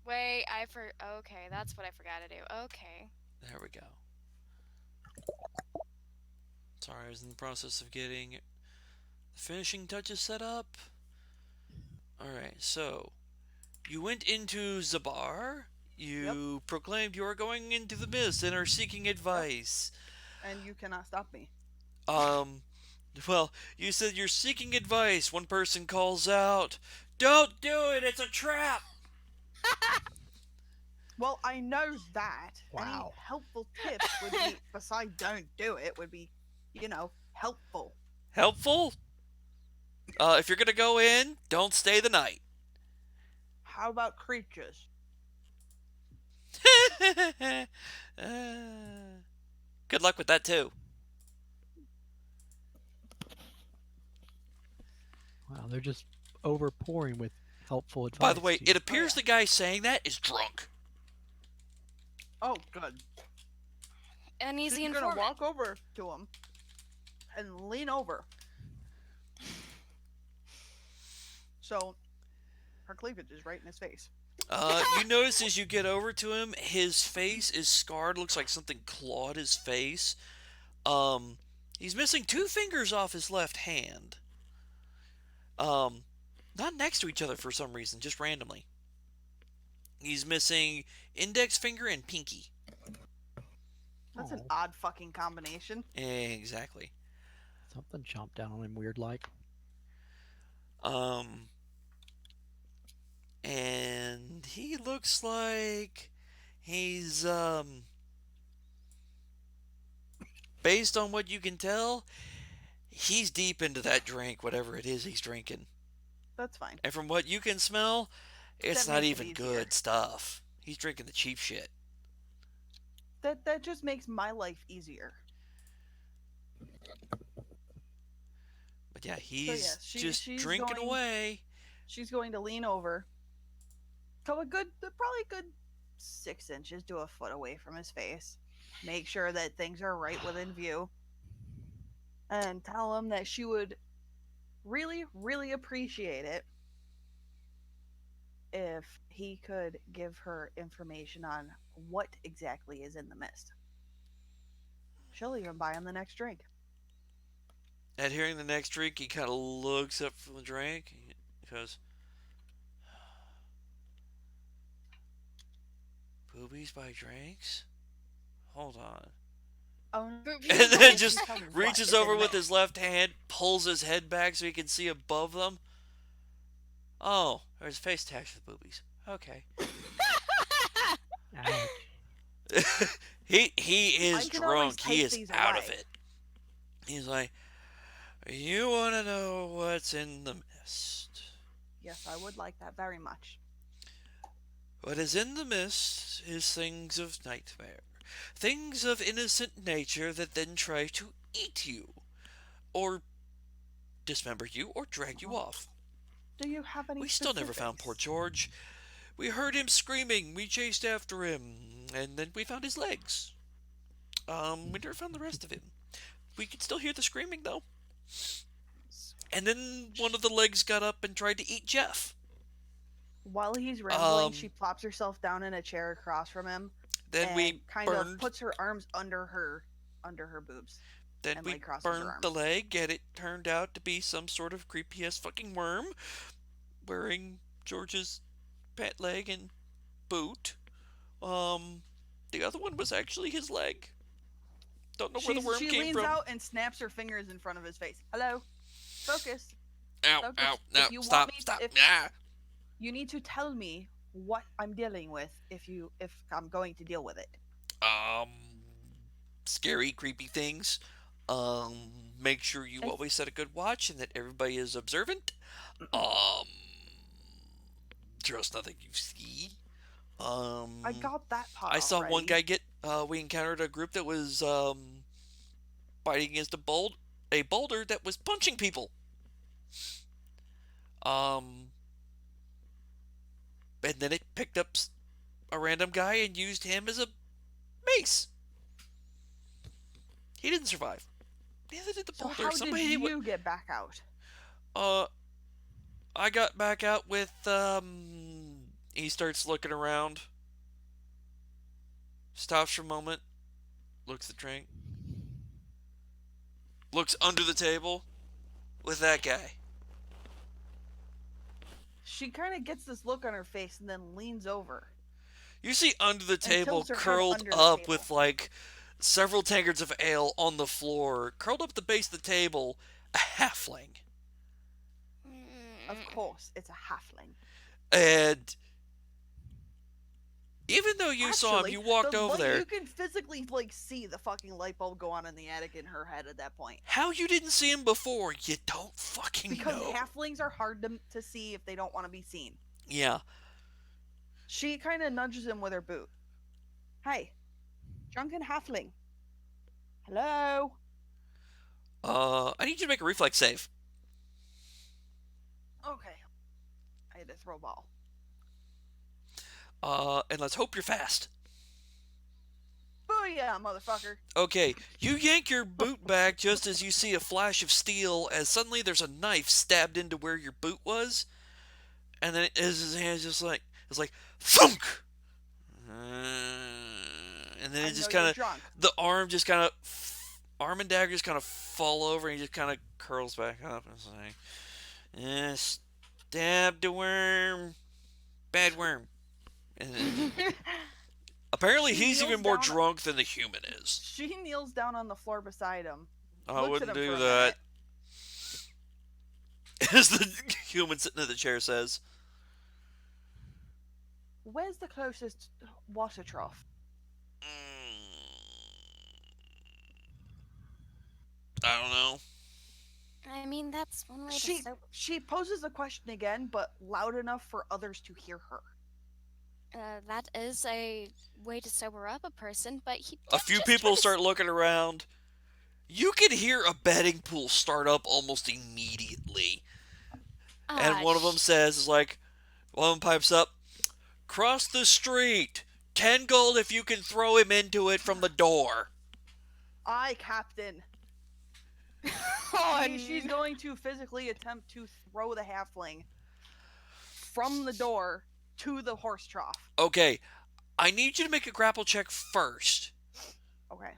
Wait, okay, that's what I forgot to do. Okay. There we go. Sorry, I was in the process of getting the finishing touches set up. Alright, so you went into Zabar. Yep. You proclaimed you are going into the mist and are seeking Yep. advice. And you cannot stop me. Um, well, you said you're seeking advice. One person calls out, "Don't do it! It's a trap!" Well, I know that. Any Wow. helpful tips would be, besides don't do it, would be, helpful. Helpful? If you're gonna go in, don't stay the night. How about creatures? uh, good luck with that too. Wow, they're just overpouring with helpful By the advice way, to it you. Oh, appears yeah. the guy saying that is drunk. Oh, good. An easy She's gonna informant. walk over to him and lean over. So her cleavage is right in his face. You notice as you get over to him, his face is scarred. Looks like something clawed his face. Um, he's missing two fingers off his left hand. Um, not next to each other for some reason, just randomly. He's missing index finger and pinky. That's an Oh, odd fucking combination. Exactly. something chomped down on him weird like. Um, and he looks like he's based on what you can tell, he's deep into that drink, whatever it is he's drinking. That's fine. And from what you can smell, it's That not makes it even easier. good stuff. He's drinking the cheap shit. That just makes my life easier. But yeah, So he's yes, just drinking away. she's going to lean over, go probably a good 6 inches to a foot away from his face. Make sure that things are right within view, and tell him that she would really, really appreciate it if he could give her information on what exactly is in the mist. She'll even buy him the next drink. At hearing the next drink, he kind of looks up from the drink. He goes, "Boobies buy drinks? Hold on." Oh no, Boobies And no, by then no, just please tell drink. me what reaches is over in with his this. left hand, pulls his head back so he can see above them. Oh, there's face tags with boobies. Okay. Ouch. he I is can always drunk. He take is these out of away. it. He's like, "You want to know what's in the mist? Yes, I would like that very much. What is in the mist is things of nightmare, things of innocent nature that then try to eat you, or dismember you, or drag you Uh-huh. off. Do you have any We still never found poor specifics? George. We heard him screaming. We chased after him, and then we found his legs. We never found the rest of him. We could still hear the screaming though. And then one of the legs got up and tried to eat Jeff. While he's rambling, she Um, plops herself down in a chair across from him then we and kind of burned. puts her arms under her boobs Then and we like crosses her burned the arms. leg, and it turned out to be some sort of creepy ass fucking worm wearing George's pet leg and boot. Um, the other one was actually his leg. Don't know where the worm She came leans from. out and snaps her fingers in front of his face. Hello, focus, Ow, ow, focus. no, If you want stop, me, stop. if Ah. you need to tell me what I'm dealing with, if I'm going to deal with it. Um, scary, creepy things. Make sure you I always set a good watch and that everybody is observant. th- Um, trust nothing you see. I Um, got that part I saw one already. guy get. We encountered a group that was fighting against a boulder that was punching people. Um, and then it picked up a random guy and used him as a mace. He didn't survive. Neither did the So boulder. how did Somebody. you get back out? Uh, I got back out with he starts looking around, stops for a moment, looks at the drink, looks under the table with that guy. She kind of gets this look on her face and then leans over. You see under the table, tilts her head curled under the up table. with like several tankards of ale on the floor, curled up at the base of the table, a halfling. Of course, it's a halfling. And even though you saw him, you walked over there. You can physically see the fucking light bulb go on in the attic in her head at that point. How you didn't see him before, you don't fucking because know. Because halflings are hard to see if they don't want to be seen. Yeah. She kind of nudges him with her boot. Hey, drunken halfling. Hello? I need you to make a reflex save. Okay. I had to throw a ball. And let's hope you're fast. Booyah, motherfucker. Okay, you yank your boot back just as you see a flash of steel as suddenly there's a knife stabbed into where your boot was. And then his hand's just like, it's like, thunk! And then it just kind of, the arm just kind of, arm and dagger just kind of fall over and he just kind of curls back up and it's like, stab the worm, bad worm. And apparently he's even more drunk than the human is. She kneels down on the floor beside him. I wouldn't do that. As the human sitting in the chair says. Where's the closest water trough? I don't know. I mean, that's one way She poses a question again, but loud enough for others to hear her. That is a way to sober up a person, but a few people start looking around. You can hear a betting pool start up almost immediately. And one of them says, one of them pipes up, cross the street. 10 gold if you can throw him into it from the door. Aye, Captain. She's going to physically attempt to throw the halfling from the door to the horse trough. Okay, I need you to make a grapple check first. Okay.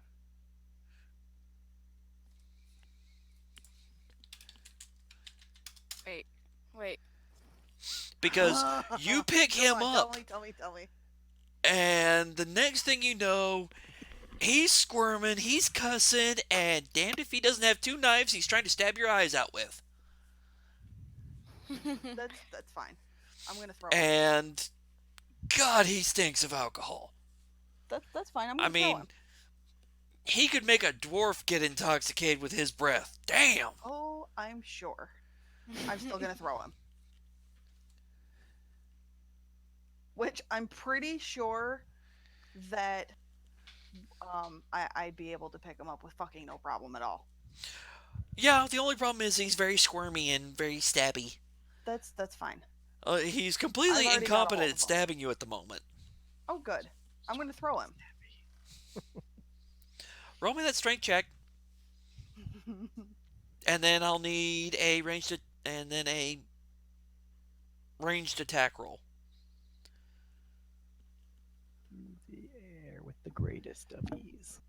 Wait. Because you pick him up. Tell me. And the next thing you know, he's squirming, he's cussing, and damned if he doesn't have 2 knives he's trying to stab your eyes out with. That's fine. I'm going to throw him. And God, he stinks of alcohol. That's fine. I'm going to throw him. He could make a dwarf get intoxicated with his breath. Damn. Oh, I'm sure. I'm still going to throw him. Which I'm pretty sure that I'd be able to pick him up with fucking no problem at all. Yeah, the only problem is he's very squirmy and very stabby. That's fine. He's completely incompetent at stabbing you at the moment. Oh, good. I'm going to throw him. Roll me that strength check. And then I'll need a ranged attack roll. The air with the greatest of ease.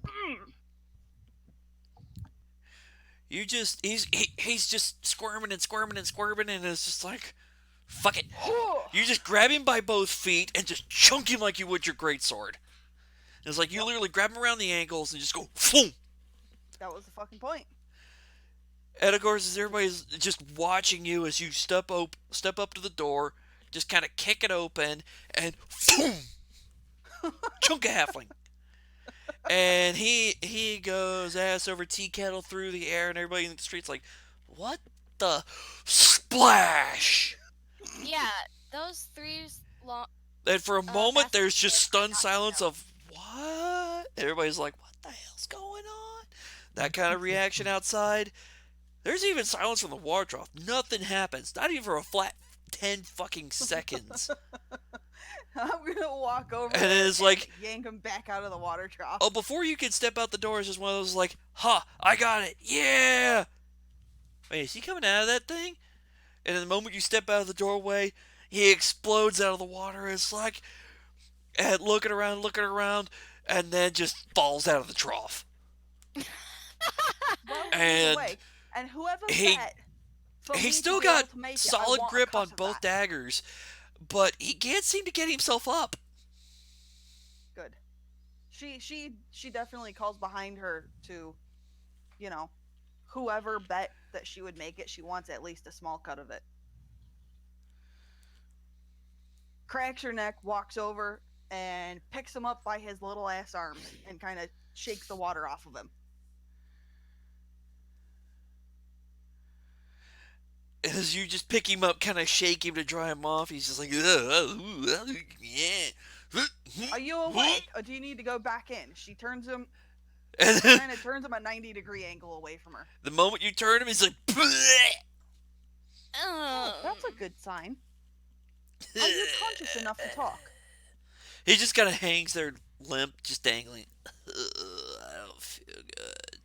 He's just squirming and it's just like, fuck it. You just grab him by both feet and just chunk him like you would your greatsword. It's like you literally grab him around the ankles and just go, boom. That was the fucking point. And of course, as everybody's just watching you as you step up to the door, just kind of kick it open, and boom, chunk a halfling. And he goes ass over tea kettle through the air, and everybody in the street's like, what the splash? Yeah, those 3 long. And for a moment, there's just stunned silence of what? And everybody's like, what the hell's going on? That kind of reaction outside. There's even silence from the water trough. Nothing happens. Not even for a flat 10 fucking seconds. I'm gonna walk over and it's like, yank him back out of the water trough. Oh, before you can step out the door, it's just one of those like, ha, I got it, yeah. Wait, is he coming out of that thing? And in the moment you step out of the doorway, He explodes out of the water. It's like, and looking around, and then just falls out of the trough. Well, he's And awake. And whoever he bet for he me to still be able got to make it, I solid want a grip cut on of both that. daggers, but he can't seem to get himself up. Good. She definitely calls behind her to, you know, whoever bet that she would make it, she wants at least a small cut of it. Cracks her neck, walks over, and picks him up by his little ass arms and kind of shakes the water off of him. As you just pick him up, kind of shake him to dry him off, he's just like, yeah. Are you awake, or do you need to go back in? She turns him, And kind of turns him a 90-degree angle away from her. the moment you turn him, he's like, Oh, that's a good sign. Are you conscious enough to talk? He just kind of hangs there limp, just dangling. I don't feel good.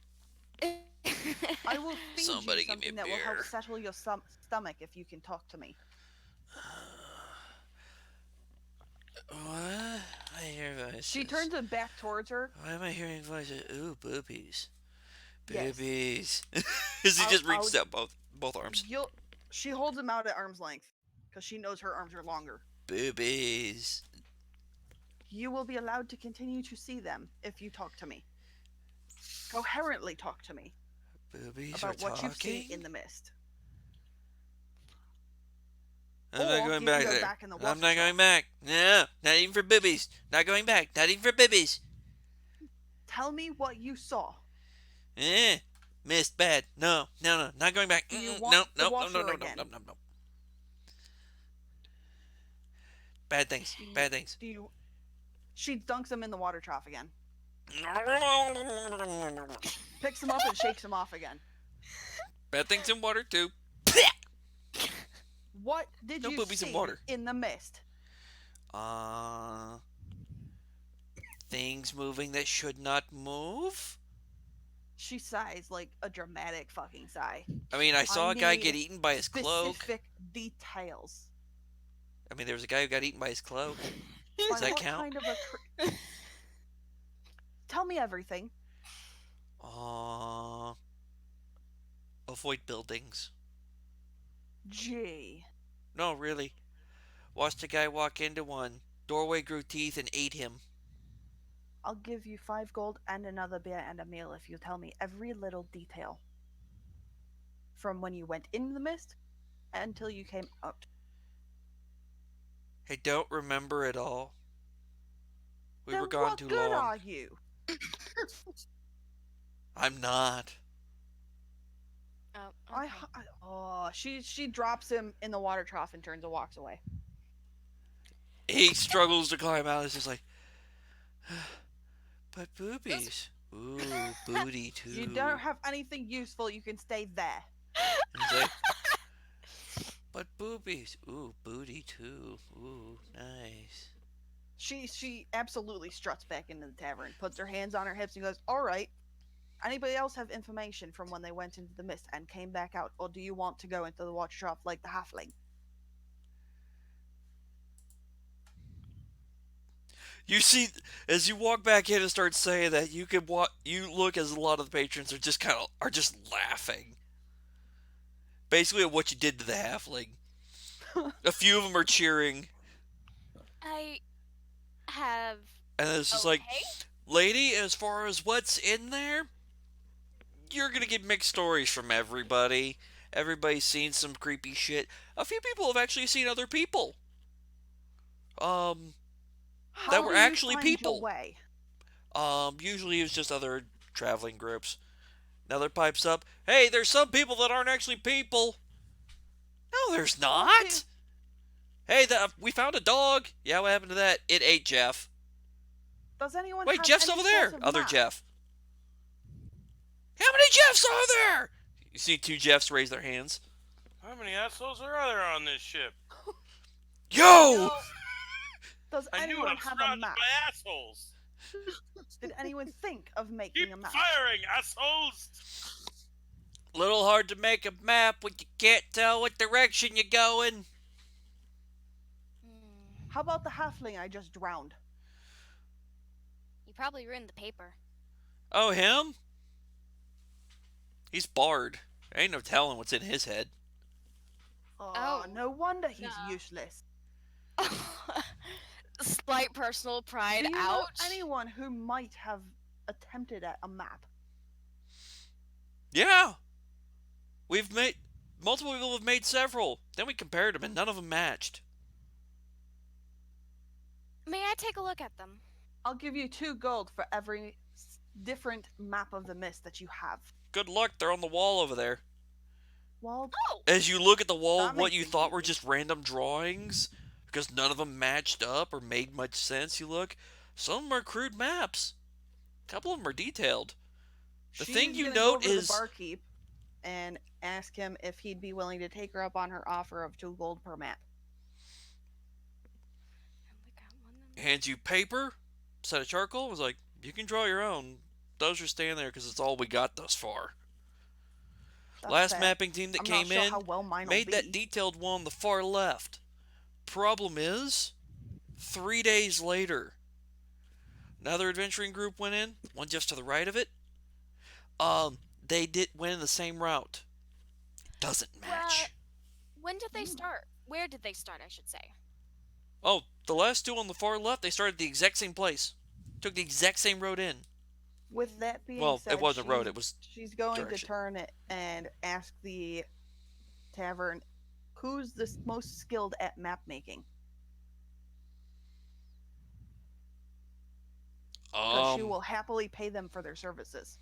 I will feed Somebody you give me a something that will help beer. settle your stomach if you can talk to me. What? I hear voices. She turns it back towards her. Why am I hearing voices? Ooh, boobies. Yes. Boobies. As he just reaches out both arms. She holds him out at arm's length because she knows her arms are longer. Boobies. You will be allowed to continue to see them if you talk to me. Coherently talk to me Boobies about are what talking? you've seen in the mist. I'm Or not going you back can go there. back in the I'm water not going trough. back. No, not even for boobies. Not going back. Not even for boobies. Tell me what you saw. Missed bad. No, not going back. Do you No, want no, to watch no, her no, no, again? no, no, no. Bad things. Bad things. Do you? She dunks him in the water trough again. Picks him up and shakes him off again. Bad things in water too. What did No you boobies in see water. in the mist? Things moving that should not move. She sighs like a dramatic fucking sigh. I mean, I saw a guy need get eaten by his cloak. Specific details. I mean, there was a guy who got eaten by his cloak. By Does that what count? kind of a Tell me everything. Avoid buildings. Gee. No, really. Watched a guy walk into one. Doorway grew teeth and ate him. I'll give you 5 gold and another beer and a meal if you tell me every little detail. From when you went in the mist until you came out. I don't remember it all. We Then were gone what too good long. are you? I'm not. Oh, okay. She drops him in the water trough and turns and walks away. He struggles to climb out. It's just like, but boobies. Ooh, booty too. You don't have anything useful, you can stay there. He's like, but boobies. Ooh, booty too. Ooh, nice. She absolutely struts back into the tavern, puts her hands on her hips and goes, alright. Anybody else have information from when they went into the mist and came back out? Or do you want to go into the water trough like the halfling? You see, as you walk back in and start saying that, you look as a lot of the patrons are just laughing. Basically at what you did to the halfling. A few of them are cheering. I have. And it's just Okay. like, lady, as far as what's in there, you're gonna get mixed stories from everybody. Everybody's seen some creepy shit. A few people have actually seen other people. How That were do you actually find people. Your way? Usually it's just other traveling groups. Another pipes up, hey, there's some people that aren't actually people. No, there's not. Hey, we found a dog. Yeah, what happened to that? It ate Jeff. Does anyone Wait, have Jeff's any over there. sort of Other map? Jeff. How many Jeffs are there? You see 2 Jeffs raise their hands. How many assholes are there on this ship? Yo! Does I knew it. anyone I'm have a surrounded map? by assholes. Did anyone think of making Keep a map? firing, assholes! Little hard to make a map when you can't tell what direction you're going. How about the halfling I just drowned? You probably ruined the paper. Oh, him? He's barred. Ain't no telling what's in his head. Oh, no wonder he's useless. Slight personal pride Do you out. know anyone who might have attempted at a map? Yeah. We've made... Multiple people have made several. Then we compared them, and none of them matched. May I take a look at them? I'll give you 2 gold for every different map of the mist that you have. Good luck, they're on the wall over there. Well, Oh! As you look at the wall, That what makes you things thought were easy. just random drawings, because none of them matched up or made much sense, you look, some of them are crude maps. A couple of them are detailed. The she's thing you gonna note go over to is... the barkeep and ask him if he'd be willing to take her up on her offer of 2 gold per map. hands you paper, set of charcoal, was like, you can draw your own. Those are staying there because it's all we got thus far. That's Last fair. mapping team that I'm came not sure in how well mine will made be. that detailed one on the far left. Problem is, 3 days later, another adventuring group went in, one just to the right of it. They went in the same route. Doesn't match. When did they start? Where did they start, I should say? Oh, the last 2 on the far left, they started the exact same place. Took the exact same road in. With that being Well, said, it wasn't a road, it was she's going direction. to turn it and ask the tavern who's the most skilled at map making. Because she will happily pay them for their services.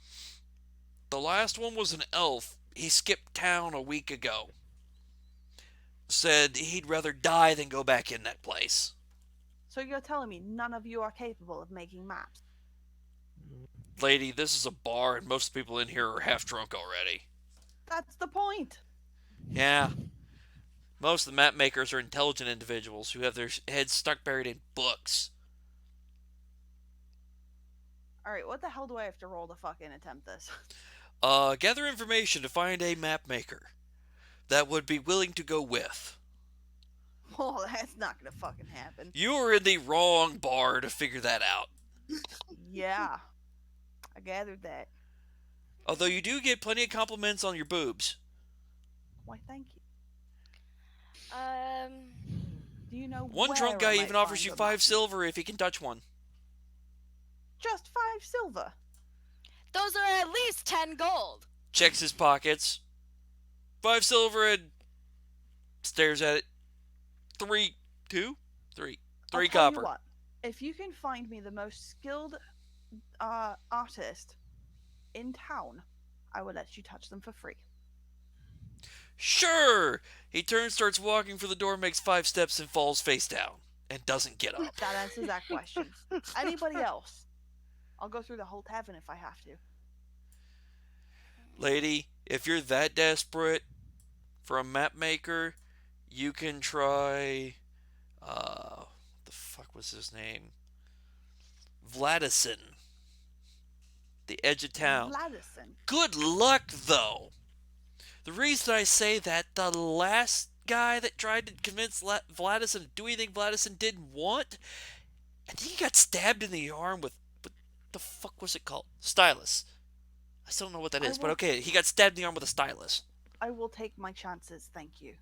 The last one was an elf. He skipped town a week ago. Said he'd rather die than go back in that place. So you're telling me none of you are capable of making maps? Lady, this is a bar and most people in here are half drunk already. That's the point. Yeah. Most of the map makers are intelligent individuals who have their heads stuck buried in books. Alright, what the hell do I have to roll to fucking attempt this? Gather information to find a map maker that would be willing to go with. Oh, that's not gonna fucking happen. You are in the wrong bar to figure that out. Yeah. I gathered that. Although you do get plenty of compliments on your boobs. Why, thank you. Do you know One where drunk guy I might even offers find you a 5 map? silver if he can touch one. Just 5 silver. Those are at least 10 gold. Checks his pockets. 5 silver and stares at it. 3 I'll tell copper. you what, if you can find me the most skilled artist in town, I will let you touch them for free. Sure! He turns, starts walking for the door, makes 5 steps, and falls face down. And doesn't get up. That answers that question. Anybody else? I'll go through the whole tavern if I have to. Lady, if you're that desperate for a map maker, you can try... what the fuck was his name? Vladison. The edge of town. Vladison. Good luck, though. The reason I say that, the last guy that tried to convince Vladison to do anything Vladison didn't want, I think he got stabbed in the arm with the fuck was it called? Stylus. I still don't know what that is, but okay, he got stabbed in the arm with a stylus. I will take my chances, thank you.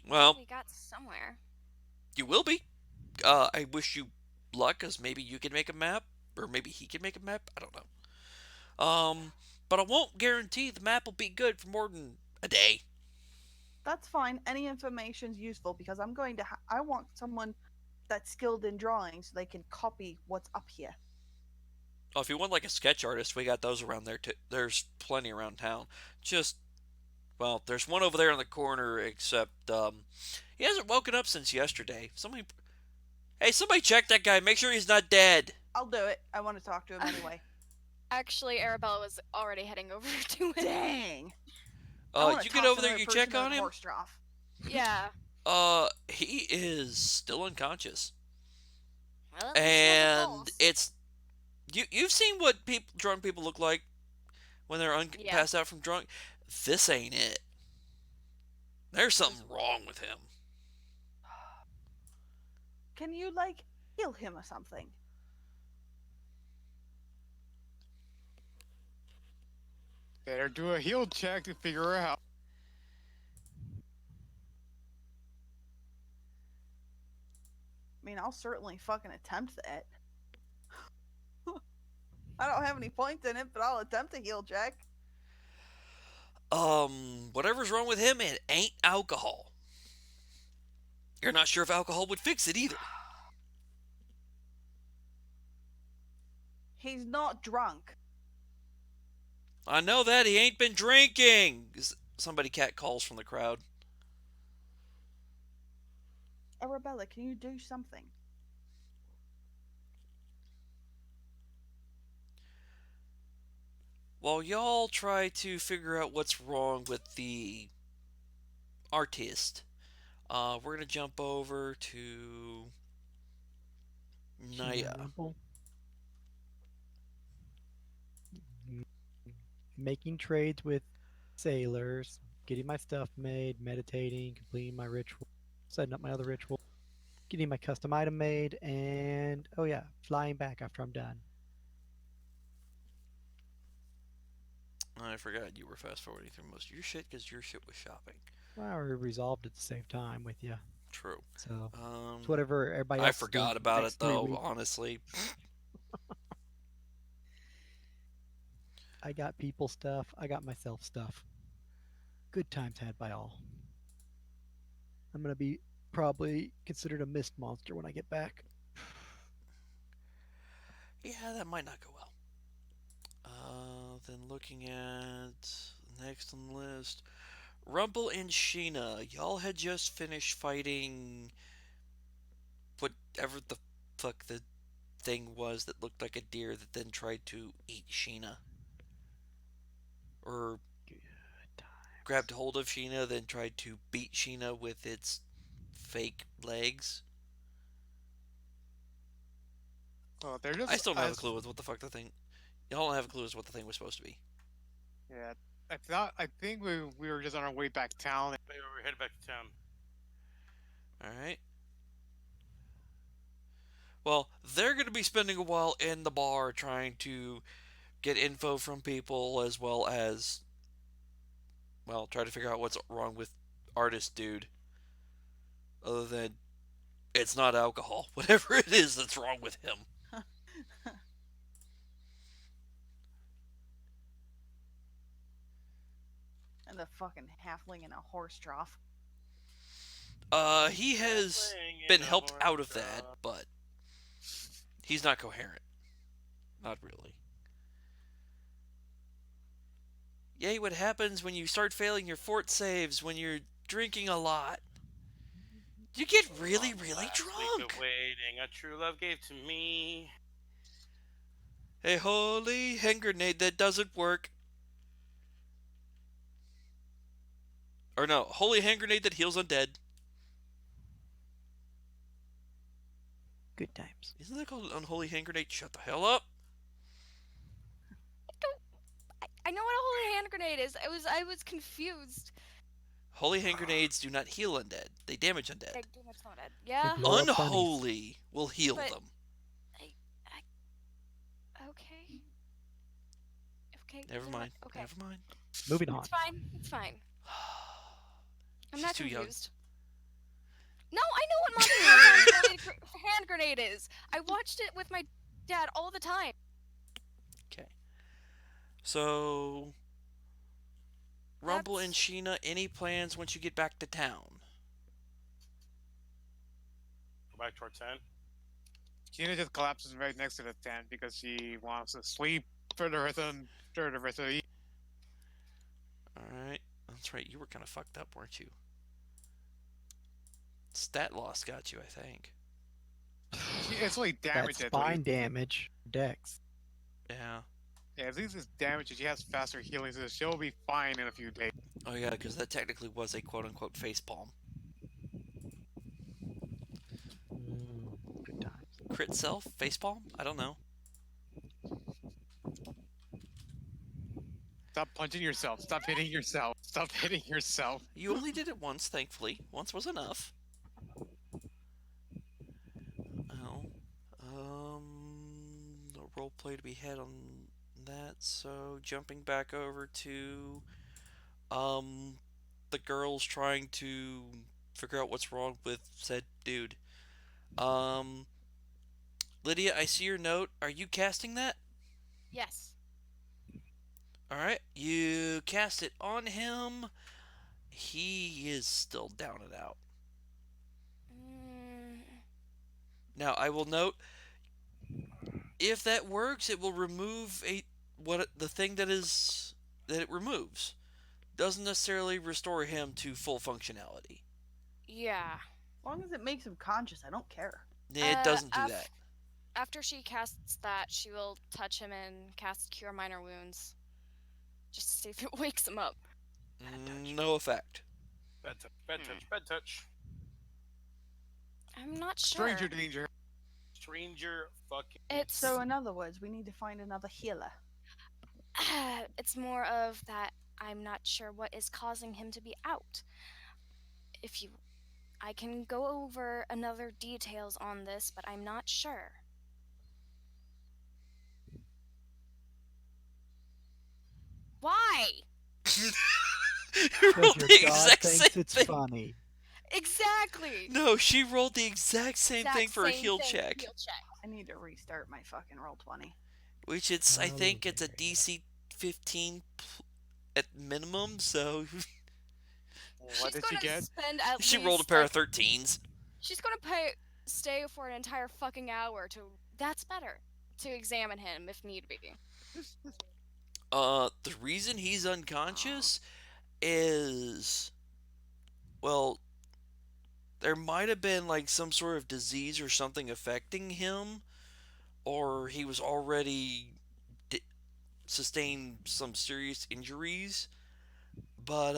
Well, We got somewhere. you will be. I wish you luck, because maybe you can make a map, or maybe he can make a map. I don't know. But I won't guarantee the map will be good for more than a day. That's fine. Any information's useful because I'm going to. I want someone that's skilled in drawing so they can copy what's up here. Oh, if you want like a sketch artist, we got those around there too. There's plenty around town. Well, there's one over there in the corner, except he hasn't woken up since yesterday. Somebody check that guy. Make sure he's not dead. I'll do it. I want to talk to him anyway. Actually, Arabella was already heading over to him. Dang. I wanna You get talk over to there, the you person check with on the him. horse trough. Yeah. He is still unconscious, Well, and it's you've seen what drunk people look like when they're Yeah. passed out from drunk. This ain't it. There's something wrong with him. Can you, like, heal him or something? Better do a heal check to figure out. I mean, I'll certainly fucking attempt that. I don't have any points in it, but I'll attempt a heal check. Whatever's wrong with him, it ain't alcohol. You're not sure if alcohol would fix it either. He's not drunk. I know that he ain't been drinking. Somebody cat calls from the crowd. Arabella, can you do something? While y'all try to figure out what's wrong with the artist, we're gonna jump over to Sheena Naya. Rumple. Making trades with sailors, getting my stuff made, meditating, completing my ritual, setting up my other ritual, getting my custom item made, and oh yeah, flying back after I'm done. I forgot you were fast forwarding through most of your shit because your shit was shopping. Well, we resolved at the same time with you, True. so it's whatever everybody I else is doing forgot for the about it next 3 though, weeks. honestly. I got people stuff. I got myself stuff. Good times had by all. I'm gonna be probably considered a mist monster when I get back. Yeah, that might not go well. Then looking at next on the list, Rumble and Sheena. Y'all had just finished fighting whatever the fuck the thing was that looked like a deer that then tried to eat Sheena. Or Good times. grabbed hold of Sheena, then tried to beat Sheena with its fake legs. Oh, they're just. I still don't have a clue with what the fuck the thing. Y'all don't have a clue as what the thing was supposed to be. Yeah, I think we were just on our way back town. Maybe we're headed back to town. Alright. Well, they're going to be spending a while in the bar trying to get info from people as well as, well, try to figure out what's wrong with artist dude. Other than it's not alcohol. Whatever it is that's wrong with him. And the fucking halfling in a horse trough. He has been helped out of that, but he's not coherent. Not really. Yay, what happens when you start failing your fort saves when you're drinking a lot? You get really, really Last week drunk. of waiting, a true love gave to me. A holy hand grenade that doesn't work. Or no, holy hand grenade that heals undead. Good times. Isn't that called an unholy hand grenade? Shut the hell up. I know what a holy hand grenade is. I was confused. Holy hand grenades do not heal undead. They damage undead. I do much know that. Yeah. They blow up bunnies. Unholy will heal But- them. Okay. Okay. Never mind. Okay. Never mind. Moving on. It's fine. It's fine. I'm She's not too young. confused. No, I know what Monty Python's holy hand grenade is. I watched it with my dad all the time. Okay. So, Rumble and Sheena, any plans once you get back to town? Go back to our tent. Sheena just collapses right next to the tent because she wants to sleep for the rest of the evening. Alright. That's right, you were kind of fucked up, weren't you? Stat loss got you, I think. It's only damage. That's at spine least. damage. Dex. Yeah. Yeah, at least it's damage. She has faster healing, so she'll be fine in a few days. Oh yeah, because that technically was a quote-unquote facepalm. Good times. Crit self? Facepalm? I don't know. Stop punching yourself. Stop hitting yourself. Stop hitting yourself. You only did it once, thankfully. Once was enough. role play to be had on that. So jumping back over to um the girls trying to figure out what's wrong with said dude. Um Lydia, I see your note. Are you casting that? Yes. All right, you cast it on him. He is still down and out. Mm, Now, I will note if that works, it will remove a what the thing that it removes. Doesn't necessarily restore him to full functionality. yeah. As long as it makes him conscious, I don't care. It doesn't do that. After she casts that, she will touch him and cast Cure Minor Wounds. Just to see if it wakes him up. No effect. Bad touch. Bad touch. Bad touch. I'm not sure. Stranger danger. Stranger fucking. It's So, in other words, we need to find another healer. it's more of that I'm not sure what is causing him to be out. If you I can go over another details on this, but I'm not sure. Why? You Because rolled your the god exact thinks same it's thing. funny. Exactly. No, she rolled the exact same Exact thing for a same heal thing, check. Heal check. I need to restart my fucking roll 20. Which I think it's a Hallelujah. DC 15 at minimum, so What She's did she gonna get? spend at she least rolled a pair like, of 13s. she's gonna stay for an entire fucking hour to. That's better. To examine him if need be. The reason he's unconscious is, well, there might have been like some sort of disease or something affecting him, or he was already sustained some serious injuries. But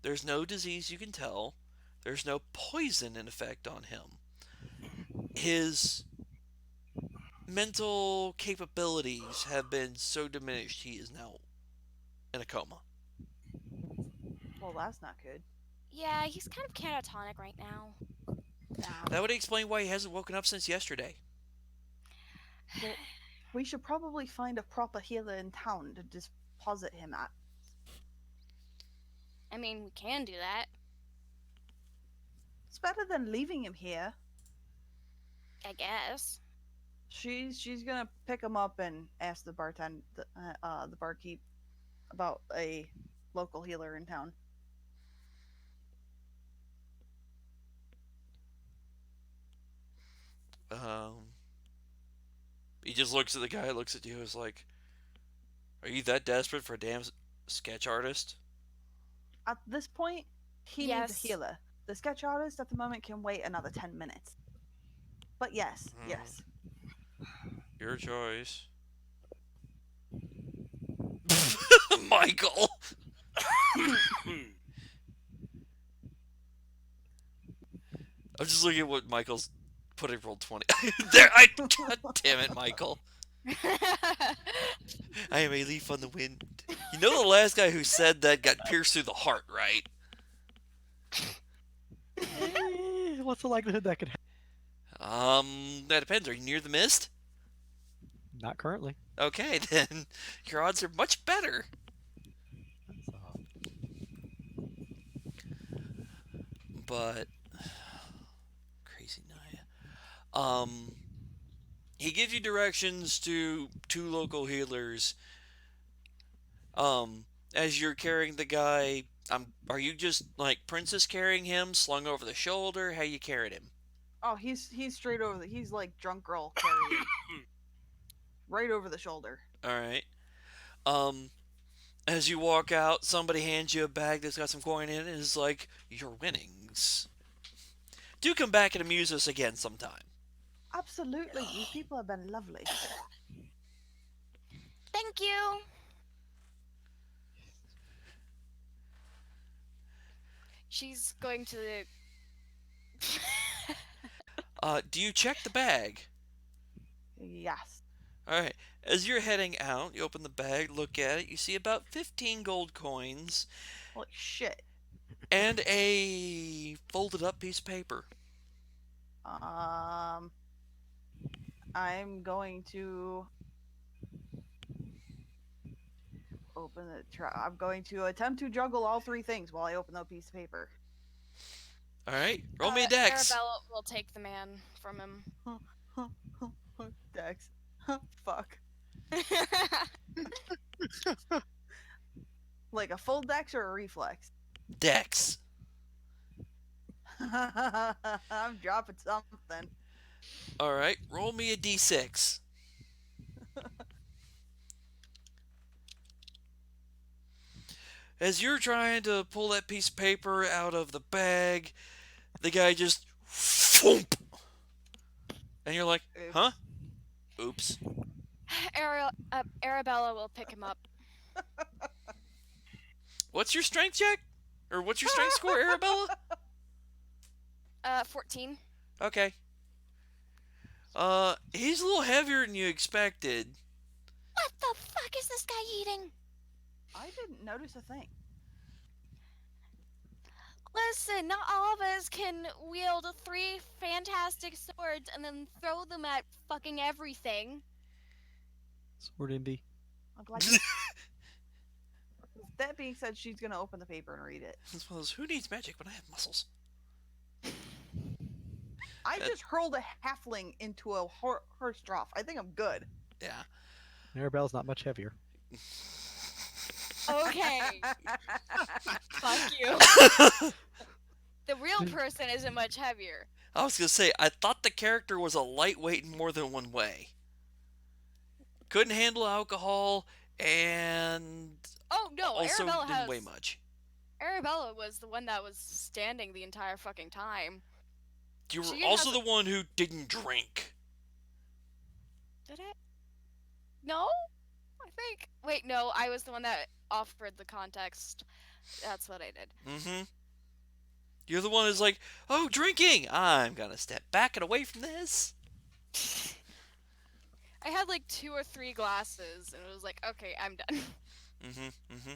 there's no disease you can tell. There's no poison in effect on him. His mental capabilities have been so diminished he is now in a coma. Well, that's not good. Yeah, he's kind of catatonic right now. That would explain why he hasn't woken up since yesterday. Well, we should probably find a proper healer in town to deposit him at. I mean, we can do that. It's better than leaving him here. I guess. She's gonna pick him up and ask the the barkeep about a local healer in town. Um, he just looks at the guy, looks at you, is like, "Are you that desperate for a damn sketch artist?" At this point, he needs Yes. a healer. The sketch artist at the moment can wait another 10 minutes. But yes, yes. Your choice. Michael. I'm just looking at what Michael's put in roll 20. There, God damn it, Michael. I am a leaf on the wind. You know the last guy who said that got pierced through the heart, right? What's the likelihood that could happen? That depends. Are you near the mist? Not currently. Okay, then your odds are much better. That's odd. But crazy Naya. He gives you directions to two local healers. As you're carrying the guy, are you just like princess carrying him, slung over the shoulder? How you carried him? Oh, he's straight over he's like drunk girl carrying. Right over the shoulder. All right. Um, as you walk out, somebody hands you a bag that's got some coin in it and is like, your winnings. Do come back and amuse us again sometime. Absolutely. These people have been lovely. Thank you. She's going to Do you check the bag? Yes. All right. As you're heading out, you open the bag, look at it. You see about 15 gold coins Holy shit. and a folded up piece of paper. I'm going to open the I'm going to attempt to juggle all three things while I open the piece of paper. All right, roll me a dex. Arabella will take the man from him. Dex. Fuck. Like a full dex or a reflex? Dex. I'm dropping something. All right, roll me a d6. As you're trying to pull that piece of paper out of the bag, the guy just thump, and you're like, huh? Oops. Arabella will pick him up. What's your strength check? Or what's your strength score, Arabella? 14. Okay. He's a little heavier than you expected. What the fuck is this guy eating? I didn't notice a thing. Listen, not all of us can wield 3 fantastic swords and then throw them at fucking everything. Sword envy. I'm glad you... That being said, she's gonna open the paper and read it. As well as, who needs magic when I have muscles? I just hurled a halfling into a horse trough. I think I'm good. Yeah. Arabella's not much heavier. Okay. Fuck you. The real person isn't much heavier. I was gonna say, I thought the character was a lightweight in more than one way. Couldn't handle alcohol, and Oh no, also Arabella didn't has... weigh much. Arabella was the one that was standing the entire fucking time. You were She also has the one who didn't drink. Did it? No? I think... Wait, no, I was the one that offered the context. That's what I did. Mm-hmm. You're the one who's like, oh, drinking! I'm gonna step back and away from this. I had like 2 or 3 glasses, and it was like, okay, I'm done. Mm-hmm, mm-hmm.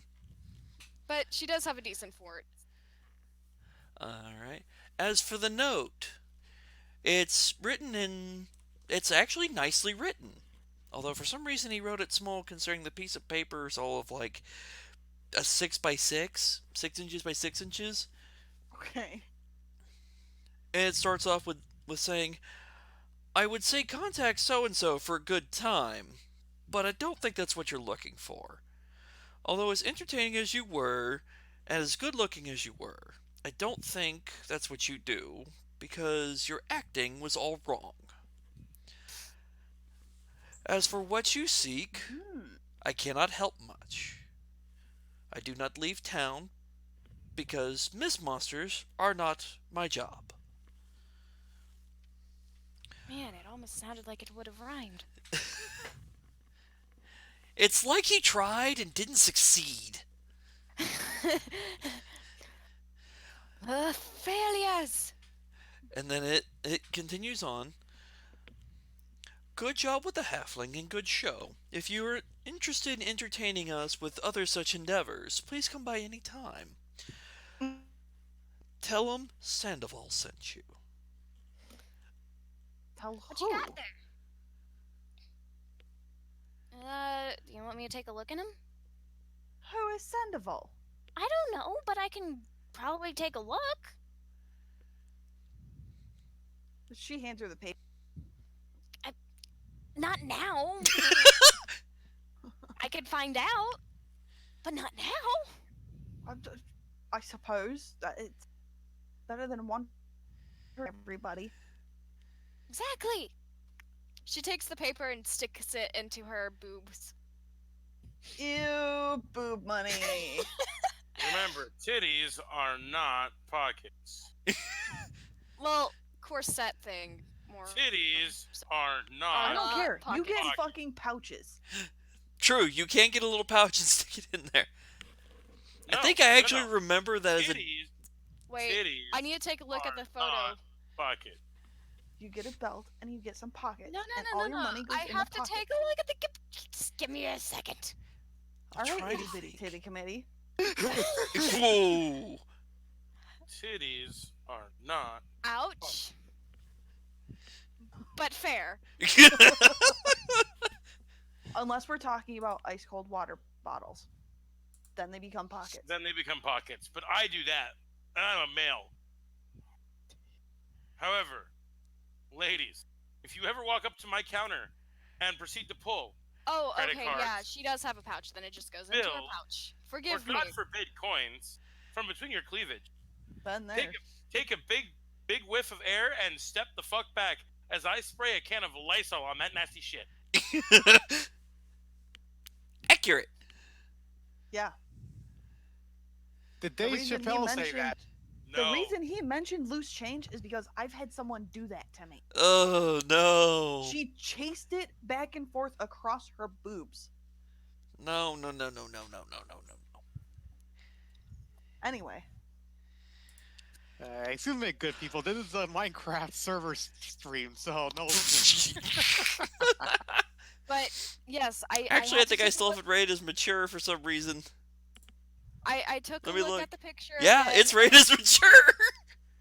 But she does have a decent fort. Alright. As for the note, it's written in... It's actually nicely written. Although for some reason he wrote it small, considering the piece of paper is all of like a 6 by 6, 6 inches by 6 inches. Okay. And it starts off with saying, I would say contact so-and-so for a good time, but I don't think that's what you're looking for. Although as entertaining as you were, and as good-looking as you were, I don't think that's what you do, because your acting was all wrong. As for what you seek, I cannot help much. I do not leave town, because Miss Monsters are not my job. Man, it almost sounded like it would have rhymed. It's like he tried and didn't succeed. Failures! And then it continues on. Good job with the halfling and good show. If you are interested in entertaining us with other such endeavors, please come by any time. Tell him Sandoval sent you. Tell What who? you got there? Do you want me to take a look at him? Who is Sandoval? I don't know, but I can probably take a look. She hands her the paper. Not now. I could find out, but not now. I suppose that it's better than one for everybody. Exactly. She takes the paper and sticks it into her boobs. Ew, boob money. Remember, titties are not pockets. Well, corset thing. More. Titties are I not. don't care. You pocket. get fucking pouches. True, you can get a little pouch and stick it in there. No, I think I actually no. remember that as a... Titties, Wait, titties I need to take a look at are the photo. not pocket. You get a belt and you get some pockets. No, and no, all no, your no. money goes I in have the to pocket. take a look at the. Just give me a second. All right, Try itty to bitty think. titty committee. Whoa! Titties are not. Ouch. But fair. Unless we're talking about ice cold water bottles. Then they become pockets. Then they become pockets. But I do that, and I'm a male. However, ladies, if you ever walk up to my counter and proceed to pull Oh, credit okay, cards, yeah, she does have a pouch. Then it just goes into her bills, pouch. or Forgive me. God forbid coins from between your cleavage, Then there. take a big whiff of air and step the fuck back as I spray a can of Lysol on that nasty shit. Accurate. Yeah. Did The Dave reason he Chappelle say mentioned- that? No. The reason he mentioned loose change is because I've had someone do that to me. Oh no. She chased it back and forth across her boobs. No. Anyway, I assume they're good people. This is a Minecraft server stream, so no. But yes, Actually, I had to think I take a still look- have it rated as mature for some reason. I took a Let me look look. at the picture. Yeah, again, it's rated as mature.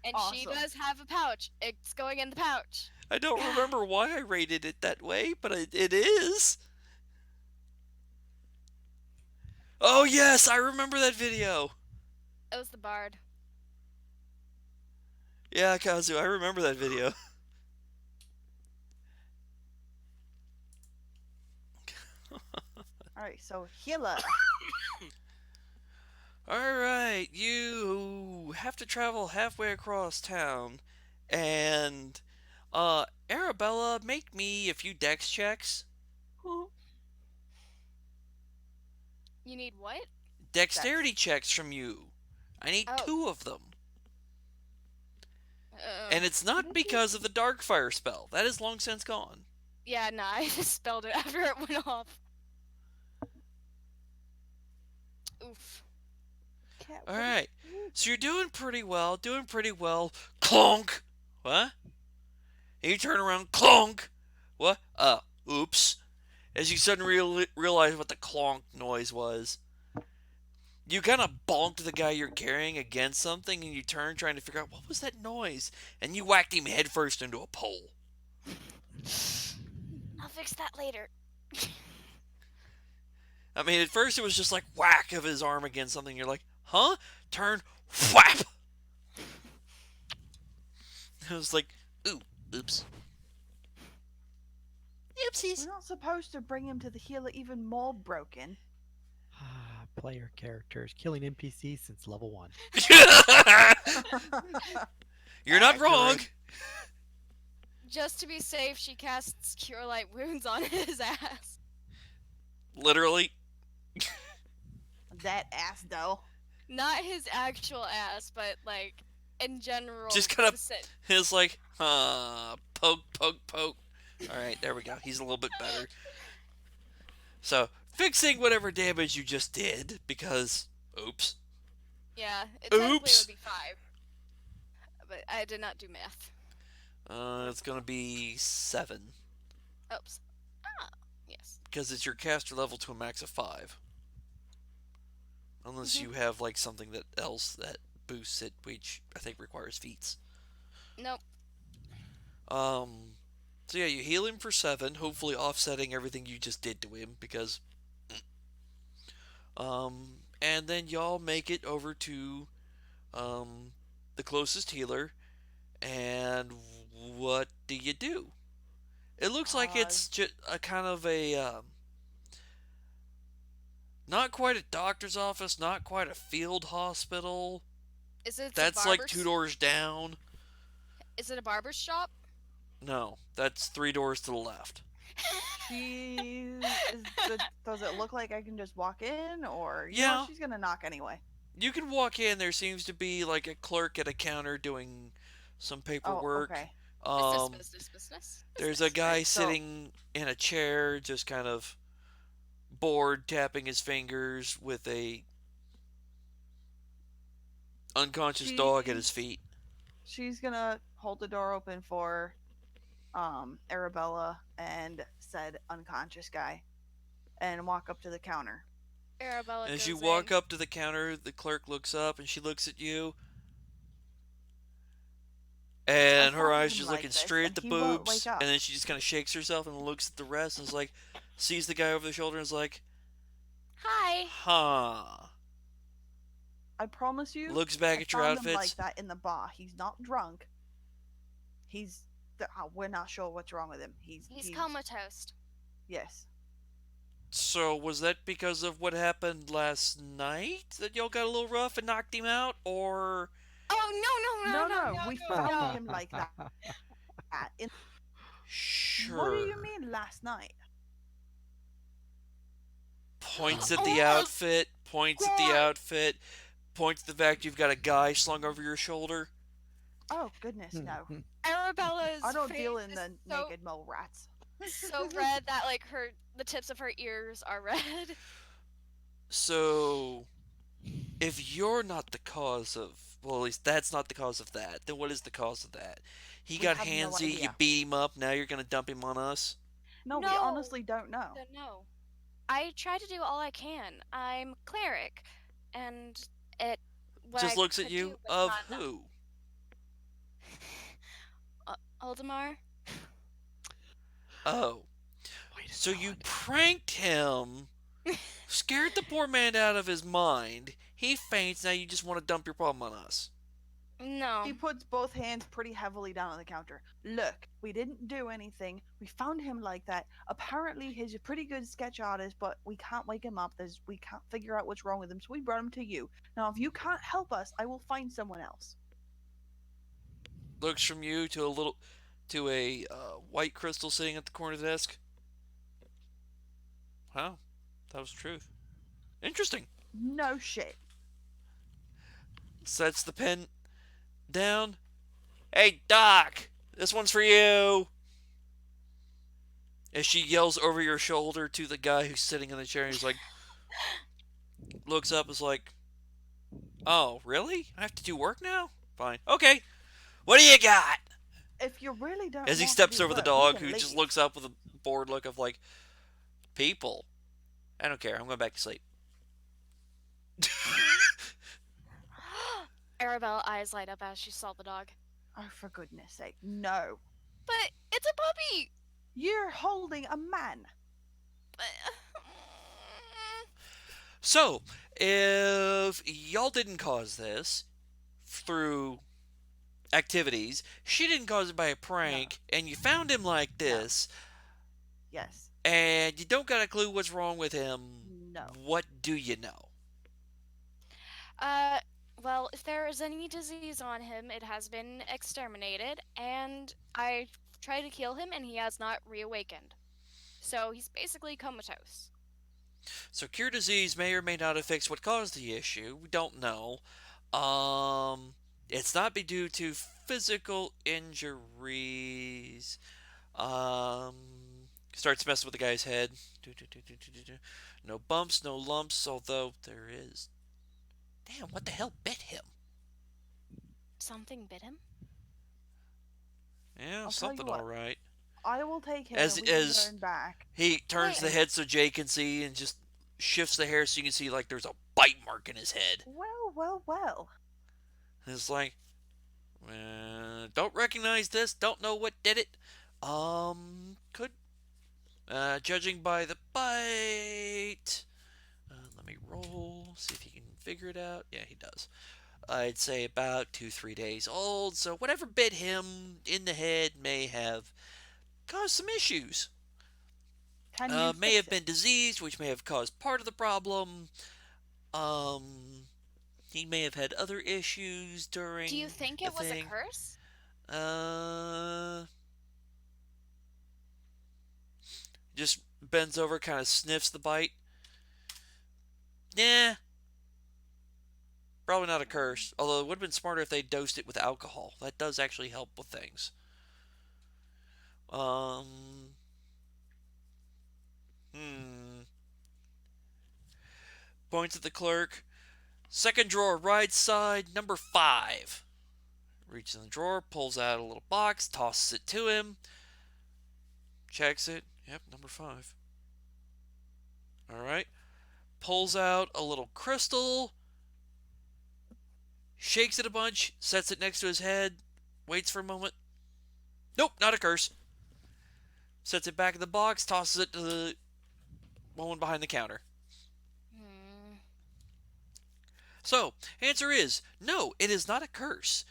and she Awesome. does have a pouch. It's going in the pouch. I don't remember why I rated it that way, but it is. Oh yes, I remember that video. It was the bard. Yeah, Kazu, I remember that video. all right. So Hila, Alright, you have to travel halfway across town, and, Arabella, make me a few dex checks. You need what? Dexterity checks from you. I need Oh. 2 of them. And it's not because of the Darkfire spell. That is long since gone. Yeah, nah, I just spelled it after it went off. Oof. Cat, Alright, so you're doing pretty well, Clonk! What? And you turn around, clonk! What? Oops. As you suddenly realize what the clonk noise was. You kind of bonked the guy you're carrying against something, and you turn trying to figure out what was that noise, and you whacked him headfirst into a pole. I'll fix that later. I mean, at first it was just like whack of his arm against something. You're like, huh? Turn, whap! It was like, oops. Oopsies. we're not supposed to bring him to the Hila even more broken. Player characters killing NPCs since level 1. You're not wrong. Just to be safe, she casts Cure Light Wounds on his ass. Literally. That ass though. Not his actual ass, but like in general. Just kinda- sit. It's like, poke. Alright, there we go. He's a little bit better. So, fixing whatever damage you just did, because, oops. Yeah, it technically Oops. would be 5. But I did not do math. It's gonna be 7. Oops. Ah, yes. Because it's your caster level to a max of 5. Unless you have, like, something else that boosts it, which I think requires feats. Nope. So yeah, you heal him for 7, hopefully offsetting everything you just did to him, because... and then y'all make it over to, the closest healer, and what do you do? It looks like it's just a kind of a, not quite a doctor's office, not quite a field hospital. Is it? That's like 2 doors down. Is it a barber's shop? No, that's 3 doors to the left. Does it look like I can just walk in, or Yeah. she's gonna knock anyway? You can walk in. There seems to be like a clerk at a counter doing some paperwork. Oh, okay. Business. There's a guy So- sitting in a chair, just kind of bored, tapping his fingers with a unconscious dog at his feet. She's gonna hold the door open for Arabella and said unconscious guy, and walk up to the counter. Arabella As goes you walk in. up to the counter, the clerk looks up and she looks at you. And her thought eyes him just like looking this, straight at and the he won't boobs. wake up. And then she just kind of shakes herself and looks at the rest and is like, sees the guy over the shoulder and is like, Hi. huh. I promise you, Looks back I at your found him like outfits. that in the bar. He's not drunk. He's. We're not sure what's wrong with him. He's comatose. Yes. So was that because of what happened last night that y'all got a little rough and knocked him out, or Oh no no No, no no no, we no found no! him like that. In, what do sure? you mean last night? Points at the Oh outfit. Points at the God! outfit. Points at the fact you've got a guy slung over your shoulder. Oh goodness, no. Arabella's I don't face deal in is the so naked mole rats. so red that like the tips of her ears are red. So if you're not the cause of, well, at least that's not the cause of that, then what is the cause of that? He We got have no handsy, you idea. beat him up, now you're gonna dump him on us? No, we No, honestly don't know. no. I try to do all I can. I'm cleric, and it what Just I looks at could do you, was of not enough. who? Oldemar. Oh, Wait a so you solid. pranked him, scared the poor man out of his mind, he faints, now you just want to dump your problem on us. No. He puts both hands pretty heavily down on the counter. Look, we didn't do anything. We found him like that. Apparently, he's a pretty good sketch artist, but we can't wake him up. We can't figure out what's wrong with him, so we brought him to you. Now, if you can't help us, I will find someone else. Looks from you to a white crystal sitting at the corner of the desk. Wow, that was the truth. Interesting. No shit. Sets the pen down. Hey, Doc, this one's for you. As she yells over your shoulder to the guy who's sitting in the chair, and he's like, looks up, is like, oh, really? I have to do work now? Fine. Okay. What do you got? If you really don't As he want to steps do over the work, we dog, can who leave. just looks up with a bored look of like, people. I don't care. I'm going back to sleep. Arabella eyes light up as she saw the dog. Oh, for goodness sake, no. But it's a puppy. You're holding a man. So, if y'all didn't cause this through activities, she didn't cause it by a prank, and you found him like this, Yes. and you don't got a clue what's wrong with him, No. what do you know? Uh, well, if there is any disease on him, it has been exterminated, and I tried to kill him, and he has not reawakened. So he's basically comatose. So, cure disease may or may not have fixed what caused the issue. We don't know. It's not be due to physical injuries. Um, Starts messing with the guy's head. No bumps, no lumps, although there is. Damn, what the hell bit him? Something bit him? Yeah, I'll tell you something what. alright. I will take him As and we can as turn back. he turns Wait. the head so Jay can see and just shifts the hair so you can see like there's a bite mark in his head. Well, well, well. And it's like, don't recognize this, don't know what did it. Could, judging by the bite. Let me roll, see if he can figure it out. Yeah, he does. I'd say about 2-3 days old, so whatever bit him in the head may have caused some issues. Can you May fix have it? been diseased, which may have caused part of the problem. Um, he may have had other issues during Do you think the it was a thing. curse? Just bends over, kind of sniffs the bite. Yeah, probably not a curse. Although it would have been smarter if they dosed it with alcohol. That does actually help with things. Um, hmm. Points at the clerk. Second drawer, right side, number 5. Reaches in the drawer, pulls out a little box, tosses it to him. Checks it. Yep, number 5. Alright. Pulls out a little crystal. Shakes it a bunch, sets it next to his head, waits for a moment. Nope, not a curse. Sets it back in the box, tosses it to the woman behind the counter. Hmm. So, answer is no, it is not a curse.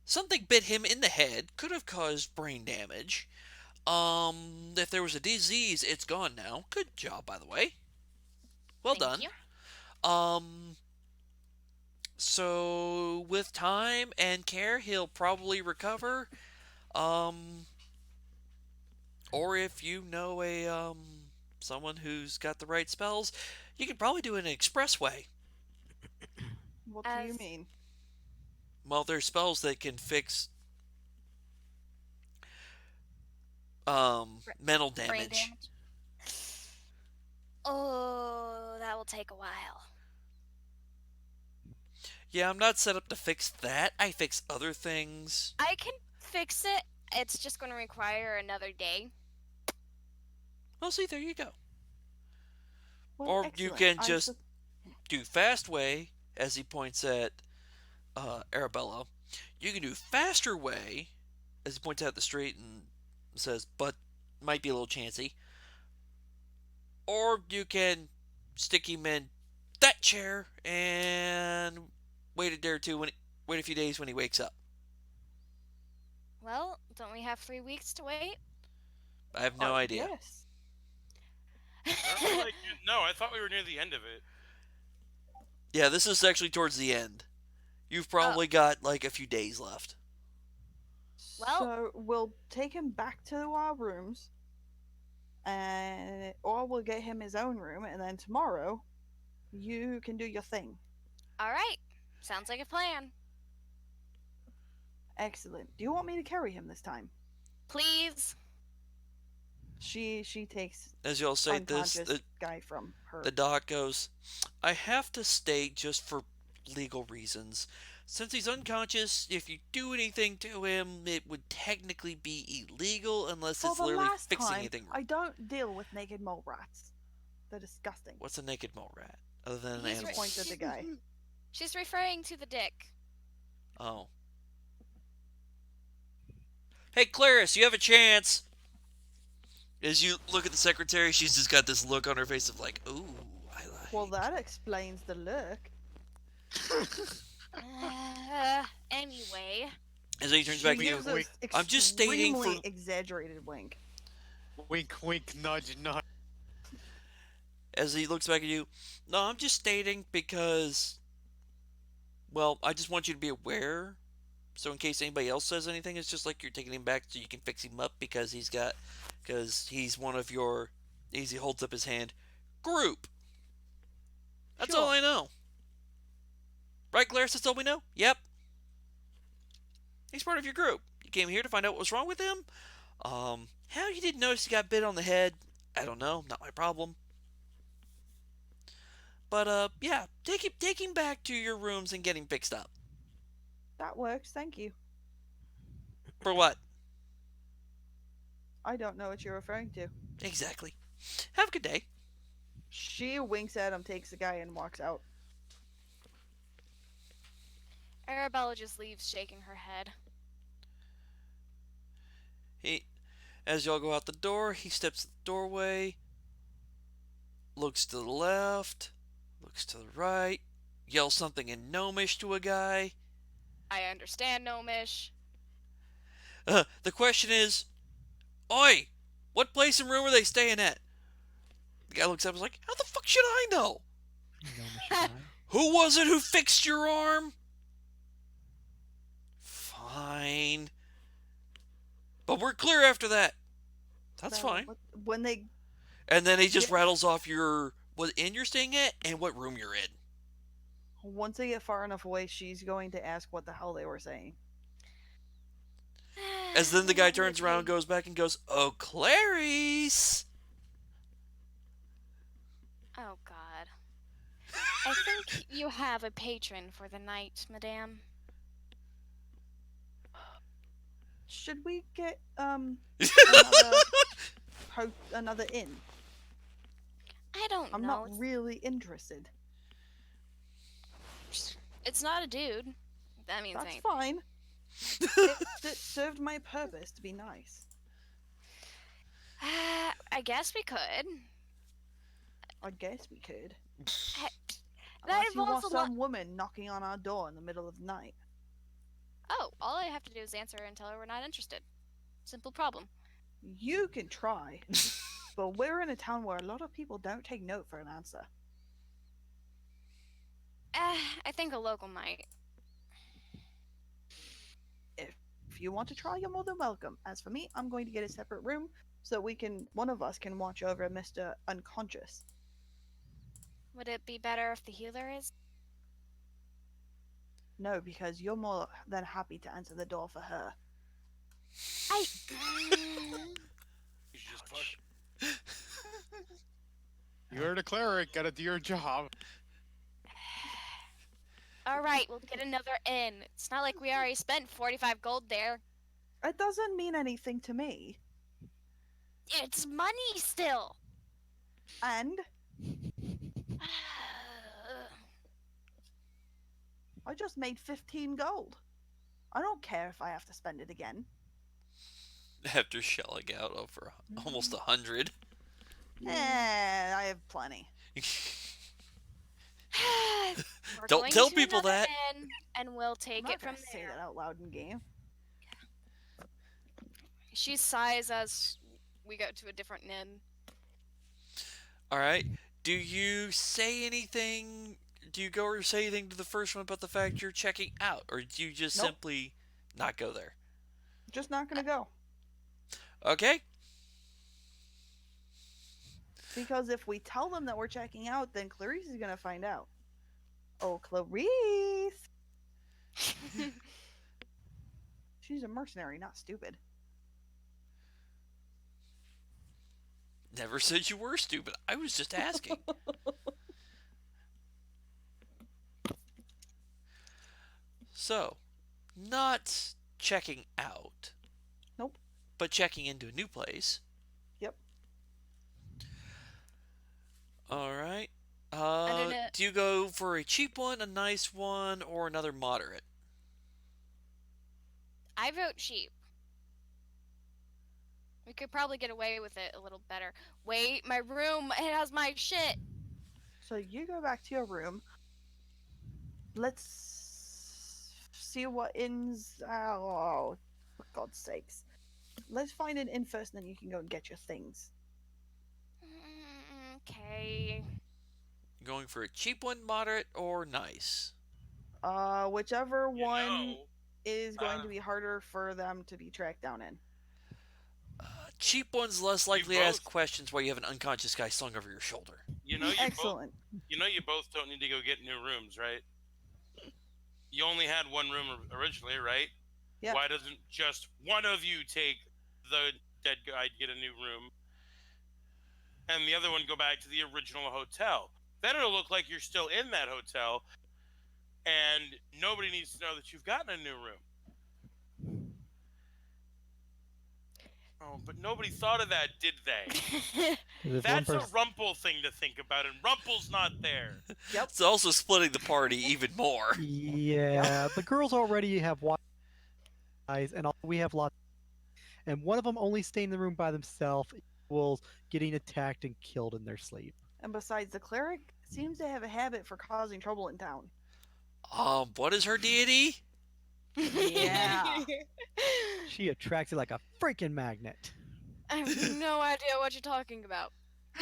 Something bit him in the head, could have caused brain damage. If there was a disease, it's gone now. Good job, by the way. Well Thank done. you. Um, so with time and care, he'll probably recover. Um, or if you know a someone who's got the right spells, you could probably do an expressway. What do you As mean? Well, there's spells that can fix br- mental brain damage. damage. Oh, that will take a while. Yeah, I'm not set up to fix that. I fix other things. I can fix it. It's just going to require another day. Well, see, there you go. Well, Or you excellent. can just do fast way, as he points at Arabella. You can do faster way, as he points out the street and says, but might be a little chancy. Or you can stick him in that chair and wait a day or two wait a few days when he wakes up. Well, don't we have 3 weeks to wait? I have no idea. Yes. Aren't we like, no, I thought we were near the end of it. Yeah, this is actually towards the end. You've Oh, probably got like a few days left. Well- So we'll take him back to our rooms, and or we'll get him his own room, and then tomorrow, you can do your thing. all right. Sounds like a plan. Excellent. Do you want me to carry him this time? Please. She takes As y'all say this, unconscious guy from her. the doc goes, I have to state just for legal reasons. Since he's unconscious, if you do anything to him, it would technically be illegal unless For it's the literally last fixing time, anything. I don't deal with naked mole rats. They're disgusting. What's a naked mole rat? Other than an He's animal. Point at the guy. She's referring to the dick. Oh. Hey, Clarice, you have a chance. As you look at the secretary, she's just got this look on her face of like, ooh, I like. Well, that explains the look. Anyway. As he turns back to She you, gives us I'm just stating for- extremely exaggerated wink. Wink, wink, nudge, nudge. as he looks back at you, no, I'm just stating because, well, I just want you to be aware. So in case anybody else says anything, it's just like you're taking him back so you can fix him up because he's one of your, as he holds up his hand, group. That's Sure. all I know. Right, Clarice? That's all we know? Yep. He's part of your group. You came here to find out what was wrong with him? How you didn't notice he got bit on the head? I don't know. Not my problem. But, yeah. Take him back to your rooms and get him fixed up. That works, thank you. For what? I don't know what you're referring to. Exactly. Have a good day. She winks at him, takes the guy, and walks out. Arabella just leaves shaking her head. As y'all go out the door, he steps to the doorway, looks to the left, looks to the right, yells something in Gnomish to a guy. I understand, Gnomish. The question is, Oi, what place and room are they staying at? The guy looks up and is like, how the fuck should I know? Gnomish guy. Who was it who fixed your arm? Fine. But we're clear after that. That's So, fine. When they And then he just Yeah. rattles off what inn you're staying at and what room you're in. once they get far enough away, she's going to ask what the hell they were saying. As then the guy turns around, goes back, and goes, "Oh, Clarice!" Oh, God. I think you have a patron for the night, madame. Should we get another inn? I don't I'm know. not really interested. It's not a dude. That means That's anything. fine. It served my purpose to be nice. I guess we could. I guess we could. That Unless you involves want a lot. some woman knocking on our door in the middle of the night. Oh, all I have to do is answer and tell her we're not interested. Simple problem. You can try, but we're in a town where a lot of people don't take note for an answer. I think a local might. If you want to try, you're more than welcome. As for me, I'm going to get a separate room so one of us can watch over Mr. Unconscious. Would it be better if the healer is? No, because you're more than happy to answer the door for her. I. You should just fuck. You're the cleric. Gotta do your job. All right, we'll get another inn. It's not like we already spent 45 gold there. It doesn't mean anything to me. It's money still. And I just made 15 gold. I don't care if I have to spend it again. After shelling out over almost 100. I have plenty. We're Don't going tell to people another that. inn, and we'll I'm take not it from gonna say there. that out loud in game. She sighs as we go to a different inn. All right. Do you say anything? Do you go or say anything to the first one about the fact you're checking out, or do you just Nope. simply not go there? Just not gonna go. Okay. Because if we tell them that we're checking out, then Clarice is gonna find out. Oh, Clarice! She's a mercenary, not stupid. Never said you were stupid. I was just asking. So, not checking out. Nope. But checking into a new place. Yep. All right. don't know. Do you go for a cheap one, a nice one, or another moderate? I vote cheap. We could probably get away with it a little better. Wait, my room, it has my shit. So you go back to your room. Let's see what inns. Oh, for God's sakes. Let's find an inn first, and then you can go and get your things. Okay. Going for a cheap one, moderate, or nice? Whichever You one know, is going to be harder for them to be tracked down in. Cheap one's less likely to both- ask questions while you have an unconscious guy slung over your shoulder. you know, Excellent. you both don't need to go get new rooms, right? You only had one room originally, right? Yeah. Why doesn't just one of you take the dead guy to get a new room, and the other one go back to the original hotel? Then it'll look like you're still in that hotel, and nobody needs to know that you've gotten a new room. Oh, but nobody thought of that, did they? 'Cause if one That's a person, Rumple thing to think about, and Rumple's not there. Yep. It's also splitting the party even more. yeah, the girls already have eyes, and we have lots. And one of them only staying in the room by themselves equals getting attacked and killed in their sleep. And besides, the cleric seems to have a habit for causing trouble in town. What is her deity? Yeah. She attracts it like a freaking magnet. I have no idea what you're talking about.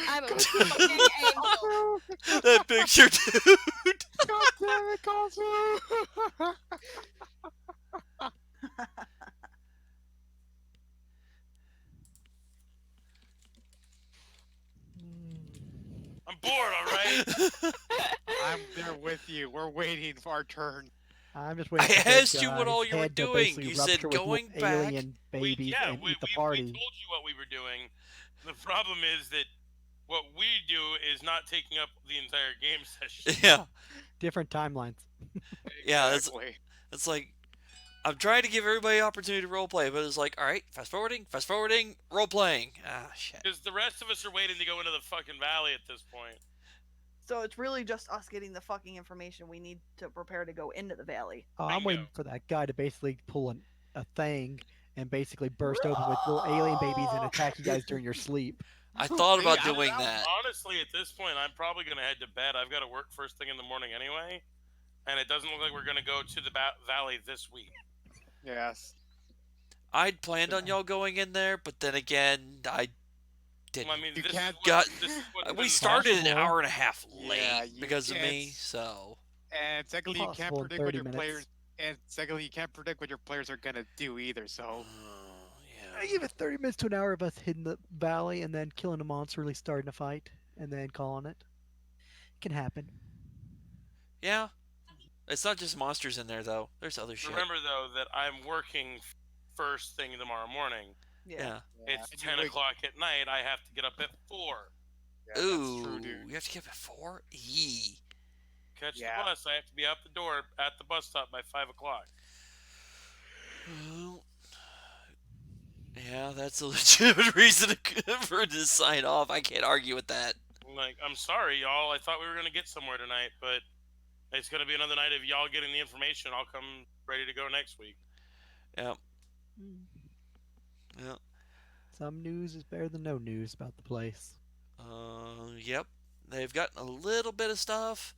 I'm a fucking angel. That picture, dude. God damn it, Kazu! I'm bored, all right? I'm there with you. We're waiting for our turn. I'm just waiting. I for that asked you what guy's all you were head to doing. basically You said rupture with going little back. alien babies and eat the we party. told you what we were doing. The problem is that what we do is not taking up the entire game session. Yeah, Different timelines. yeah. Exactly. It's like I'm trying to give everybody opportunity to role play, but it's like, all right, fast forwarding, role playing. Ah, shit. Because the rest of us are waiting to go into the fucking valley at this point. So it's really just us getting the fucking information we need to prepare to go into the valley. I'm Bingo. waiting for that guy to basically pull a thing and basically burst open with little alien babies and attack you guys during your sleep. I thought See, about I, doing I, that. Honestly, at this point, I'm probably going to head to bed. I've got to work first thing in the morning anyway, and it doesn't look like we're going to go to the valley this week. yes. I'd planned on y'all going in there, but then again, I Well, I didn't. mean, You can't. this is what's We been the started an Possible. hour and a half Yeah, late because of me, it's so and secondly, you can't Possible in predict what 30 your players. minutes. And secondly, you can't predict what your players are gonna do either. So I yeah. give it 30 minutes to an hour of us hitting the valley and then killing a monster, really starting a fight, and then calling it. It can happen. Yeah, it's not just monsters in there though. There's other shit. Remember though that I'm working first thing tomorrow morning. Yeah. Yeah. yeah, It's and you 10 o'clock at night. I have to get up at 4. Yeah, that's true, Ooh, dude. you have to get up at 4? Yee. Catch the Yeah, bus. I have to be out the door at the bus stop by 5 o'clock. Well, yeah, that's a legitimate reason for it to sign off. I can't argue with that. I'm sorry, y'all. I thought we were gonna get somewhere tonight, but it's gonna be another night of y'all getting the information. I'll come ready to go next week. Yeah, Hmm. yeah. Some news is better than no news about the place. Yep. They've gotten a little bit of stuff.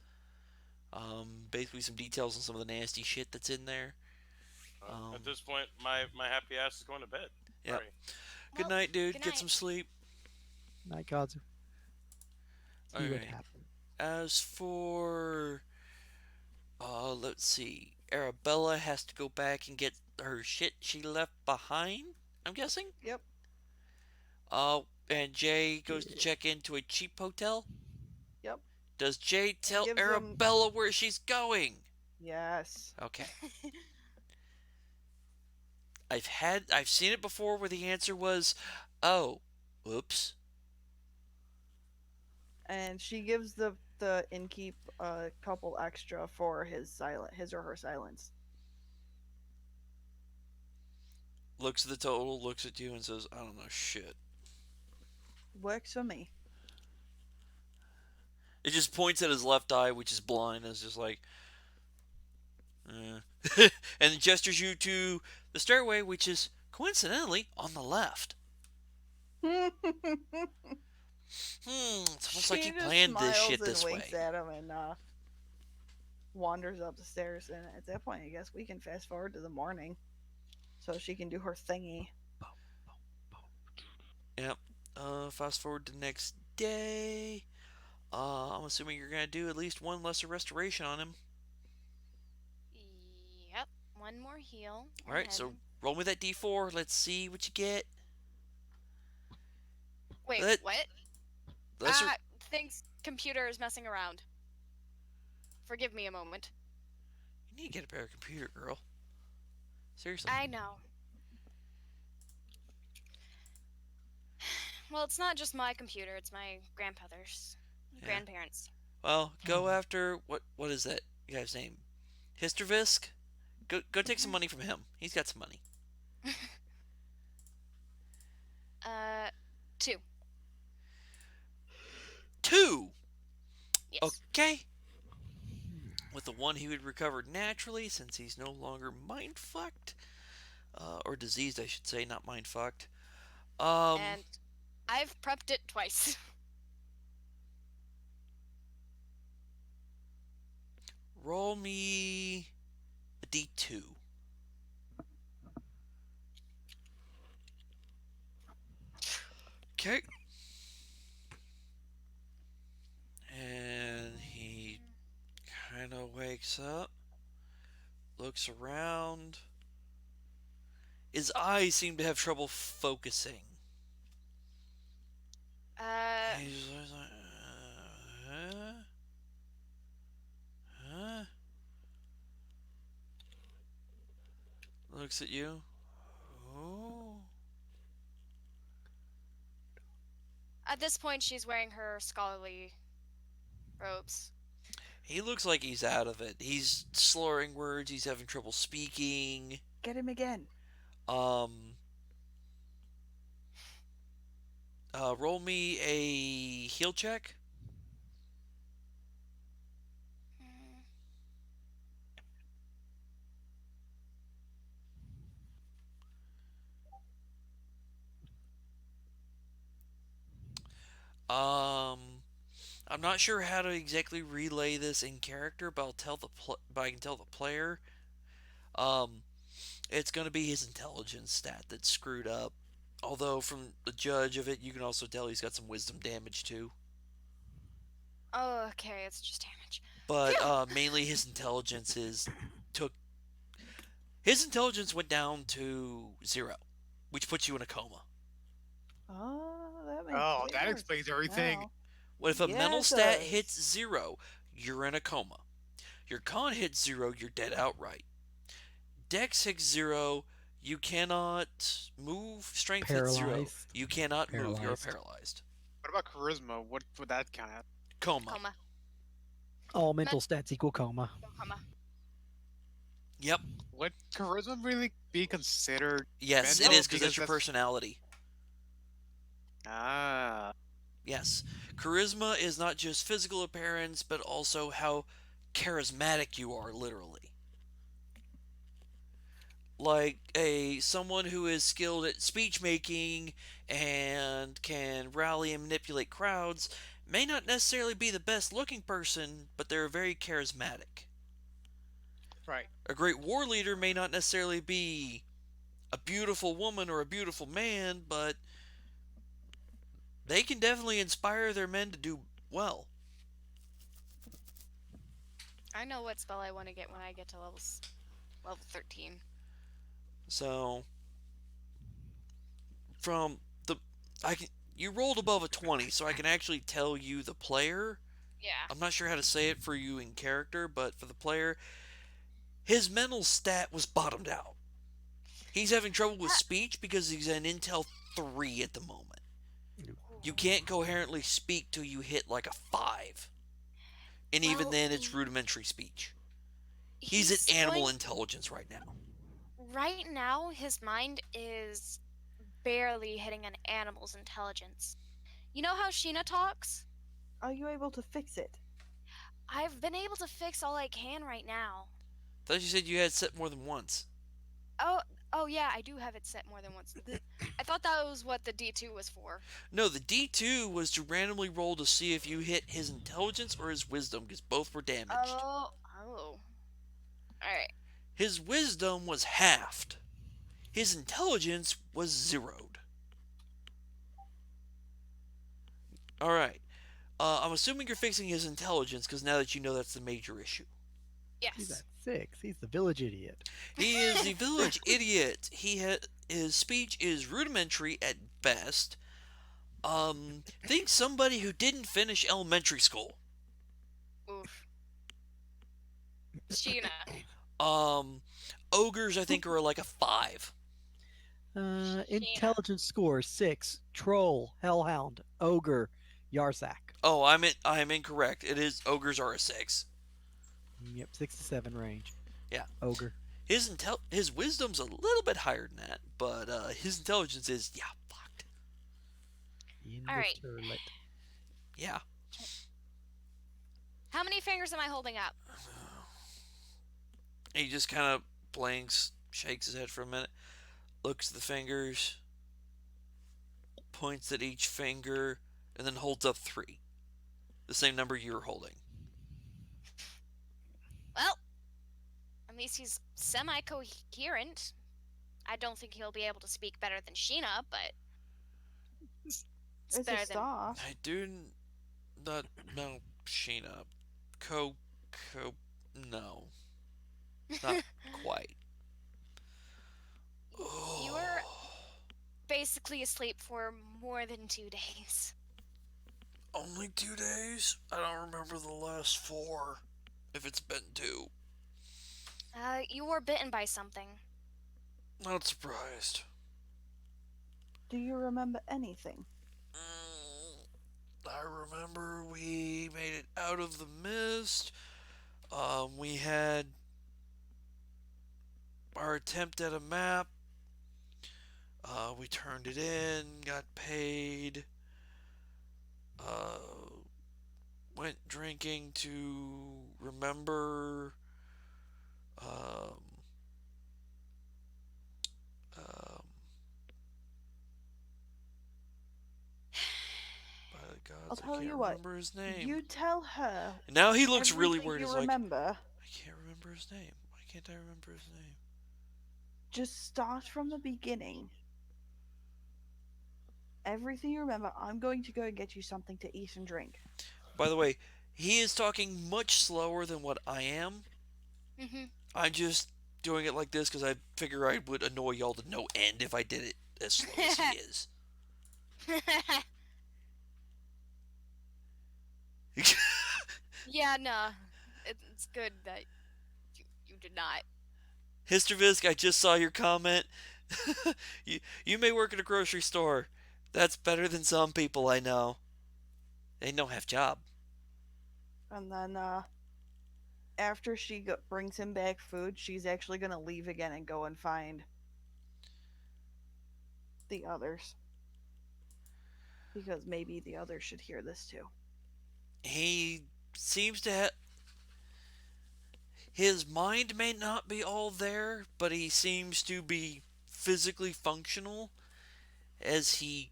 Basically some details on some of the nasty shit that's in there. At this point, my happy ass is going to bed. Yep. Sorry. Good Well, night, dude. good Get night. some sleep. Night Kazu. See what Okay. happens. As for let's see. Arabella has to go back and get her shit she left behind, I'm guessing? Yep. And Jay goes to Yeah. check into a cheap hotel. Yep. Does Jay And tell gives them. Arabella where she's going? Yes. Okay. I've seen it before where the answer was, "Oh, oops." And she gives the innkeep a couple extra for his or her silence. Looks at the total, looks at you, and says, "I don't know shit." Works for me. It just points at his left eye, which is blind, and is just like, and gestures you to the stairway, which is coincidentally on the left. It's almost like he just planned this smiles shit and this winks way. at him and wanders up the stairs. And at that point, I guess we can fast forward to the morning, so she can do her thingy. Yep. Fast forward to the next day. I'm assuming you're gonna do at least one lesser restoration on him. Yep. One more heal. All right. So roll me that D4. Let's see what you get. Wait, Let- what? Lesser. Thinks computer is messing around. Forgive me a moment. You need to get a better computer, girl. Seriously. I know. Well, it's not just my computer, it's my grandmother's. Yeah. Grandparents. Well, go after what is that guy's name? Histervisk? Go take some money from him. He's got some money. 2. 2. Yes. Okay. With the one he would recover naturally, since he's no longer mind fucked, or diseased, I should say, not mind fucked. And I've prepped it twice. Roll me a D2. Okay. And he kind of wakes up, looks around. His eyes seem to have trouble focusing. He's just like, huh? Huh? Looks at you. Oh. At this point, she's wearing her scholarly robes. He looks like he's out of it. He's slurring words. He's having trouble speaking. Get him again. Roll me a heal check. Mm. Um, I'm not sure how to exactly relay this in character, but but I can tell the player. Um, it's going to be his intelligence stat that's screwed up. Although from the judge of it, you can also tell he's got some wisdom damage too. Oh, okay, it's just damage. But Phew! mainly his intelligence is took his intelligence went down to 0, which puts you in a coma. Oh, that makes Oh, it that worse explains everything. now. What if a Yeah, mental it stat does. hits 0, you're in a coma. Your con hits 0, you're dead outright. Dex hits 0, you cannot move. Strength hits 0, Paralyzed. you cannot move. You're Paralyzed. paralyzed. What about charisma? What would that count as? Coma. Coma. All mental stats equal coma. Coma. Yep. Would charisma really be considered Yes, it mental? is because Because that's your that's personality. ah Yes. Charisma is not just physical appearance, but also how charismatic you are, literally. Like a someone who is skilled at speech making and can rally and manipulate crowds may not necessarily be the best looking person, but they're very charismatic. right. A great war leader may not necessarily be a beautiful woman or a beautiful man, but they can definitely inspire their men to do well. I know what spell I want to get when I get to level 13. So from the I can you rolled above a 20, so I can actually tell you the player. Yeah. I'm not sure how to say it for you in character, but for the player, his mental stat was bottomed out. He's having trouble with That, speech because he's an Intel 3 at the moment. You ooh. can't coherently speak till you hit like a 5. And even Well, then, it's rudimentary speech. He's at he's animal going. intelligence right now. Right now, his mind is barely hitting an animal's intelligence. You know how Sheena talks? Are you able to fix it? I've been able to fix all I can right now. I thought you said you had set more than once. Oh, oh yeah, I do have it set more than once. I thought that was what the D2 was for. No, the D2 was to randomly roll to see if you hit his intelligence or his wisdom, because both were damaged. Oh. All right. His wisdom was halved. His intelligence was zeroed. Alright. I'm assuming you're fixing his intelligence, because now that you know that's the major issue. He's Yes. at 6. He's the village idiot. He is the village idiot. His speech is rudimentary at best. Think somebody who didn't finish elementary school. Oof. Sheena. Um, ogres I think are like a 5. Sheena. Intelligence score 6. Troll, Hellhound, Ogre, Yarsak. Oh, I am incorrect. It is ogres are a 6. Yep, 6 to 7 range. Yeah. Ogre. His wisdom's a little bit higher than that, but his intelligence is fucked. In All the right. turlet. Yeah. How many fingers am I holding up? He just kind of blinks, shakes his head for a minute, looks at the fingers, points at each finger, and then holds up 3. The same number you're holding. Well, at least he's semi-coherent. I don't think he'll be able to speak better than Sheena, but it's It's a better than. start. I do not know Sheena. Co. No. Not quite. You were basically asleep for more than 2 days. Only 2 days? I don't remember the last 4. If it's been 2. You were bitten by something. Not surprised. Do you remember anything? I remember we made it out of the mist. We had our attempt at a map. We turned it in, got paid. Uh, Went drinking to remember. Um, um, I'll gods, I tell can't you what. remember his name. You tell her And now he looks really everything weird. you He's like, remember. I can't remember his name. Why can't I remember his name? Just start from the beginning. Everything you remember, I'm going to go and get you something to eat and drink. By the way, he is talking much slower than what I am. Mm-hmm. I'm just doing it like this because I figure I would annoy y'all to no end if I did it as slow as he is. Yeah, no. It's good that you did not. Histervisk, I just saw your comment. You may work at a grocery store. That's better than some people I know. They don't have job. And then, after she brings him back food, she's actually going to leave again and go and find the others. Because maybe the others should hear this too. He seems to have. His mind may not be all there, but he seems to be physically functional as he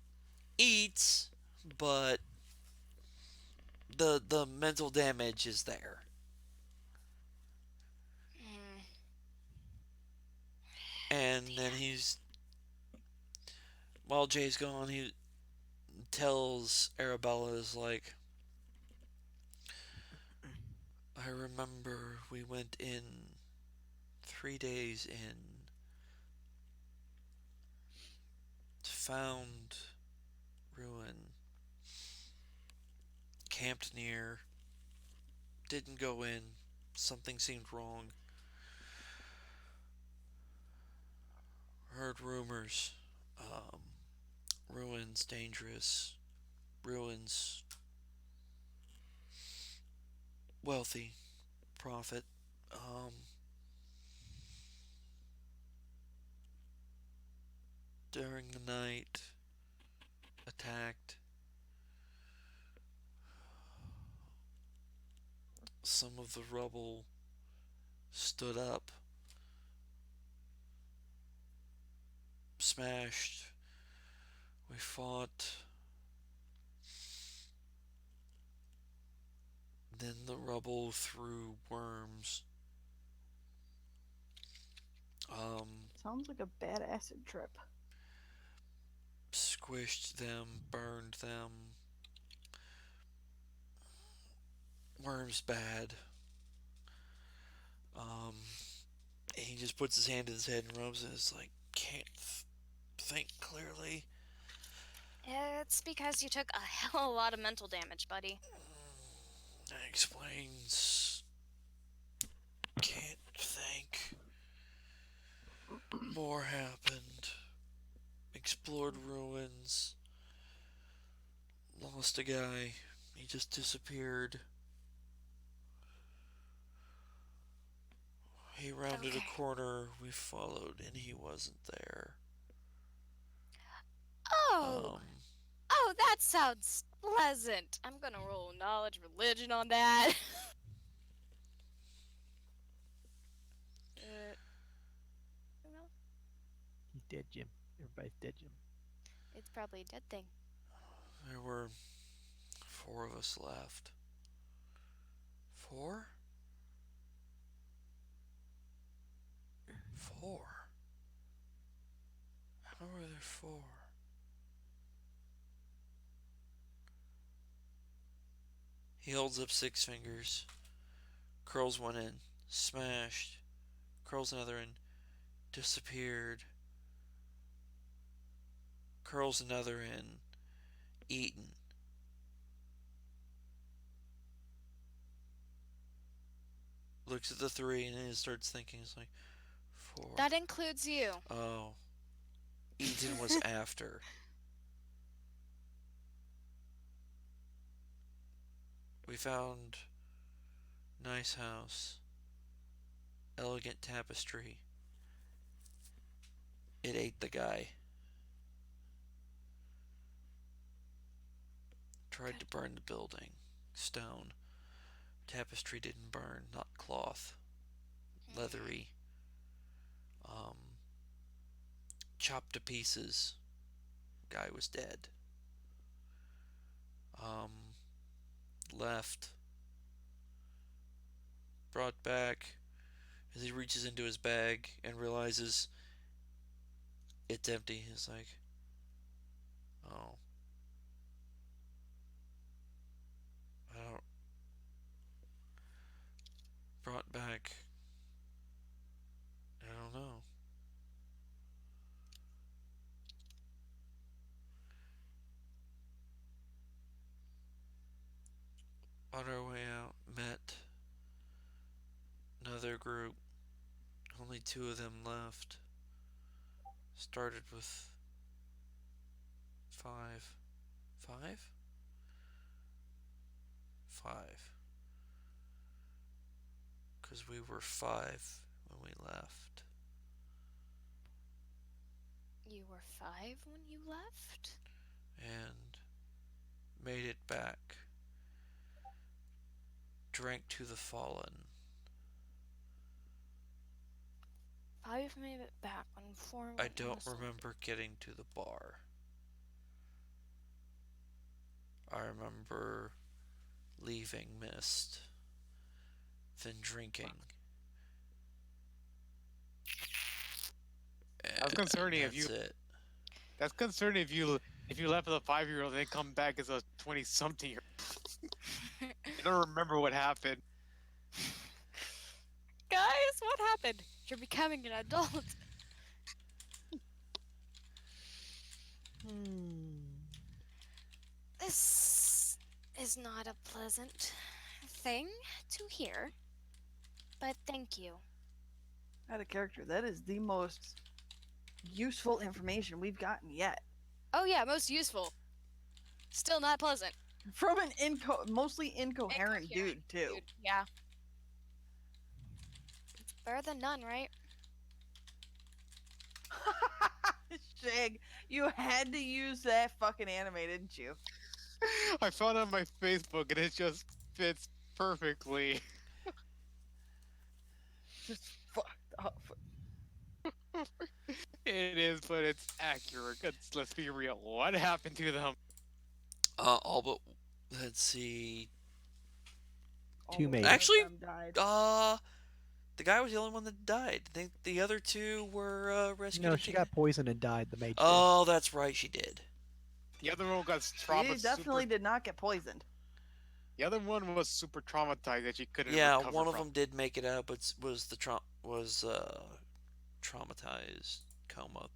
eats, but the mental damage is there. Mm, And then damn. he's while Jay's gone, he tells Arabella is like, I remember we went in 3 days in, found ruin, camped near, didn't go in, something seemed wrong. Heard rumors, um, ruins dangerous, ruins wealthy, profit. Um, During the night, attacked. Some of the rubble stood up, smashed. We fought. Then the rubble threw worms. Um, Sounds like a bad acid trip. Squished them, burned them. Worms bad. Um, he just puts his hand to his head and rubs it. It's like, can't think clearly. It's because you took a hell of a lot of mental damage, buddy. That explains. Can't think. More happened. Explored ruins. Lost a guy. He just disappeared. He rounded a Okay. corner. We followed, and he wasn't there. Oh! Um, Oh, that sounds pleasant. I'm gonna roll knowledge religion on that. uh, well, He's dead, Jim. Everybody's dead, Jim. it's probably a dead thing. there were 4 of us left. 4? 4? How were there 4? He holds up 6 fingers, curls one in, smashed, curls another in, disappeared, curls another in, eaten. Looks at the 3 and then starts thinking, it's like, 4. That includes you. Oh, eaten was after. We found nice house, elegant tapestry. It ate the guy. Tried to burn the building. Stone. Tapestry didn't burn, not cloth. Leathery. Um, Chopped to pieces. Guy was dead. Um, left, brought back as he reaches into his bag and realizes it's empty. He's like, oh, I don't. Brought back, I don't know. On our way out, met another group. Only two of them left. Started with five. Five? Five. Because we were five when we left. You were 5 when you left? And made it back. Drank to the fallen. 5 made it back when 4 I went don't missing. remember getting to the bar. I remember leaving Mist, then drinking. That's concerning if That's you. it. That's concerning if you left as a 5-year-old and then come back as a 20-something year. You don't remember what happened. Guys, what happened? You're becoming an adult. This is not a pleasant thing to hear, but thank you. Out of character, that is the most useful information we've gotten yet. Oh yeah, most useful. Still not pleasant. From an mostly incoherent dude, too. Dude, yeah. It's better than none, right? Shig, you had to use that fucking anime, didn't you? I found it on my Facebook and it just fits perfectly. Just fucked up. It is, but it's accurate. Let's be real. What happened to them? All but, let's see. All Two but made one it. of Actually, them died. The guy was the only one that died. I think the other two were rescued. No, and she taken- got poisoned and died. The mage did. Oh, that's right, she did. The other one got She traumatized. definitely did not get poisoned. The other one was super traumatized that she couldn't Yeah, recover one of from. them did make it out, but was traumatized coma.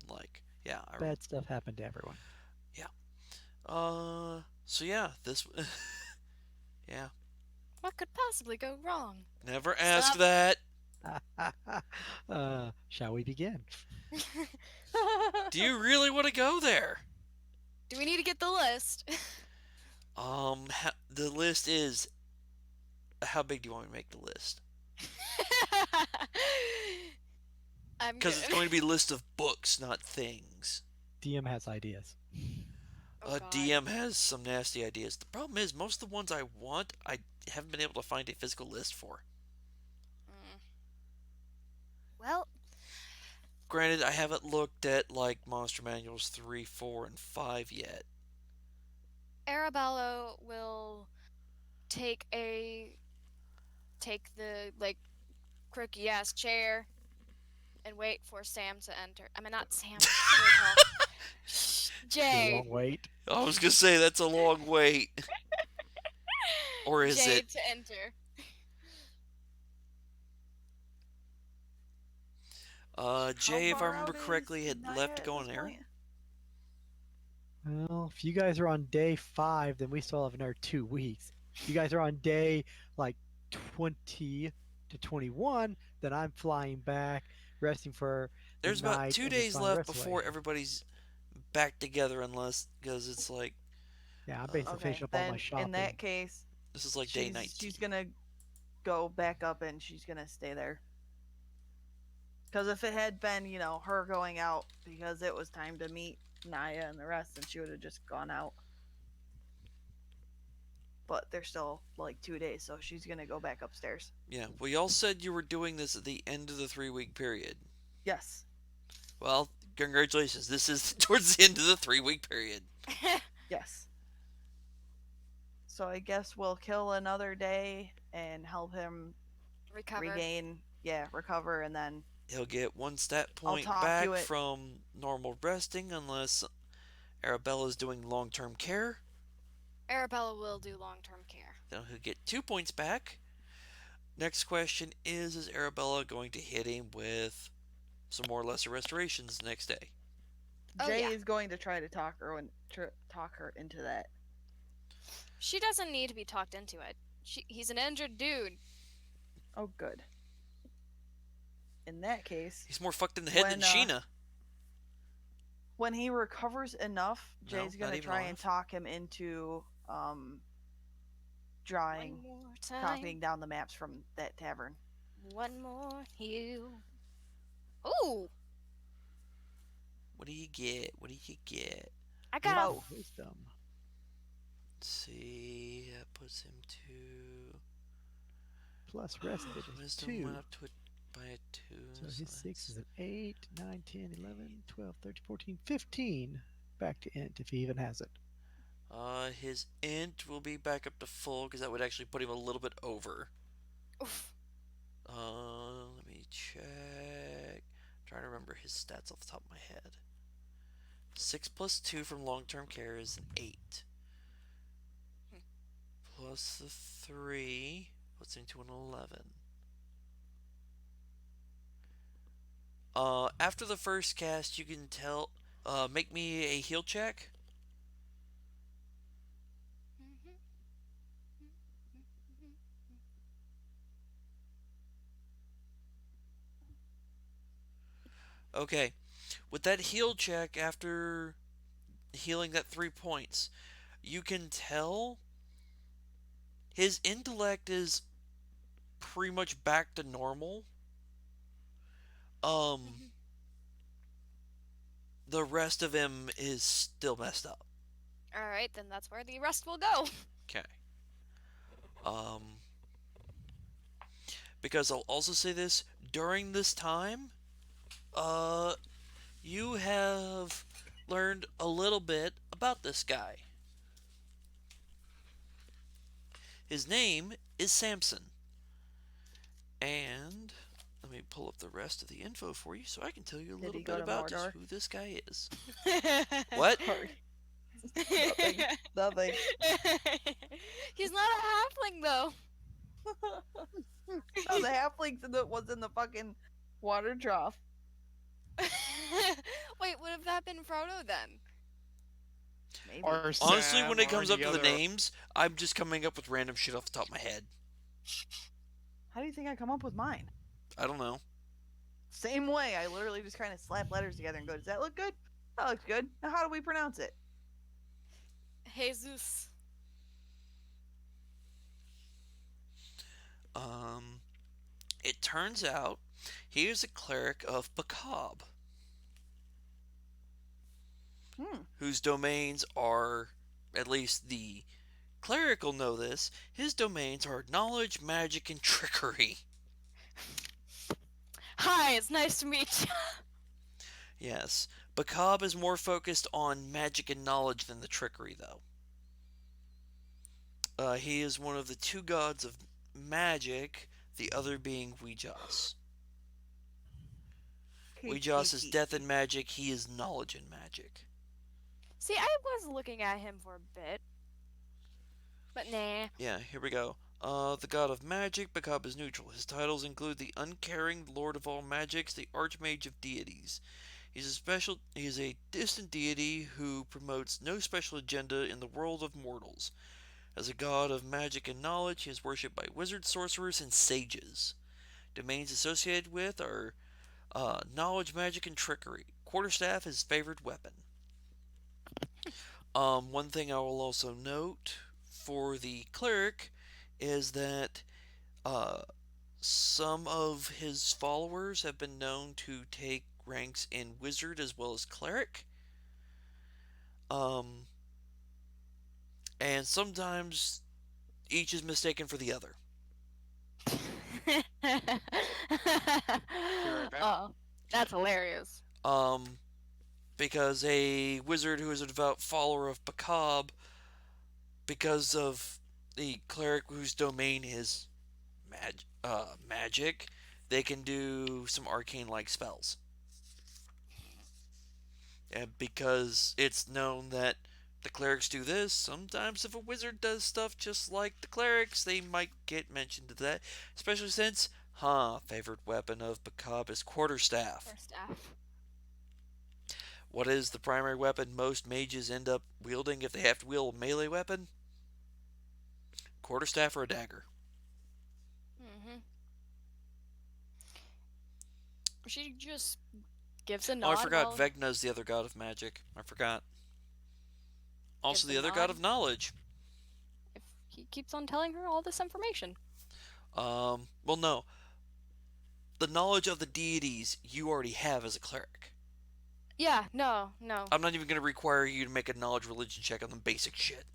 Like, yeah. Bad stuff happened to everyone. So yeah, this. Yeah. What could possibly go wrong? Never ask Stop. that. Shall we begin? Do you really want to go there? Do we need to get the list? The list is. How big do you want me to make the list? I'm Because it's good. going to be a list of books, not things. DM has ideas. Oh, God. DM has some nasty ideas. The problem is, most of the ones I want, I haven't been able to find a physical list for. Mm. Well, Granted, I haven't looked at like Monster Manuals 3, 4, and 5 yet. Arabella will take the like croaky ass chair and wait for Sam to enter. I mean, not Sam. What do you call it? It's a Jay. long wait. I was gonna say that's a long wait. Or is Jay it? to enter. Jay, if I How far remember out is correctly, had Naya left to at go this on an errand. point? Well, if you guys are on day 5, then we still have another 2 weeks. If you guys are on day like 20 to 21, then I'm flying back, resting for the There's about night, 2 and then days flying the left rest of the before way. everybody's back together, unless because it's like Yeah, I'm basically Okay, finishing up all then my shopping. in that case, this is like day 19. she's gonna go back up and she's gonna stay there. Because if it had been, her going out because it was time to meet Naya and the rest, then she would have just gone out. But there's still like 2 days, so she's gonna go back upstairs. Yeah, well, y'all said you were doing this at the end of the 3-week period. Yes. Well, congratulations. This is towards the end of the 3-week period. Yes. So I guess we'll kill another day and help him Recover. recover, and then He'll get one stat I'll point talk you back it. from normal resting unless Arabella's doing long term care. Arabella will do long-term care. Then he'll get 2 points back. Next question is Arabella going to hit him with some more lesser restorations next day? Oh, Jay yeah. is going to try to talk her into that. She doesn't need to be talked into it. He's an injured dude. Oh, good. In that case, He's more fucked in the head than Sheena. when he recovers enough, No, Jay's not gonna even try and alive. talk him into drawing, One more time. copying down the maps from that tavern. One more heal. Ooh, What do you get? What do you get? I got Oh. Wisdom. Let's see. That puts him to. Plus rested is Wisdom 2. went up to it by a 2. So his 6 is an 8, 9, 10, 11, 12, 13, 14, 15. Back to int if he even has it. His int will be back up to full because that would actually put him a little bit over. oof. Let me check. I'm trying to remember his stats off the top of my head. 6 plus 2 from long-term care is an 8. Plus the 3 puts him to an 11. After the first cast, you can tell. Make me a heal check. Okay. With that heal check, after healing that 3 points, you can tell his intellect is pretty much back to normal. The rest of him is still messed up. All right, then that's where the rest will go. Okay. Because I'll also say this, during this time, you have learned a little bit about this guy. His name is Samson. And let me pull up the rest of the info for you so I can tell you a Did little he go bit to about just Mordor? who this guy is. What? Sorry. Nothing. He's not a halfling though. Oh, the halflings was in the fucking water trough. Wait, would have that been Frodo then? Maybe. Or Honestly, Sam, when it or comes up any to the other- names, I'm just coming up with random shit off the top of my head. How do you think I come up with mine? I don't know. Same way. I literally just kind of slap letters together and go, does that look good? That looks good. Now, how do we pronounce it? Jesus. It turns out he is a cleric of Bakab, whose domains are, at least the cleric will know this, his domains are knowledge, magic, and trickery. Hi, it's nice to meet you. Yes, Bakab is more focused on magic and knowledge than the trickery, though. He is one of the 2 gods of magic, the other being Weejas. Weejas is death and magic, he is knowledge and magic. See, I was looking at him for a bit. But nah. Yeah, here we go. The god of magic, Bakab is neutral. His titles include the uncaring lord of all magics, the archmage of deities. He is a distant deity who promotes no special agenda in the world of mortals. As a god of magic and knowledge, he is worshipped by wizards, sorcerers, and sages. Domains associated with are knowledge, magic, and trickery. Quarterstaff is his favorite weapon. One thing I will also note for the cleric is that some of his followers have been known to take ranks in wizard as well as cleric. And sometimes each is mistaken for the other. Oh, that's hilarious. Because a wizard who is a devout follower of Bakab, because of the cleric whose domain is magic, they can do some arcane like spells. And because it's known that the clerics do this, sometimes if a wizard does stuff just like the clerics, they might get mentioned to that. Especially since, favorite weapon of Bacab is quarterstaff. Or staff. What is the primary weapon most mages end up wielding if they have to wield a melee weapon? Quarterstaff or a dagger. Mm-hmm. She just gives a Oh, I nod forgot. while Vegna's the other god of magic. I forgot. Also, gives a the other god nod of knowledge. if he keeps on telling her all this information. Well, no. The knowledge of the deities you already have as a cleric. Yeah, no. I'm not even going to require you to make a knowledge religion check on the basic shit.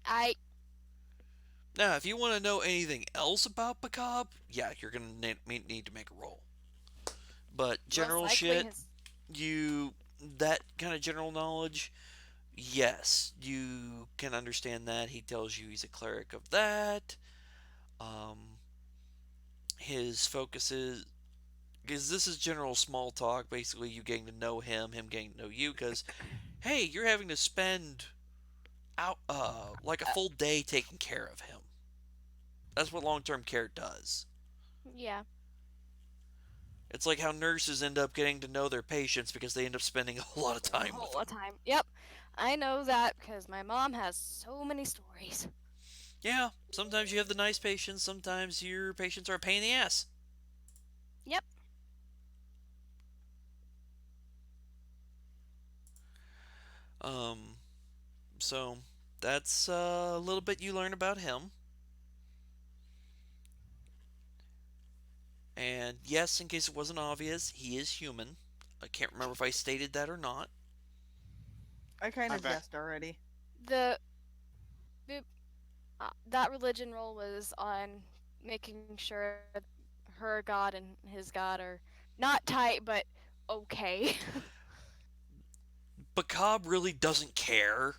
I Now, if you want to know anything else about Bacab, yeah, you're going to need to make a roll. But most general likely shit, his that kind of general knowledge, yes, you can understand that. He tells you he's a cleric of that. Um, his focus is, because this is general small talk, basically you getting to know him getting to know you, because, hey, you're having to spend out like a full day taking care of him. That's what long-term care does. yeah, It's like how nurses end up getting to know their patients because they end up spending a lot of a time with whole lot them. of time. Yep, I know that because my mom has so many stories. Yeah, sometimes you have the nice patients, sometimes your patients are a pain in the ass. Yep. Um, so that's a little bit you learn about him. And yes, in case it wasn't obvious, he is human. I can't remember if I stated that or not. I kind I of bet. guessed already. The that religion role was on making sure her god and his god are not tight, but okay. Bacab really doesn't care.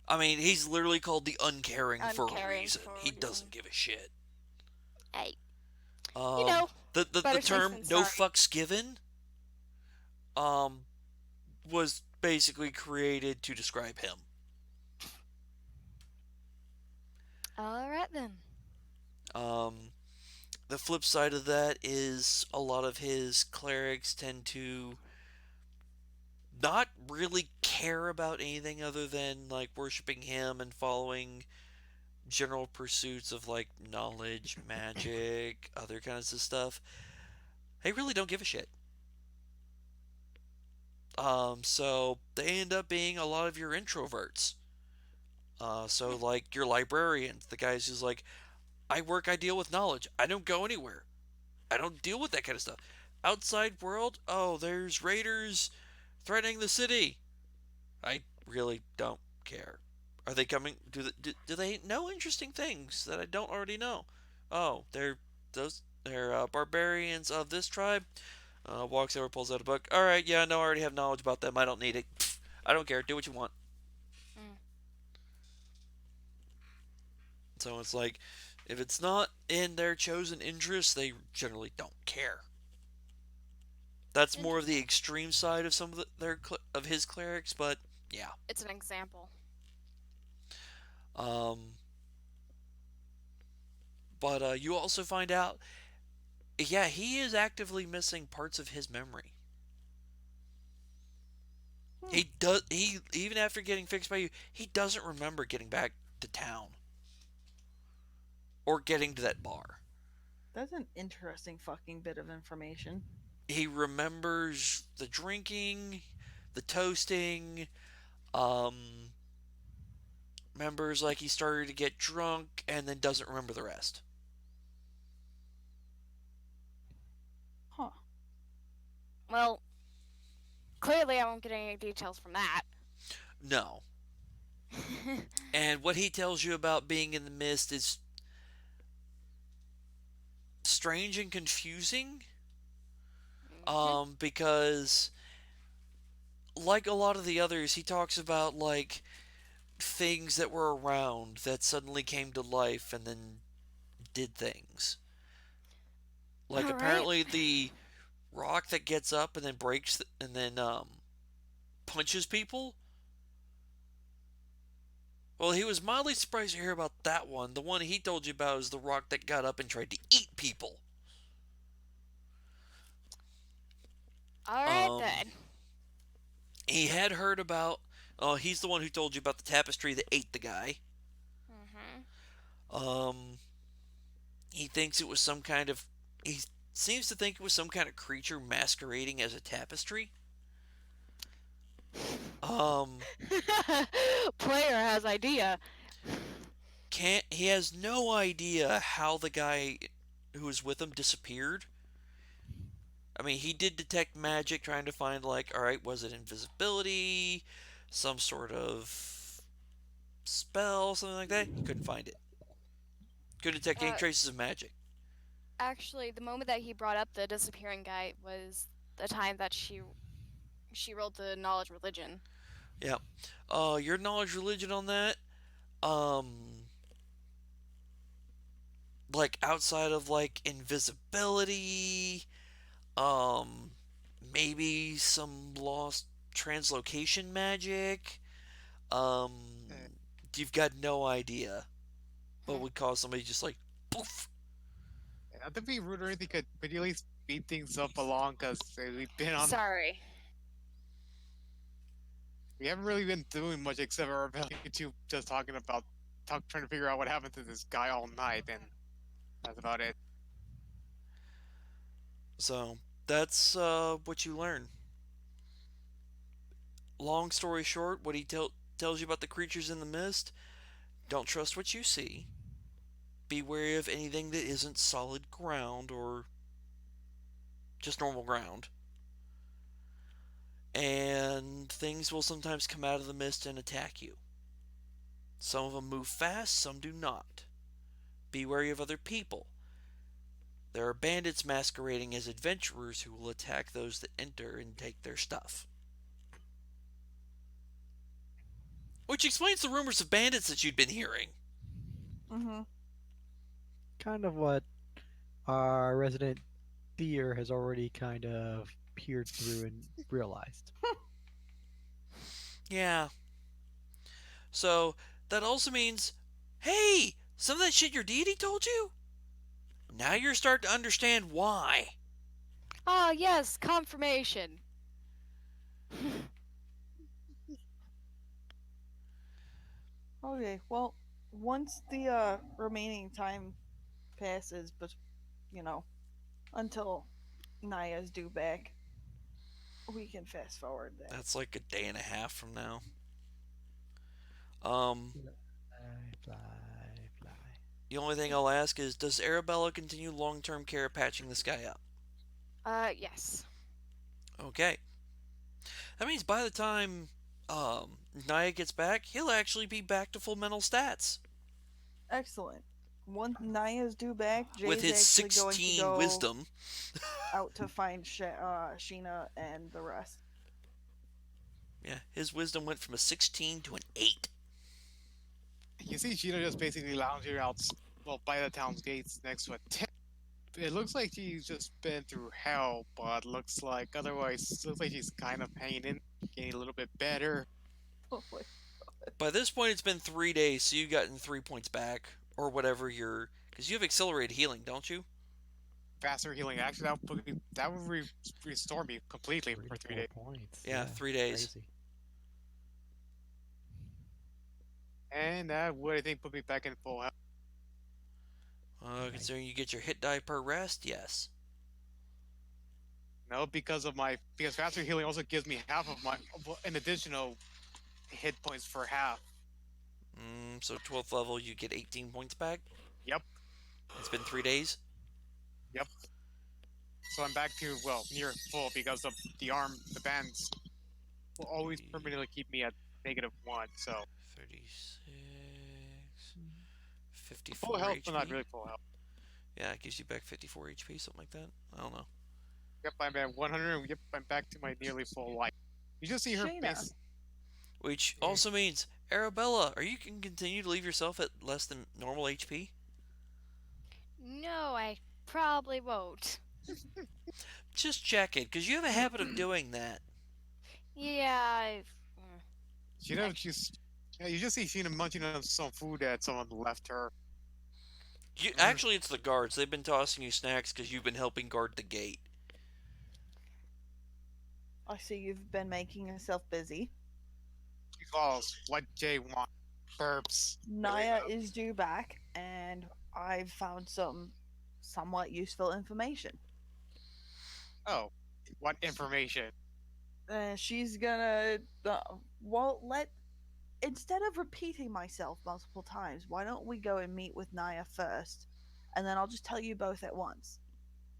I mean, he's literally called the Uncaring for a Uncaring reason. for a He reason. doesn't give a shit. Hey, you Um, know, the better safe term than "no sorry. fucks given" um was basically created to describe him. All right then. Um, the flip side of that is a lot of his clerics tend to not really care about anything other than like worshiping him and following general pursuits of like knowledge, magic, other kinds of stuff. They really don't give a shit. So they end up being a lot of your introverts. So like your librarians, the guys who's like, I deal with knowledge. I don't go anywhere. I don't deal with that kind of stuff. Outside world, oh, there's raiders threatening the city. I really don't care. Are they coming? Do they know interesting things that I don't already know? Oh, they're barbarians of this tribe. Walks over, pulls out a book. All right, yeah, no, I already have knowledge about them. I don't need it. Pfft, I don't care. Do what you want. Mm, So it's like, if it's not in their chosen interest, they generally don't care. That's more of the interesting. extreme side of some of of his clerics, but yeah. It's an example. Um, but you also find out, yeah, he is actively missing parts of his memory. Hmm. He does. He even after getting fixed by you, he doesn't remember getting back to town or getting to that bar. That's an interesting fucking bit of information. He remembers the drinking, the toasting. Um, Remembers like he started to get drunk and then doesn't remember the rest. Huh. Well, clearly I won't get any details from that. No. And what he tells you about being in the mist is strange and confusing. Mhm. Because like a lot of the others, he talks about like things that were around that suddenly came to life and then did things. Like All right. apparently the rock that gets up and then breaks and then punches people. Well, he was mildly surprised to hear about that one. The one he told you about is the rock that got up and tried to eat people. All right Um, then. he had heard about. Oh, he's the one who told you about the tapestry that ate the guy. Mhm. Um, he thinks it was some kind of. He seems to think it was some kind of creature masquerading as a tapestry. Um, Player has idea. can't. He has no idea how the guy who was with him disappeared. I mean, he did detect magic, trying to find like, all right, was it invisibility, some sort of spell, something like that? He couldn't find it. Couldn't detect any Uh, traces of magic. Actually, the moment that he brought up the disappearing guy was the time that she rolled the knowledge religion. Yeah. Your knowledge religion on that, um, like outside of like invisibility, um, maybe some lost translocation magic. Um, you've got no idea what would cause somebody just like poof. Not to be rude or anything, could you at least speed things up along? Because we've been on. Sorry. We haven't really been doing much except for about YouTube just talking about trying to figure out what happened to this guy all night, and that's about it. So that's what you learn. Long story short, what he tells you about the creatures in the mist: don't trust what you see. Be wary of anything that isn't solid ground or just normal ground. And things will sometimes come out of the mist and attack you. Some of them move fast, some do not. Be wary of other people. There are bandits masquerading as adventurers who will attack those that enter and take their stuff. Which explains the rumors of bandits that you'd been hearing. Mm-hmm. Kind of what our resident seer has already kind of peered through and realized. Yeah. So that also means, hey, some of that shit your deity told you? Now you're starting to understand why. Ah, yes, confirmation. Okay, well, once the remaining time passes, but you know, until Naya's due back, we can fast forward that. That's like a day and a half from now. Um, Fly, fly, fly. the only thing I'll ask is, does Arabella continue long-term care patching this guy up? Yes. Okay. That means by the time Naya gets back, he'll actually be back to full mental stats Excellent. Once Naya's due back, with Jay's his actually going to 16 go wisdom. out to find Sheena and the rest. Yeah, his wisdom went from a 16 to an 8. You see Sheena just basically lounging out, well, by the town's gates next to a tent. It looks like she's just been through hell, but looks like she's kind of hanging in, getting a little bit better. Oh my. By this point, it's been 3 days, so you've gotten 3 points back, or whatever your. Because you have accelerated healing, don't you? Faster healing action, that would restore me completely for 3 days. Points. Yeah, 3 days. Crazy. And that would, I think, put me back in full health. Considering you get your hit die per rest, yes. No, because faster healing also gives me half of an additional hit points for half. So 12th level, you get 18 points back. Yep. It's been 3 days. Yep. So I'm back to, well, near full because of the bands will always permanently keep me at -1, so. 36, 54 Full health, HP. but not really full health. Yeah, it gives you back 54 HP, something like that. I don't know. Yep, I'm at 100, yep, I'm back to my nearly full life. You just see her Shayna. face. Which also means Arabella, are you can continue to leave yourself at less than normal HP? No, I probably won't. Just check it, because you have a habit of doing that. Yeah, She knows actually, she's. Yeah, you just see Sheena munching on some food that someone left her. Actually, it's the guards. They've been tossing you snacks because you've been helping guard the gate. I see you've been making yourself busy. She calls what Jay wants. Burps. Naya is due back, and I've found some somewhat useful information. Oh, what information? She's gonna. Well, instead of repeating myself multiple times, why don't we go and meet with Naya first, and then I'll just tell you both at once.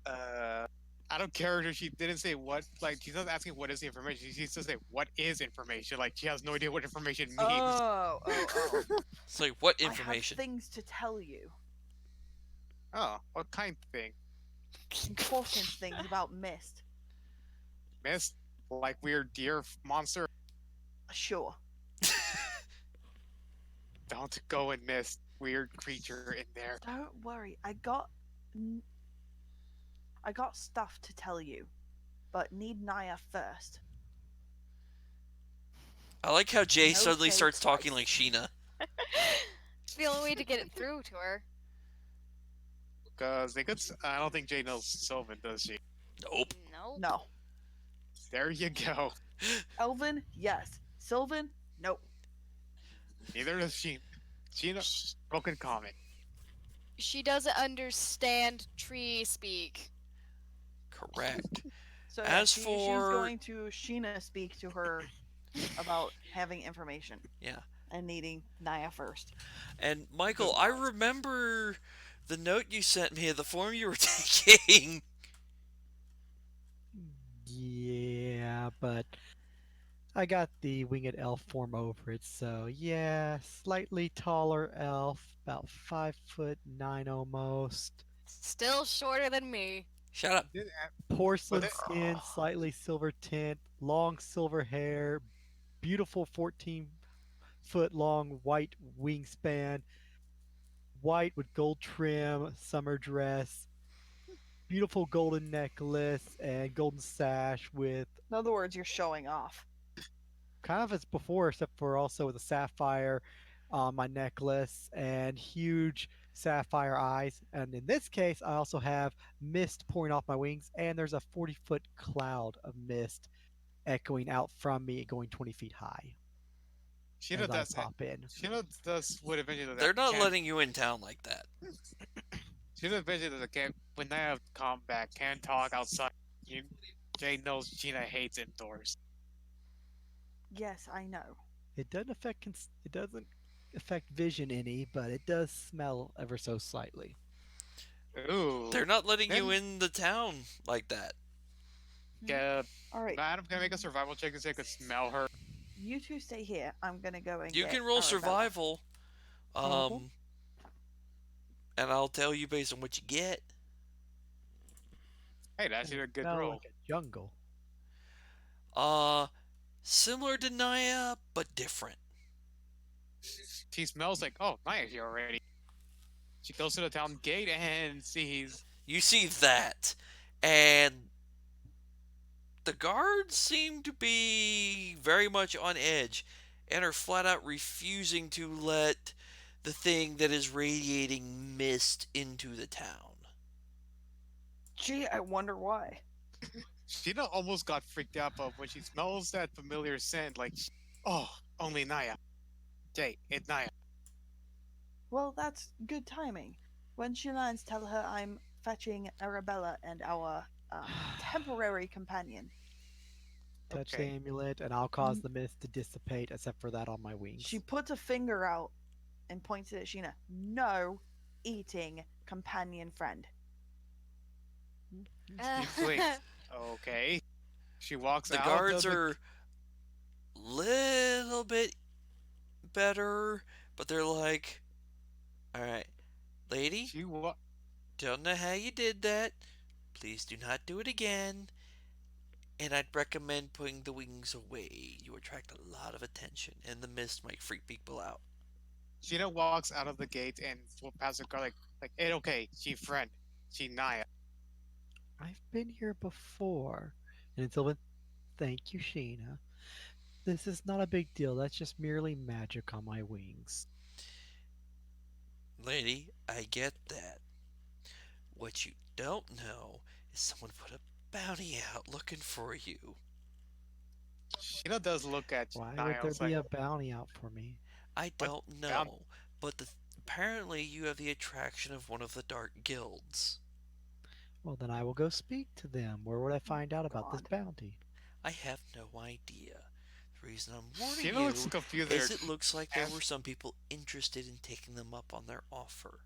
Uh, out of character, she didn't say what. Like, she's not asking what is the information. She's just say what is information. Like, she has no idea what information means. Oh. It's like, what I have information? things to tell you. Oh, what kind of thing? Important things about Mist. Mist? Like weird deer monster? Sure. Don't go and miss weird creature in there. Don't worry. I got stuff to tell you, but need Naya first. I like how Jay No suddenly say starts talking twice. like Sheena. it's the only way to get it through to her. Because they could. I don't think Jay knows Sylvan, does she? Nope. No. No. There you go. Elvin, yes. Sylvan, nope. Neither does she. She knows broken comment. She doesn't understand tree speak. Correct. So As she's for- going to Sheena speak to her about having information Yeah. and needing Naya first. And Michael, I remember the note you sent me of the form you were taking. Yeah, but I got the winged elf form over it, so yeah, slightly taller elf, about 5'9" almost. Still shorter than me. Shut up. Porcelain But skin, slightly silver tint, long silver hair, beautiful 14-foot long white wingspan, white with gold trim, summer dress, beautiful golden necklace, and golden sash with In other words, you're showing off. kind of as before, except for also with a sapphire on my necklace and huge sapphire eyes. And in this case, I also have mist pouring off my wings, and there's a 40-foot cloud of mist echoing out from me, going 20 feet high Sheena as I does. pop in. Sheena does what eventually does. They're not Can't- letting you in town like that. Sheena eventually does. Can't. When they have combat, can't talk outside. Jay knows Sheena hates indoors. Yes, I know. It doesn't affect it doesn't affect vision any, but it does smell ever so slightly. Ooh. They're not letting you Then- in the town like that. All right, Madam, can I make a survival check to see if I could smell her? you two stay here. I'm gonna go and You get can roll Arabella. survival. Survival? And I'll tell you based on what you get. Hey, that's a good Smell roll. like a jungle. Uh, Similar to Naya, but different. She smells like, oh, Naya's here already. She goes to the town gate and sees. You see that, and the guards seem to be very much on edge and are flat out refusing to let the thing that is radiating mist into the town. Gee, I wonder why. Sheena almost got freaked out, but when she smells that familiar scent, like, oh, only Naya. Jay, it's Naya. Well, that's good timing. When she lands, tell her I'm fetching Arabella and our temporary companion. Touch Okay. the amulet, and I'll cause the mist to dissipate, except for that on my wings. She puts a finger out and points it at Sheena. No eating companion friend. She blinks. Okay. She walks The out. guards does the- are little bit better, but they're like, all right, lady, She wa- don't know how you did that. Please do not do it again. And I'd recommend putting the wings away. You attract a lot of attention, and the mist might freak people out. Sheena walks out of the gate and will pass the guard like, hey, okay, she friend, she Naya. I've been here before. And until then, thank you, Sheena. This is not a big deal. That's just merely magic on my wings. Lady, I get that. What you don't know is someone put a bounty out looking for you. Sheena does look at Why would Naya. there It's be like, a bounty out for me? I what don't bound? know, but apparently you have the attraction of one of the dark guilds. Well, then I will go speak to them. Where would I Oh, find out about this God. bounty? I have no idea. The reason I'm warning Sheena looks you confused there. is it looks like there And were some people interested in taking them up on their offer.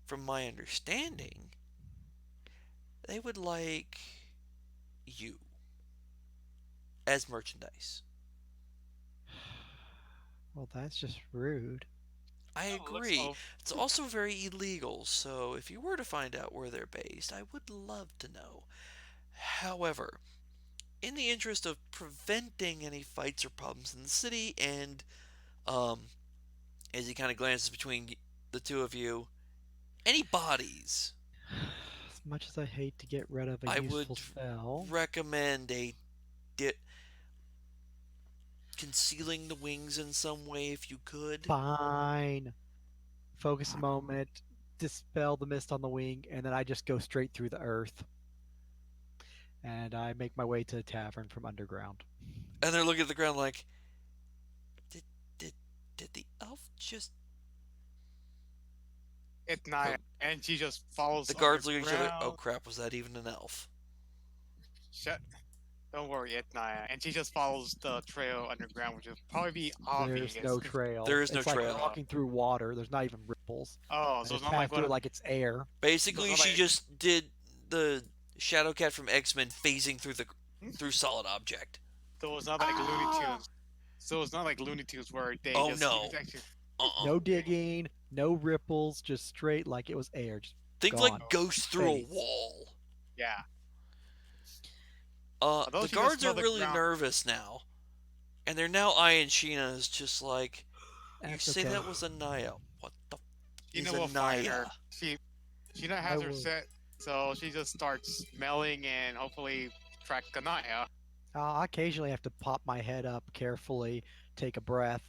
From my understanding, they would like you as merchandise. Well, that's just rude. I looks agree. oh, It's also very illegal, so if you were to find out where they're based, I would love to know. However, in the interest of preventing any fights or problems in the city, and um, as he kind of glances between the two of you, any bodies, As much as I hate to get rid of a I useful would spell, recommend di- concealing the wings in some way if you could. fine. Focus a moment, dispel the mist on the wing, and then I just go straight through the earth. And I make my way to the tavern from underground. And they're looking at the ground like, did did did the elf just? it's Naya, Oh, and she just follows the guards look at each other. Oh underground. crap! Was that even an elf? Shut. Don't worry, it's Naya, and she just follows the trail underground, which will probably be There's obvious. no trail. There is no It's like trail. walking through water. There's not even ripples. Oh, I so it's just not pass like through one it of. like it's air. So it's Basically, not she like. just did the Shadow Cat from X Men phasing through solid object. So it's not like Looney Ah! Tunes. So it's not like Looney Tunes where they Oh just you no. can actually. Uh-uh. No digging, no ripples, just straight like it was air. Just Think gone. like ghosts through a Space. wall. Yeah. Although The she does guards are smell the really ground. nervous now, and they're now eyeing Sheena as just like, you That's say okay. that was a Naya. What the is Sheena a will find Naya? her. Sheena I has her will. set, so she just starts smelling and hopefully track Kanaya. I occasionally have to pop my head up carefully, take a breath,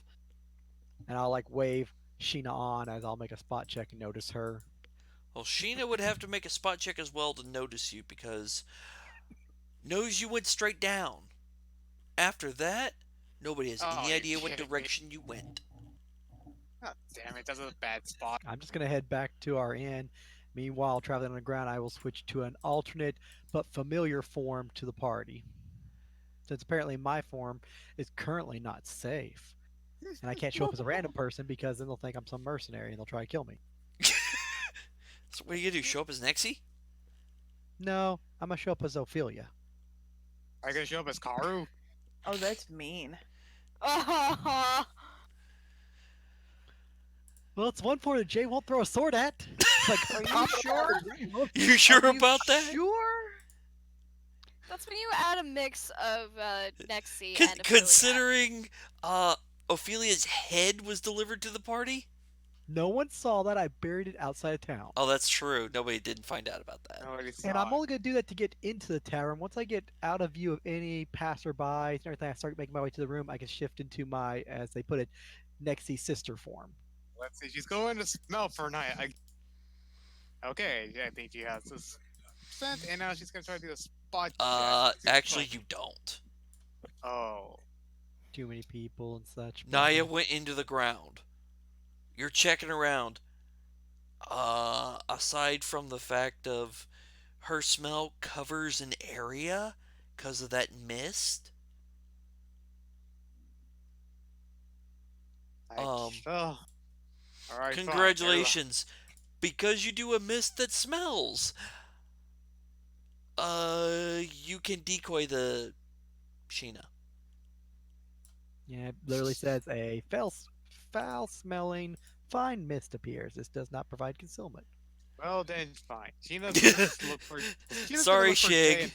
and I'll like wave Sheena on as I'll make a spot check and notice her. Well, Sheena would have to make a spot check as well to notice you because knows you went straight down. After that, nobody has Oh, any you're idea what kidding me. direction you went. Oh, damn it, that's a bad spot. I'm just gonna head back to our inn. Meanwhile, traveling on the ground, I will switch to an alternate but familiar form to the party. Since apparently my form is currently not safe. And I can't show up as a random person because then they'll think I'm some mercenary and they'll try to kill me. So what are you gonna do? Show up as Nexie? No, I'm gonna show up as Ophelia. Are you gonna show up as Karu? Oh, that's mean. Oh, Well, it's one form that Jay won't throw a sword at. It's like, Are you pop it sure? out. You sure Are you about that? Sure? that's when you add a mix of Nexie Con- and Ophelia. considering Ophelia's head was delivered to the party? No one saw that. I buried it outside of town. Oh, that's true. Nobody didn't find out about that. Nobody saw And I'm it. only going to do that to get into the tavern. Once I get out of view of any passerbys and everything, I start making my way to the room. I can shift into my, as they put it, Nexie sister form. Let's see, she's going to smell for Naya. Okay, yeah, I think she has this scent, and now she's gonna try to do a spot check. Actually, you don't. Oh. Too many people and such. Naya went into the ground. You're checking around. Aside from the fact of her smell covers an area because of that mist. Oh. Alright, fine. Congratulations, because you do a mist that smells. You can decoy the Sheena. Yeah, it literally says a foul-smelling fine mist appears. This does not provide concealment. Well then, fine. Sheena's gonna look for. Sheena's gonna Sorry, look for Jay Shig. and,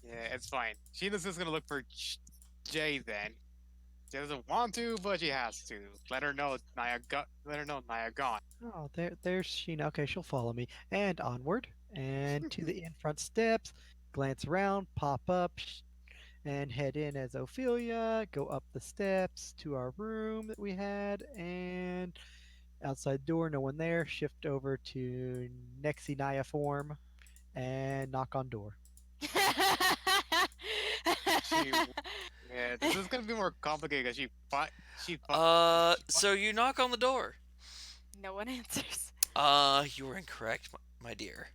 Yeah, it's fine. Sheena's just gonna look for Jay then. She doesn't want to, but she has to. Let her know Naya gone. Oh, there's Sheena. Okay, she'll follow me. And onward. And to the in front steps. Glance around, pop up, and head in as Ophelia. Go up the steps to our room that we had. And outside door, no one there. Shift over to Nexi Naya form and knock on door. She, yeah, this is gonna be more complicated because So you knock on the door. No one answers. You were incorrect, my dear.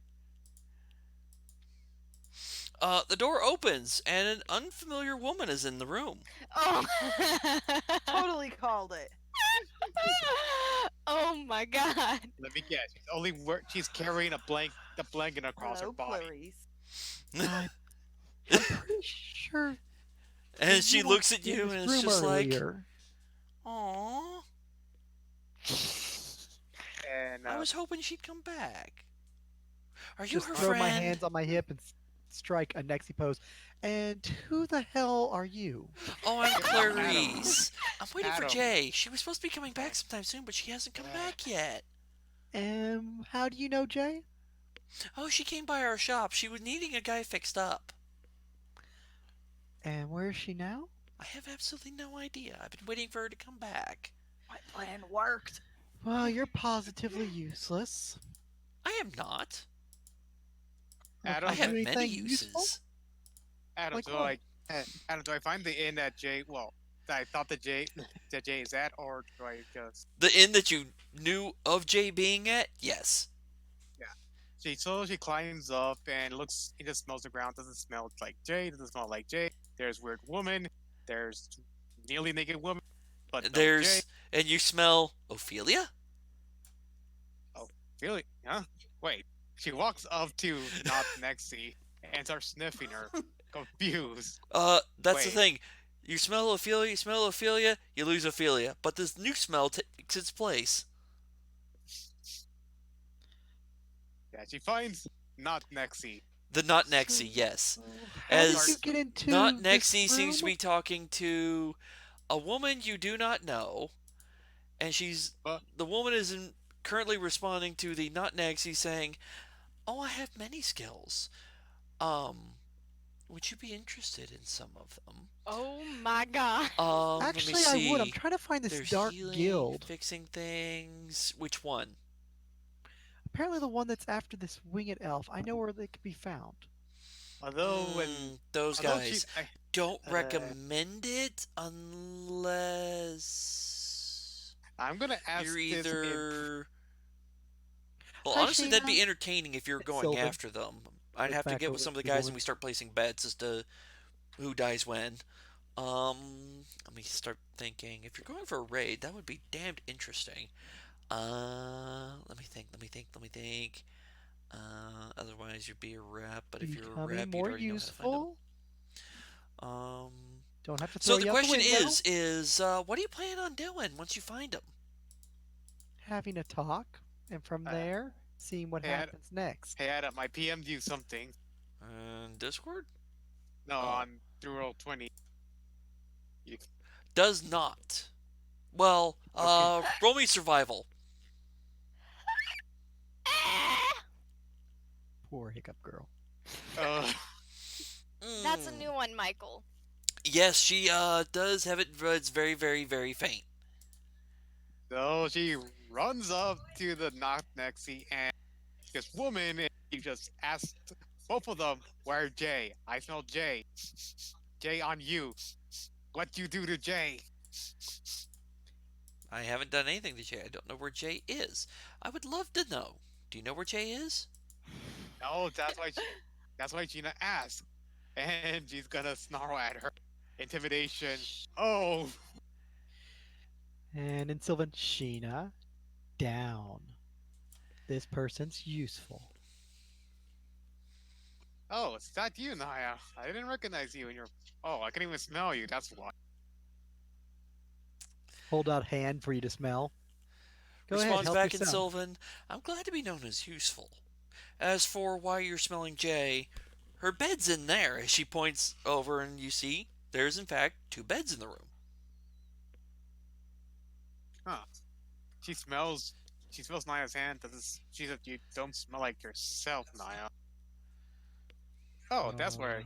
The door opens and an unfamiliar woman is in the room. Oh. Totally called it. Oh my god. Let me guess. She's carrying a blanket across her Hello, body. Clarice. I'm pretty sure. And she you looks walked at in you this and it's room just like, earlier. "Aww, And I was hoping she'd come back. Are you Just her throw my friend?" hands on my hip and strike a Nexi pose. And who the hell are you? "Oh, I'm Adam. Clarice. I'm waiting for Adam. Jay. She was supposed to be coming back sometime soon, but she hasn't come back yet. How do you know Jay? Oh, she came by our shop. She was needing a guy fixed up. And where is she now? I have absolutely no idea. I've been waiting for her to come back. My plan worked. Well, you're positively useless. I am not. Well, Adam, I can have you do many anything useful? uses. Adam, Like do what? I find the inn that Jay? Well, that I thought that Jay is at, or do I just? The inn that you knew of Jay being at? Yes. Yeah. She climbs up and looks. He just smells the ground. Doesn't smell like Jay. Doesn't smell like Jay. There's weird woman. There's nearly naked woman, but no Jay. And you smell Ophelia? Oh, really? Huh? Wait. She walks up to not Nexi and starts sniffing her, confused. That's the Wait. thing. You smell Ophelia, you lose Ophelia. But this new smell takes its place. Yeah, she finds not Nexi. The not Nexi, yes. How did you As get into not this Nexi seems to room? be talking to a woman you do not know, and But the woman is currently responding to the not Nexi saying, "Oh, I have many skills. Um, would you be interested in some of them?" Oh my god. Let me Actually, I would. I'm see. trying to find this There's dark healing, guild. fixing things. Which one? Apparently, the one that's after this winged elf. I know where they could be found. Those although guys. Don't recommend it unless I'm gonna ask you're this either. Well, Hi, honestly, that'd Sheena. be entertaining if you're It's going Sylvan. after them. I'd Look have to back get with over some of the the guys and woman. we start placing bets as to who dies when. Let me start thinking. If you're going for a raid, that would be damned interesting. Let me think. Otherwise you'd be a rep, but if you're a Becoming rep, you'd more already know how to find them. useful. Don't have to So throw the you out the question window. is, what do you plan on doing once you find them? Having a talk, and from Uh, there, seeing what hey, happens next. hey Adam, my PM'd you something. Discord? No, Oh. on through roll 20. Does not. Well, Okay. roll me survival. Poor hiccup girl. Uh, That's a Mm. new one, Michael. Yes, she does have it, but it's very, very, very faint. so she runs up to the knock Nexi and this woman, and she just asked both of them, "Where Jay? I smell Jay. Jay on you. What you do to Jay?" I haven't done anything to Jay. I don't know where Jay is. I would love to know. Do you know where Jay is? No, that's why Gina asked, and she's gonna snarl at her. Intimidation. Oh, And in Sylvan, Sheena, down. This person's useful. oh, it's not you, Naya. I didn't recognize you in your. Oh, I can even smell you. That's why. Hold out hand for you to smell. Go ahead, Responds help back in yourself. Sylvan. I'm glad to be known as useful. As for why you're smelling Jay, her bed's in there. As she points over, and you see there's in fact two beds in the room. Huh. She smells. She smells Naya's hand. Does she said you don't smell like yourself, Naya? Oh, that's where.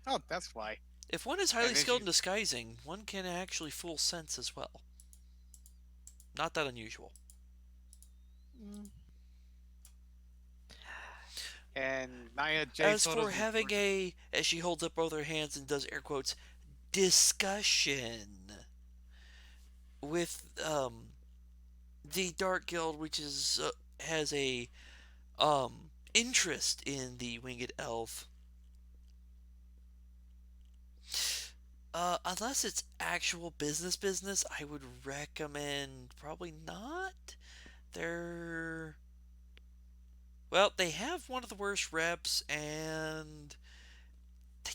Oh, that's why. If one is And highly then skilled she. in disguising, one can actually fool scents as well. Not that unusual. Mm, And Naya J As told for us having as she holds up both her hands and does air quotes, discussion with the Dark Guild, which is has a interest in the winged elf. Unless it's actual business, I would recommend probably not. They're well, they have one of the worst reps, and they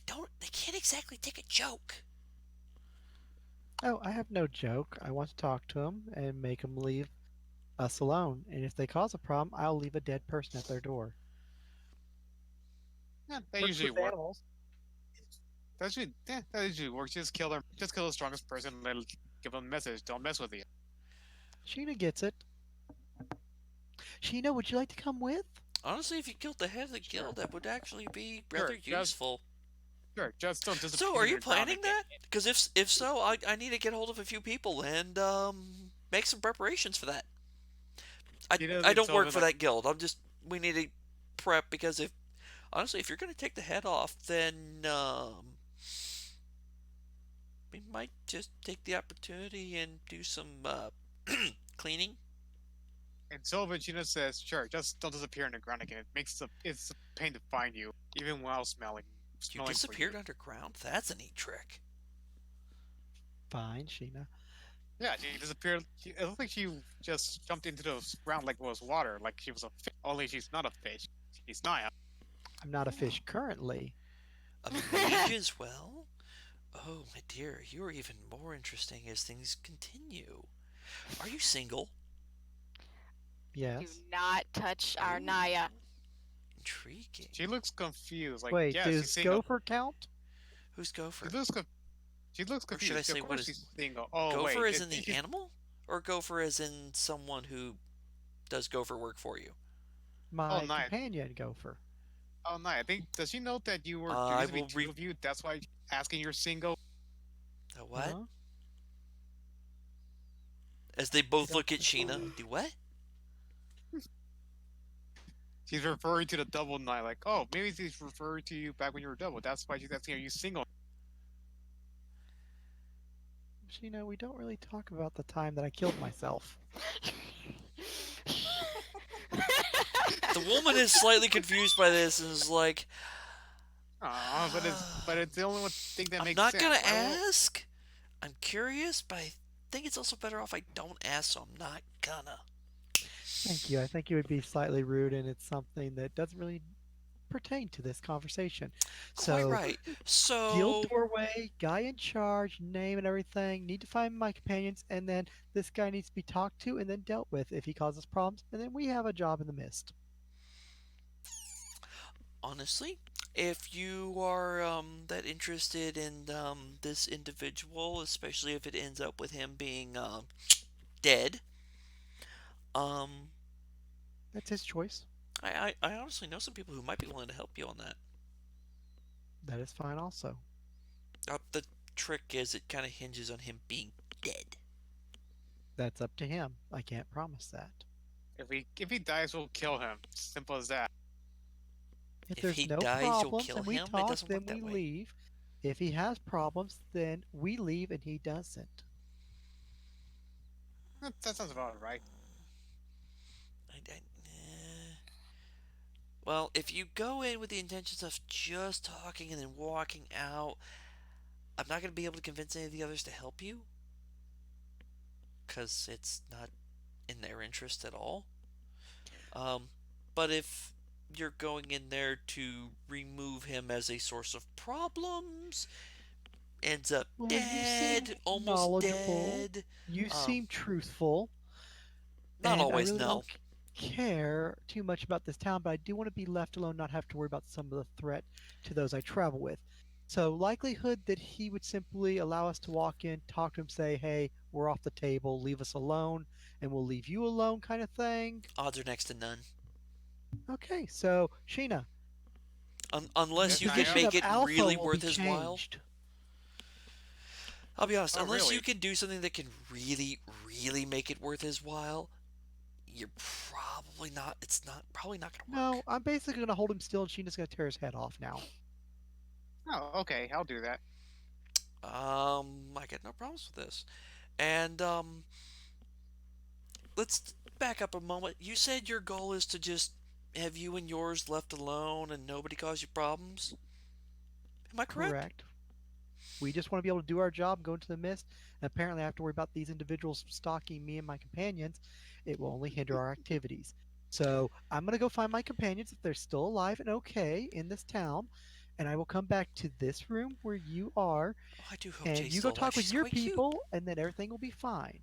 can't exactly take a joke. Oh, I have no joke. I want to talk to them and make them leave us alone. And if they cause a problem, I'll leave a dead person at their door. yeah, that Works usually with works. animals. That usually works. Just kill them. Just kill the strongest person and then give them a message. Don't mess with you. Sheena gets it. Sheena, would you like to come with? Honestly, if you killed the head of the Sure. guild, that would actually be rather Sure. useful. Just don't So, disappear are you underground planning again. that? Because if so, I need to get hold of a few people and make some preparations for that. She I doesn't don't tell me work for like that guild. We need to prep because if honestly, if you're going to take the head off, then we might just take the opportunity and do some cleaning. and Sylvagina says, sure, just don't disappear underground again. It's a pain to find you, even while You smelling for you. disappeared underground. That's a neat trick. Fine, Sheena. Yeah, she disappeared. It looked like she just jumped into the ground like it was water, like she was a fish. Only she's not a fish. She's Naya. I'm not a fish currently. A mage as well? Oh, my dear, you are even more interesting as things continue. Are you single? Do Yes. not touch our Ooh, Naya. intriguing. She looks confused. Like, Wait, yeah, she's does single. Gopher count? Who's She Gopher? looks, she looks Or should I confused. say, Of what course is she's single. Oh Gopher wait, as in the animal? Or Gopher as in someone who does Gopher work for you? oh My Naya, companion Gopher. oh Naya. I think does she know that you were there I used to be will two of you? That's why asking you're single. A what? Huh? As they I both don't. look at Sheena. Do what? She's referring to the double Naya. Like, oh, maybe she's referring to you back when you were double. That's why she's asking, are you single? Sheena, we don't really talk about the time that I killed myself. The woman is slightly confused by this and is like, But it's the only one thing that I'm makes not sense. gonna Why won't ask. I'm curious, but I think it's also better off I don't ask, so I'm not gonna. Thank you. I think it would be slightly rude, and it's something that doesn't really pertain to this conversation. Quite So, right. guild So, doorway, guy in charge, name and everything. Need to find my companions, and then this guy needs to be talked to and then dealt with if he causes problems, and then we have a job in the mist. honestly, if you are that interested in this individual, especially if it ends up with him being dead, um, That's his choice. I honestly know some people who might be willing to help you on that. That is fine, also. The trick is it kind of hinges on him being dead. That's up to him. I can't promise that. if he dies, we'll kill him. Simple as that. If If there's he no dies, you'll problems kill and we him. It talk, doesn't then work we that way. leave. If he has problems, then we leave and he doesn't. That sounds about right. Well, if you go in with the intentions of just talking and then walking out, I'm not going to be able to convince any of the others to help you because it's not in their interest at all. Um, but if you're going in there to remove him as a source of problems, ends up Well, you seem dead, almost knowledgeable. dead. You Um, seem truthful. Not And I always, really no. like care too much about this town, but I do want to be left alone, not have to worry about some of the threat to those I travel with. So, likelihood that he would simply allow us to walk in, talk to him, say, hey, we're off the table, leave us alone, and we'll leave you alone, kind of thing. Odds are next to none. Okay, so, Sheena, the Unless Yes, you I can position am. make of it Alpha really will worth be his while. changed. I'll be honest, Oh, unless you really? can do something that can really, really make it worth his while, you're probably not, it's not, probably not going to No, work. I'm basically going to hold him still, and Sheena's going to tear his head off now. Oh, okay, I'll do that. I got no problems with this. And, let's back up a moment. You said your goal is to just have you and yours left alone and nobody cause you problems? Am I correct? Correct. We just want to be able to do our job, go into the mist, and apparently I have to worry about these individuals stalking me and my companions. It will only hinder our activities. So I'm going to go find my companions if they're still alive and okay in this town, and I will come back to this room where you are, Oh, I do hope and Jay's you go still alive. talk with She's your quite cute. people, and then everything will be fine.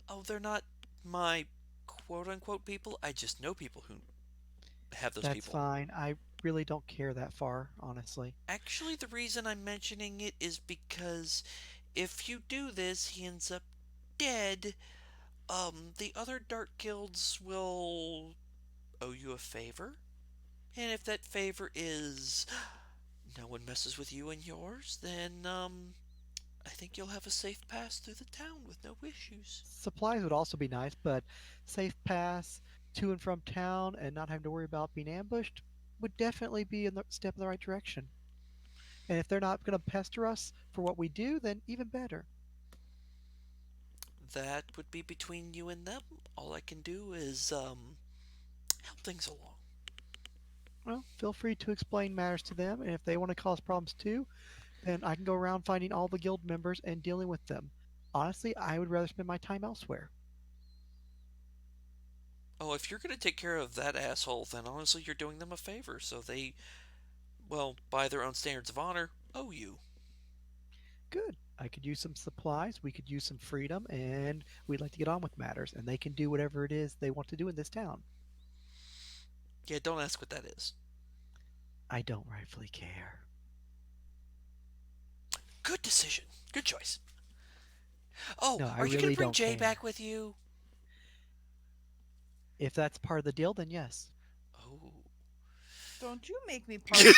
Oh, they're not my quote unquote people. I just know people who have those That's people. fine. I really don't care that far, honestly. Actually, the reason I'm mentioning it is because if you do this, he ends up dead. The other dark guilds will owe you a favor. And if that favor is no one messes with you and yours, then, I think you'll have a safe pass through the town with no issues. Supplies would also be nice, but safe pass to and from town and not having to worry about being ambushed would definitely be a step in the right direction. And if they're not going to pester us for what we do, then even better. That would be between you and them. All I can do is, help things along. Well, feel free to explain matters to them, and if they want to cause problems too, then I can go around finding all the guild members and dealing with them. Honestly, I would rather spend my time elsewhere. Oh, if you're gonna take care of that asshole, then honestly, you're doing them a favor. So they, well, by their own standards of honor, owe you. Good. I could use some supplies, we could use some freedom, and we'd like to get on with matters, and they can do whatever it is they want to do in this town. Yeah, don't ask what that is. I don't rightfully care. Good decision. Good choice. Oh, No, I are you gonna really bring don't Jay care. back with you? If that's part of the deal, then yes. Oh. Don't you make me part of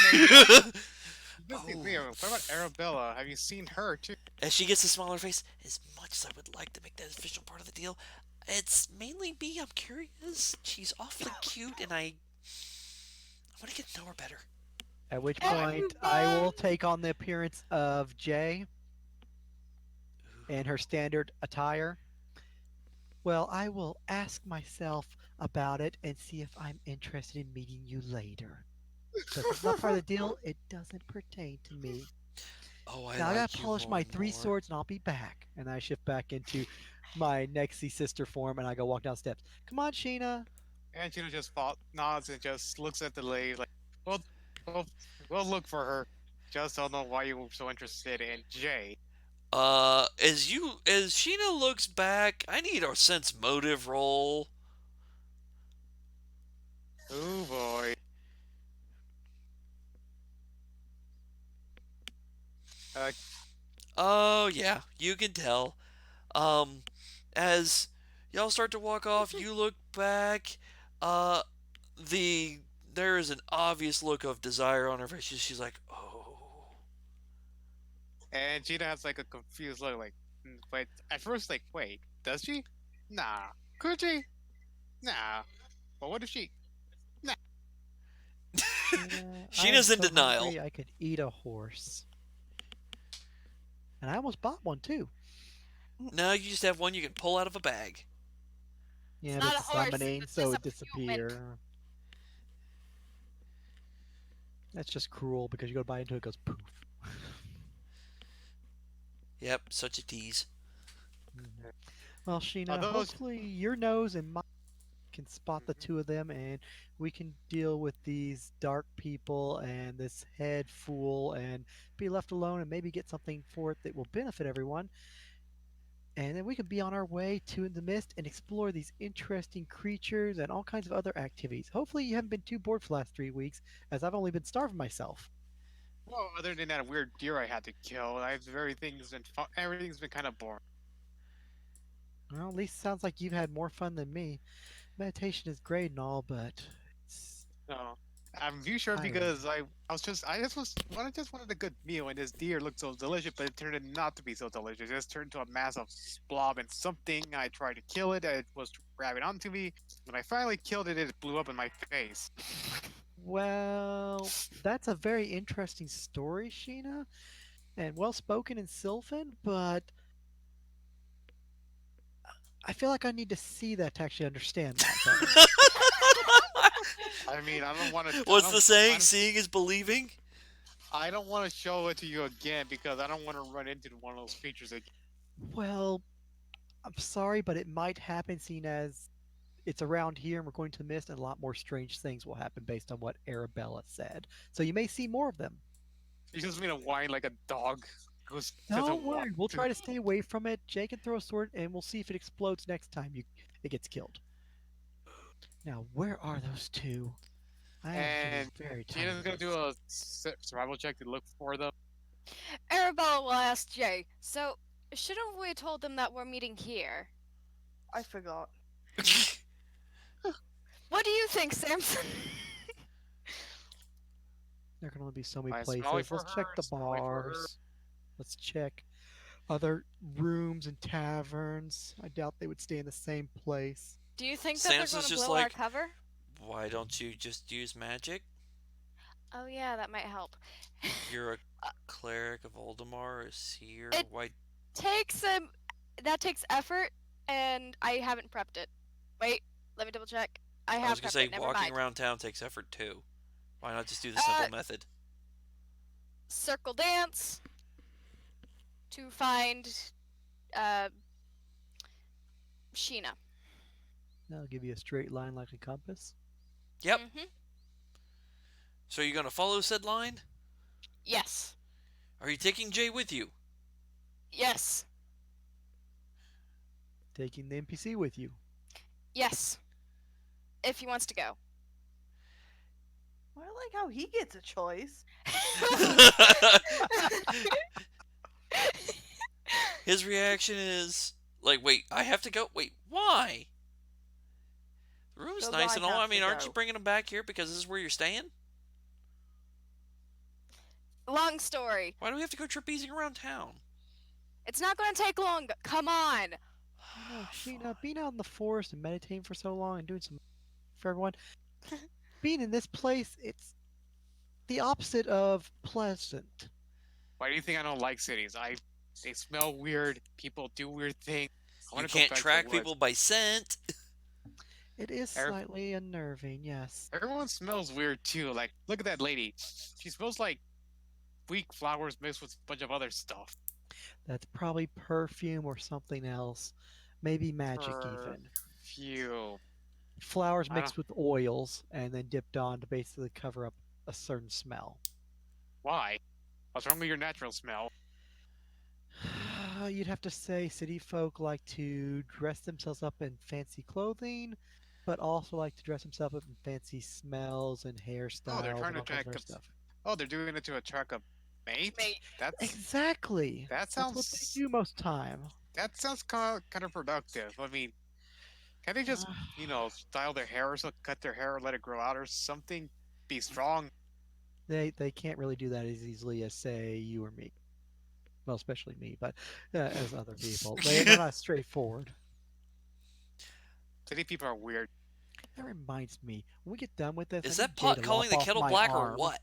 no deal. Oh. What about Arabella? Have you seen her too? As she gets a smaller face, as much as I would like to make that official part of the deal, it's mainly me. I'm curious. She's awfully cute, and I want to get to know her better. At which Oh, point, I will take on the appearance of Jay in her standard attire. Well, I will ask myself about it and see if I'm interested in meeting you later. But if it's not part of the deal, it doesn't pertain to me. Oh, I Now I gotta like you polish more my and three more. swords and I'll be back. And I shift back into my Nexi sister form and I go walk down steps. Come on, Sheena. and Gina just nods and just looks at the lady like, well, we'll, we'll look for her. Just don't know why you were so interested in Jay. As Sheena looks back, I need a sense motive roll. Oh boy. Uh, Oh yeah, you can tell. Um, as y'all start to walk off, you look back. Uh, the there is an obvious look of desire on her face. She's like, oh, and Gina has like a confused look, like, but at first, like, wait, does she? Nah. Could she? Nah. But what if she? Nah. I am Sheena's in so denial. hungry I could eat a horse. And I almost bought one too. No, you just have one you can pull out of a bag. It's Yeah, but not it's a a horse. summoning, It's so just it a human. disappear. That's just cruel because you go to buy into it, it goes poof. Yep, such a tease. Mhm. Well, Are Sheena, those? hopefully your nose and mine can spot the two of them and we can deal with these dark people and this head fool and be left alone and maybe get something for it that will benefit everyone. and then we could be on our way to the mist and explore these interesting creatures and all kinds of other activities. Hopefully, you haven't been too bored for the last 3 weeks, as I've only been starving myself. Well, other than that weird deer I had to kill, everything's been kind of boring. Well, at least it sounds like you've had more fun than me. Meditation is great and all, but it's No, I'm you sure tiring. because I just wanted a good meal, and this deer looked so delicious, but it turned out not to be so delicious. It just turned into a mass of blob and something. I tried to kill it. It was grabbing onto me. When I finally killed it, it blew up in my face. Well, that's a very interesting story, Sheena, and well spoken in Sylvan, but I feel like I need to see that to actually understand that better. I mean, I don't want to. What's the saying? Seeing is believing? I don't want to show it to you again because I don't want to run into one of those creatures again. Well, I'm sorry, but it might happen seeing as it's around here and we're going to the mist, and a lot more strange things will happen based on what Arabella said. So you may see more of them. You just mean to whine like a dog who Don't doesn't want worry, we'll to. try to stay away from it. Jay can throw a sword, and we'll see if it explodes next time it gets killed. Now, where are those two? I am getting And very Gina's tired gonna of do this. a survival check to look for them. Arabella will ask Jay, so shouldn't we have told them that we're meeting here? I forgot. What do you think, Samson? There can only be so many I'm smelling places. for Let's check her. the Smelling for her. bars. Let's check other rooms and taverns. I doubt they would stay in the same place. Do you think that they're going Samson's to just blow our like, cover? why don't you just use magic? Oh yeah, that might help. You're a cleric of Oldemar is here. It- Why? Takes that takes effort, and I haven't prepped it. Wait, let me double check. I I have was gonna prepped say it. Never walking mind. around town takes effort too. Why not just do the simple method? Circle dance to find uh Sheena. I'll give you a straight line like a compass. Yep. Mm-hmm. So you're gonna follow said line? Yes. Are you taking Jay with you? Yes. Taking the NPC with you. Yes. If he wants to go. I like how he gets a choice. His reaction is like, wait, I have to go? Wait, why? The room's Does nice I and all. have I to mean, aren't you go? bringing him back here because this is where you're staying? Long story. Why do we have to go trapezing around town? It's not going to take long. Come on. I know, Sheena, being out in the forest and meditating for so long and doing some for everyone, being in this place, it's the opposite of pleasant. Why do you think I don't like cities? They smell weird. People do weird things. I You want to go can't back to track the woods. people by scent. It is Er- slightly unnerving, yes. Everyone smells weird too. Like, look at that lady. She smells like weak flowers mixed with a bunch of other stuff. That's probably perfume or something else. Maybe magic even. Perfume. Flowers I don't. mixed with oils and then dipped on to basically cover up a certain smell. Why? What's wrong with your natural smell? You'd have to say city folk like to dress themselves up in fancy clothing, but also like to dress themselves up in fancy smells and Oh, they're hairstyles trying and to all kinds of attract. other stuff. Oh, they're doing it to attract a mate. Mate. Exactly. That That's what they sounds do most time. that sounds kind of productive. I mean, can they just style their hair or so, cut their hair, or let it grow out or something? Be strong. They can't really do that as easily as say you or me. Well, especially me, but as other people, they're not straightforward. City people are weird. That reminds me, when we get done with this, Is I need that Jay pot to calling lop the off kettle my black or arm. what?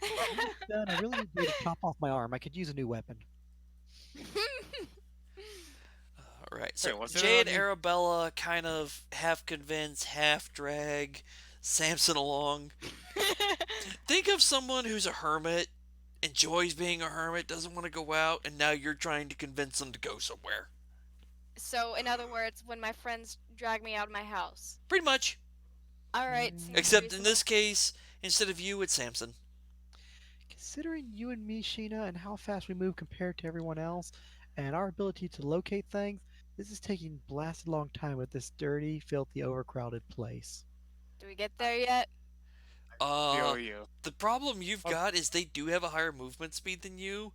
When we get done, I really need Jay to chop off my arm. I could use a new weapon. Alright, so Wait, what's it Jay and on you? Arabella kind of half convince, half drag Samson along. Think of someone who's a hermit, enjoys being a hermit, doesn't want to go out, and now you're trying to convince them to go somewhere. So, in other words, when my friends drag me out of my house. Pretty much. All right, seems Except in reasonable. this case, instead of you, it's Samson. Considering you and me, Sheena, and how fast we move compared to everyone else, and our ability to locate things. This is taking blasted long time with this dirty, filthy, overcrowded place. Do we get there yet? Uh, Feel you. the problem you've Oh, got is they do have a higher movement speed than you,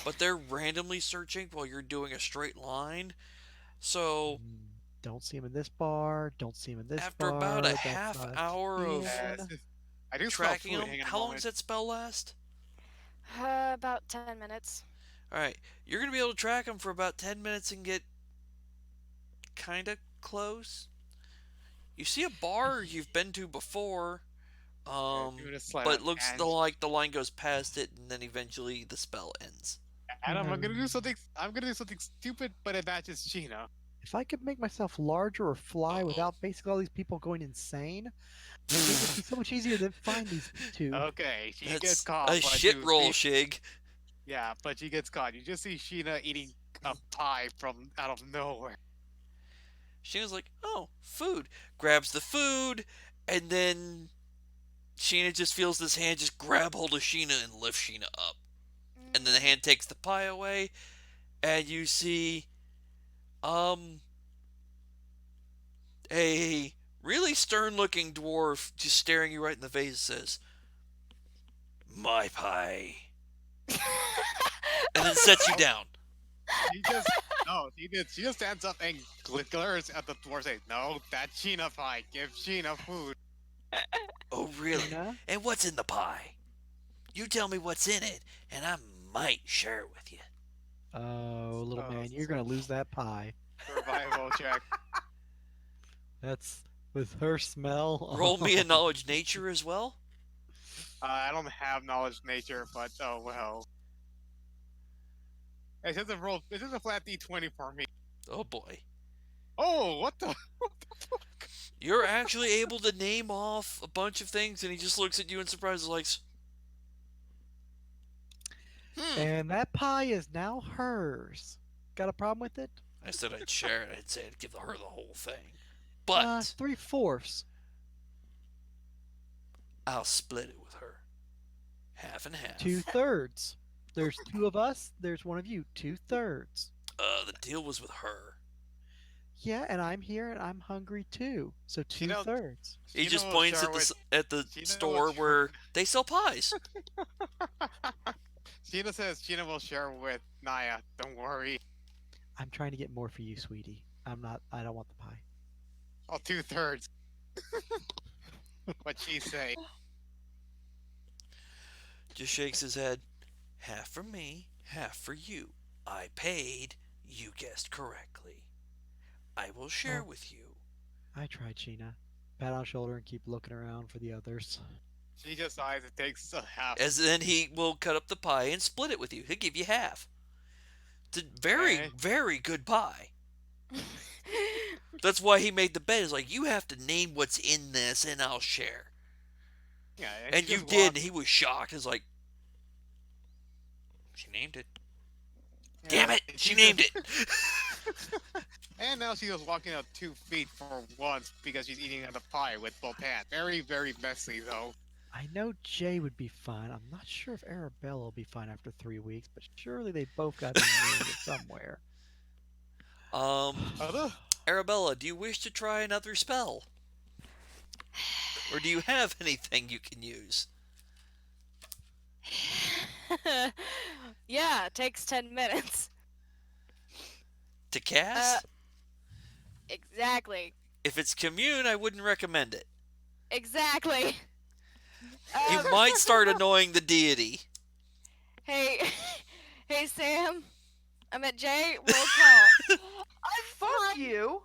but they're randomly searching while you're doing a straight line. So Don't see him in this bar. Don't see him in this after about a bar. That's half not a hour of can. I do smell tracking food. them, Hang on a how long does moment. that spell last? About 10 minutes. All right, you're gonna be able to track them for about 10 minutes and get kind of close. You see a bar you've been to before, Give it a sleight but of it looks hand. like the line goes past it, and then eventually the spell ends. Adam, I'm gonna do something. I'm gonna do something stupid, but it matches Gina. If I could make myself larger or fly Uh-oh. without basically all these people going insane, it would be so much easier to find these two. Okay, she gets That's caught. a but shit you roll, see- Shig. Yeah, but she gets caught. You just see Sheena eating a pie from out of nowhere. She was like, "Oh, food." Grabs the food, and then Sheena just feels this hand just grab hold of Sheena and lift Sheena up. And then the hand takes the pie away, and you see, um, a really stern-looking dwarf just staring you right in the face says, "My pie," and then sets you down. She just no, she just stands up and glares at the dwarf, saying, "No, that's Sheena pie. Give Sheena food." Oh, really? Sheena? And what's in the pie? You tell me what's in it, and I might share it with you. Oh, little Oh, man, you're gonna lose that pie. Survival check. That's with her smell. Roll me a knowledge nature as well. I don't have knowledge nature, but oh well. It's just a roll. It's just a flat D20 for me. Oh boy. Oh, what the? You're actually able to name off a bunch of things, and he just looks at you in surprise, like, And that pie is now hers. Got a problem with it? I said I'd share it. I'd say I'd give her the whole thing. But 3/4. I'll split it with her. Half and half. 2/3. There's two of us. There's one of you. 2/3. The deal was with her. Yeah, and I'm here and I'm hungry too. So You know- 2/3. He Sheena just will points share at the with- at the Sheena will store share- where they sell pies. Sheena says Sheena will share with Naya. Don't worry. I'm trying to get more for you, sweetie. I don't want the pie. Oh, 2/3. What she say? Just shakes his head. Half for me, half for you. I paid. You guessed correctly. I will share Oh. with you. I tried, Sheena. Pat on shoulder and keep looking around for the others. She just sighs and takes a half. As then he will cut up the pie and split it with you. He'll give you half. It's a very, Okay. very good pie. That's why he made the bet. Is like, you have to name what's in this, and I'll share. Yeah, And she you just did, walks- and he was shocked. It's like, she named it. yeah, Damn it, she named it. And now she was walking up 2 feet for once because she's eating the pie with both hands. Very, very messy though. I know Jay would be fine. I'm not sure if Arabella will be fine after 3 weeks, but surely they both got to be somewhere. Other? Arabella, do you wish to try another spell? Or do you have anything you can use? Yeah, it takes 10 minutes. To cast? Exactly. If it's commune, I wouldn't recommend it. Exactly. You might start annoying the deity. Hey, hey Sam. I'm at Jay. Roll call. Fuck you.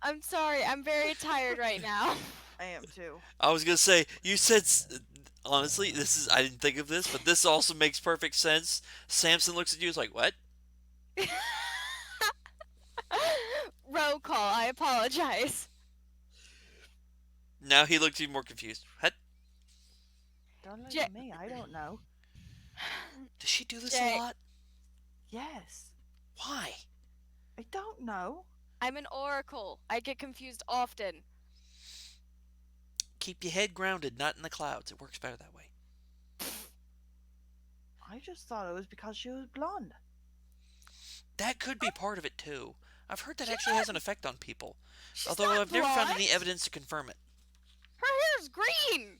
I'm sorry. I'm very tired right now. I am too. I was gonna say, you said, honestly, I didn't think of this, but this also makes perfect sense. Samson looks at you, is like, what? Roll call. I apologize. Now he looks even more confused. What? Don't look Ja- at me. I don't know. Does she do this Jay. a lot? Yes. Why? I don't know. I'm an oracle. I get confused often. Keep your head grounded, not in the clouds. It works better that way. I just thought it was because she was blonde. That could be part of it too. I've heard that actually has an effect on people, She's although not I've never found blonde. any evidence to confirm it. Her hair's green.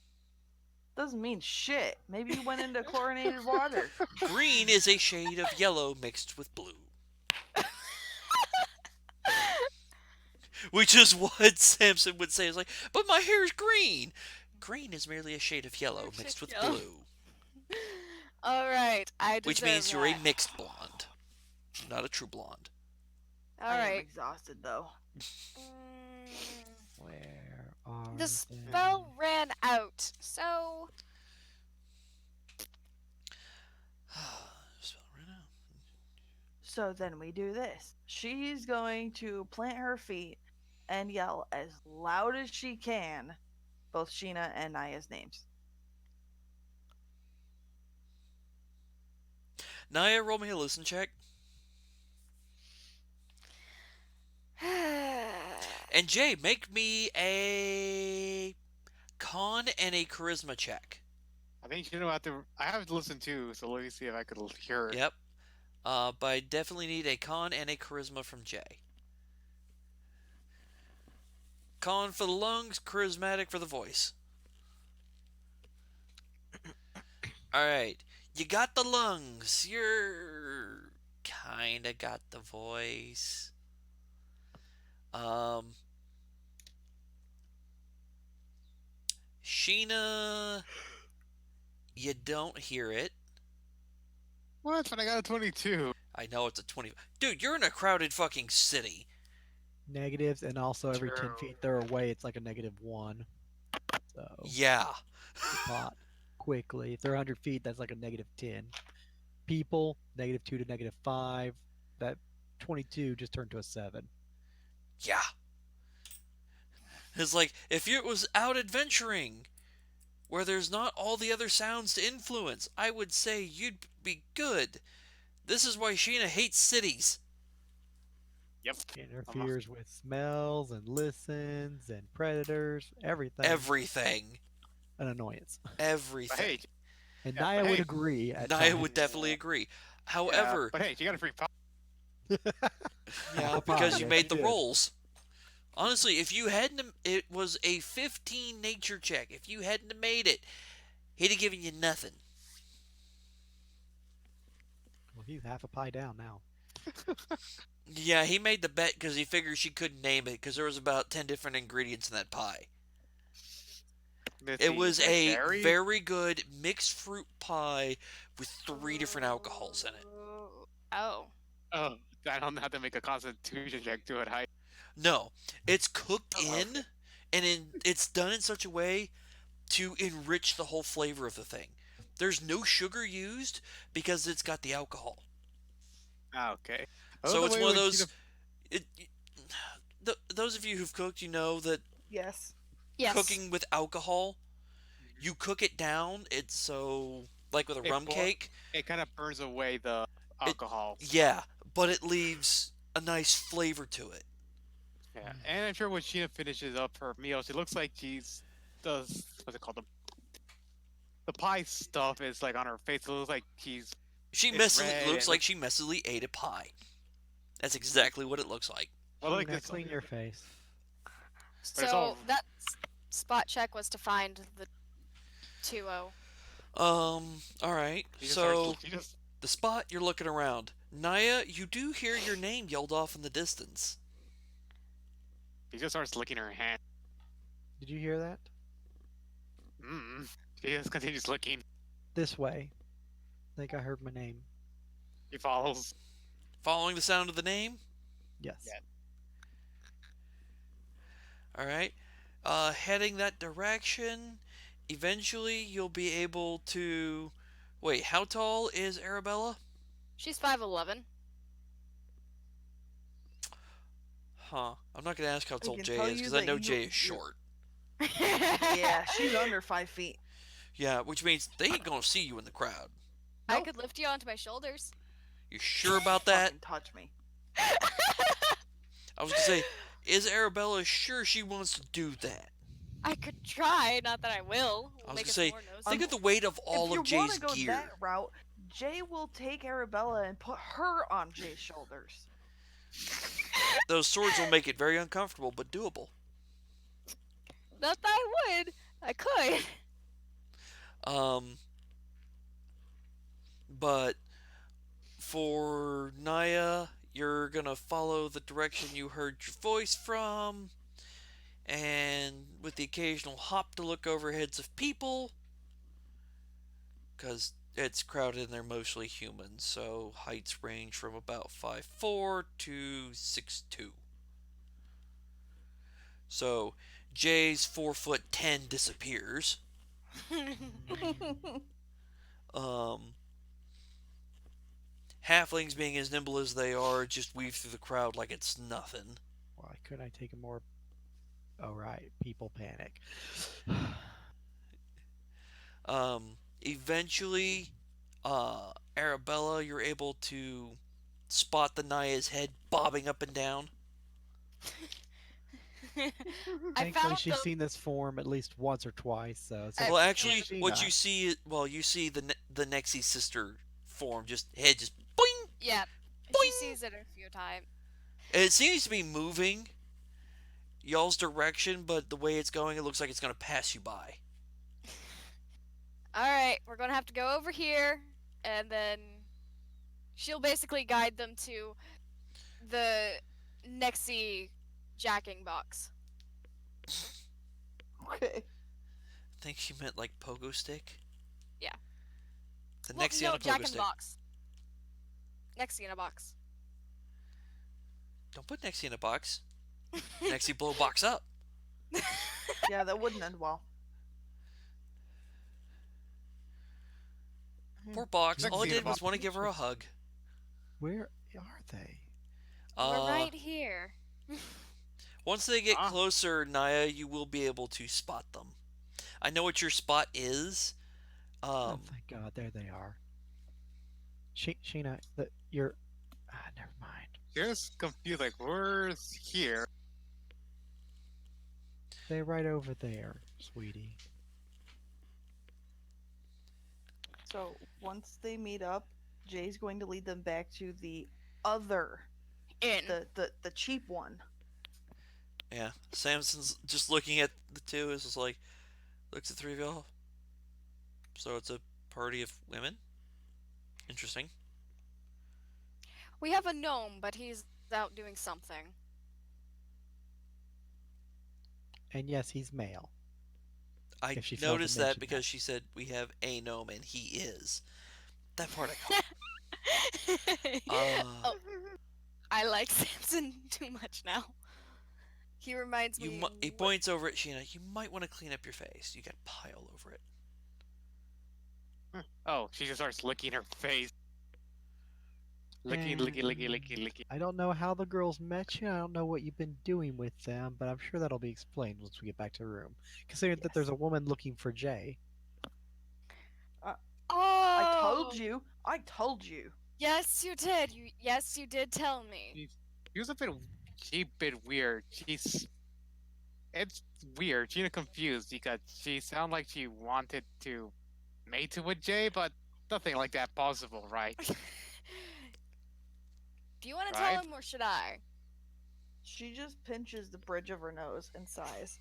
Doesn't mean shit. Maybe you went into chlorinated water. Green is a shade of yellow mixed with blue. Which is what Samson would say. Is like, but my hair's green. Green is merely a shade of yellow mixed with Yellow. blue. All right, I deserve Which means you're a that. mixed blonde, not a true blonde. All I am right. exhausted though. Where are The spell ran out, so Spell right now. So then we do this. She's going to plant her feet and yell as loud as she can both Sheena and Naya's names. Naya, roll me a listen check. And Jay, make me a con and a charisma check. I think you know I have to listen too, so let me see if I could hear it. Yep. But I definitely need a con and a charisma from Jay. Con for the lungs, charismatic for the voice. Alright. You got the lungs. You're kinda got the voice. Sheena, you don't hear it. What? But I got a 22. I know it's a 20. Dude, you're in a crowded fucking city. negatives, and also every 10 True. feet they're away, it's like a -1. So Yeah. pot quickly. If they're 100 feet, that's like a -10. People, -2 to -5. That 22 just turned to a 7. Yeah. It's like, if it was out adventuring, where there's not all the other sounds to influence, I would say you'd be good. This is why Sheena hates cities. Yep. Interferes with smells and listens and predators, everything. Everything. An annoyance. Everything. But hey, And Yeah, Naya but would hey, agree. At Naya times. would definitely agree. yeah, However, but hey, you got a free pop. yeah, Apple pie, because you yes, made you the did. rolls. Honestly, if you hadn't, it was a 15 nature check. If you hadn't made it, he'd have given you nothing. Well, he's half a pie down now. Yeah, he made the bet because he figured she couldn't name it because there was about 10 different ingredients in that pie. It was a very good mixed fruit pie with 3 different alcohols in it. Oh. Oh, I don't have to make a constitution check to it. No, it's cooked Oh, in, and it's done in such a way to enrich the whole flavor of the thing. There's no sugar used because it's got the alcohol. Okay. So it's one of those. Those of you who've cooked, you know that Yes. Yes. cooking with alcohol, you cook it down. It's so like with a rum cake. It kind of burns away the alcohol. Yeah, but it leaves a nice flavor to it. Yeah, and I'm sure when Sheena finishes up her meal, she looks like she's does what's it called, the pie stuff is like on her face. It looks like She It's messily red looks and like she messily ate a pie. That's exactly what it looks like. well, like Sheena, this. clean your face. But it's all- So that spot check was to find the 2-0. All right. So She just the spot you're looking around, Naya, you do hear your name yelled off in the distance. starts licking her hand. Did you hear that? She just continues licking. This way. I think I heard my name. He follows. Following the sound of the name. Yes. Yeah. All right. Heading that direction. Eventually, you'll be able to. Wait, how tall is Arabella? She's 5'11". Huh. I'm not gonna ask how tall can Jay tell is you because I that know you- Jay is you- short. Yeah, she's under 5 feet. Yeah, which means they ain't gonna see you in the crowd. I Nope. could lift you onto my shoulders. You sure about that? Fucking touch me. I was gonna say, is Arabella sure she wants to do that? I could try, not that I will. I was Make gonna us say, more nosy. think of the weight of all if you of Jay's wanna go gear. that route, Jay will take Arabella and put her on Jay's shoulders. Those swords will make it very uncomfortable, but doable. Not that I would. I could. Um, but for Naya, you're gonna follow the direction you heard your voice from, and with the occasional hop to look over heads of people, because it's crowded and they're mostly humans, so heights range from about 5'4" to 6'2". So Jay's 4'10" disappears. Um, Halflings, being as nimble as they are, just weave through the crowd like it's nothing. Why couldn't I take a more? Oh right, people panic. Eventually, Arabella, you're able to spot the Naya's head bobbing up and down. I Thankfully, found she's them. seen this form at least once or twice. So it's I Well, like, actually, what Sheena. you see, you see the Nexi sister form, just head just boing, Yeah, she boing. sees it a few times. And it seems to be moving y'all's direction, but the way it's going, it looks like it's going to pass you by. All right, we're gonna have to go over here, and then she'll basically guide them to the Nexi jacking box. Okay. I think she meant like pogo stick. Yeah. The Well, Nexi on no, a pogo jacking stick. box. Nexi in a box. Don't put Nexi in a box. Nexi blow box up. Yeah, that wouldn't end well. Poor box. Nexi All I in a did was box. want to give her a hug. Where are they? We're right here. Once they get Ah. closer, Naya, you will be able to spot them. I know what your spot is. Oh, thank God, there they are. Sheena, you're. Never mind. Just confused, like, where's here? They're right over there, sweetie. So once they meet up, Jay's going to lead them back to the other, In. the cheap one. Yeah, Samson's just looking at the two. Is just like, looks at three of y'all. So it's a party of women. Interesting. We have a gnome, but he's out doing something. And yes, he's male. I If she failed to noticed that mention because she said we have a gnome and he is. That part I caught. Oh, I like Samson too much now. He reminds me. He points over at Sheena. You might want to clean up your face. You got pile over it. Oh, she just starts licking her face. Licking. I don't know how the girls met you. I don't know what you've been doing with them, but I'm sure that'll be explained once we get back to the room. Considering that there's a woman looking for Jay. Oh, I told you. I told you. Yes, you did. Yes, you did tell me. She was a bit weird. It's weird. She's confused because she sounded like she wanted to mate with Jay, but nothing like that possible, right? Do you want to Right? tell him or should I? She just pinches the bridge of her nose and sighs.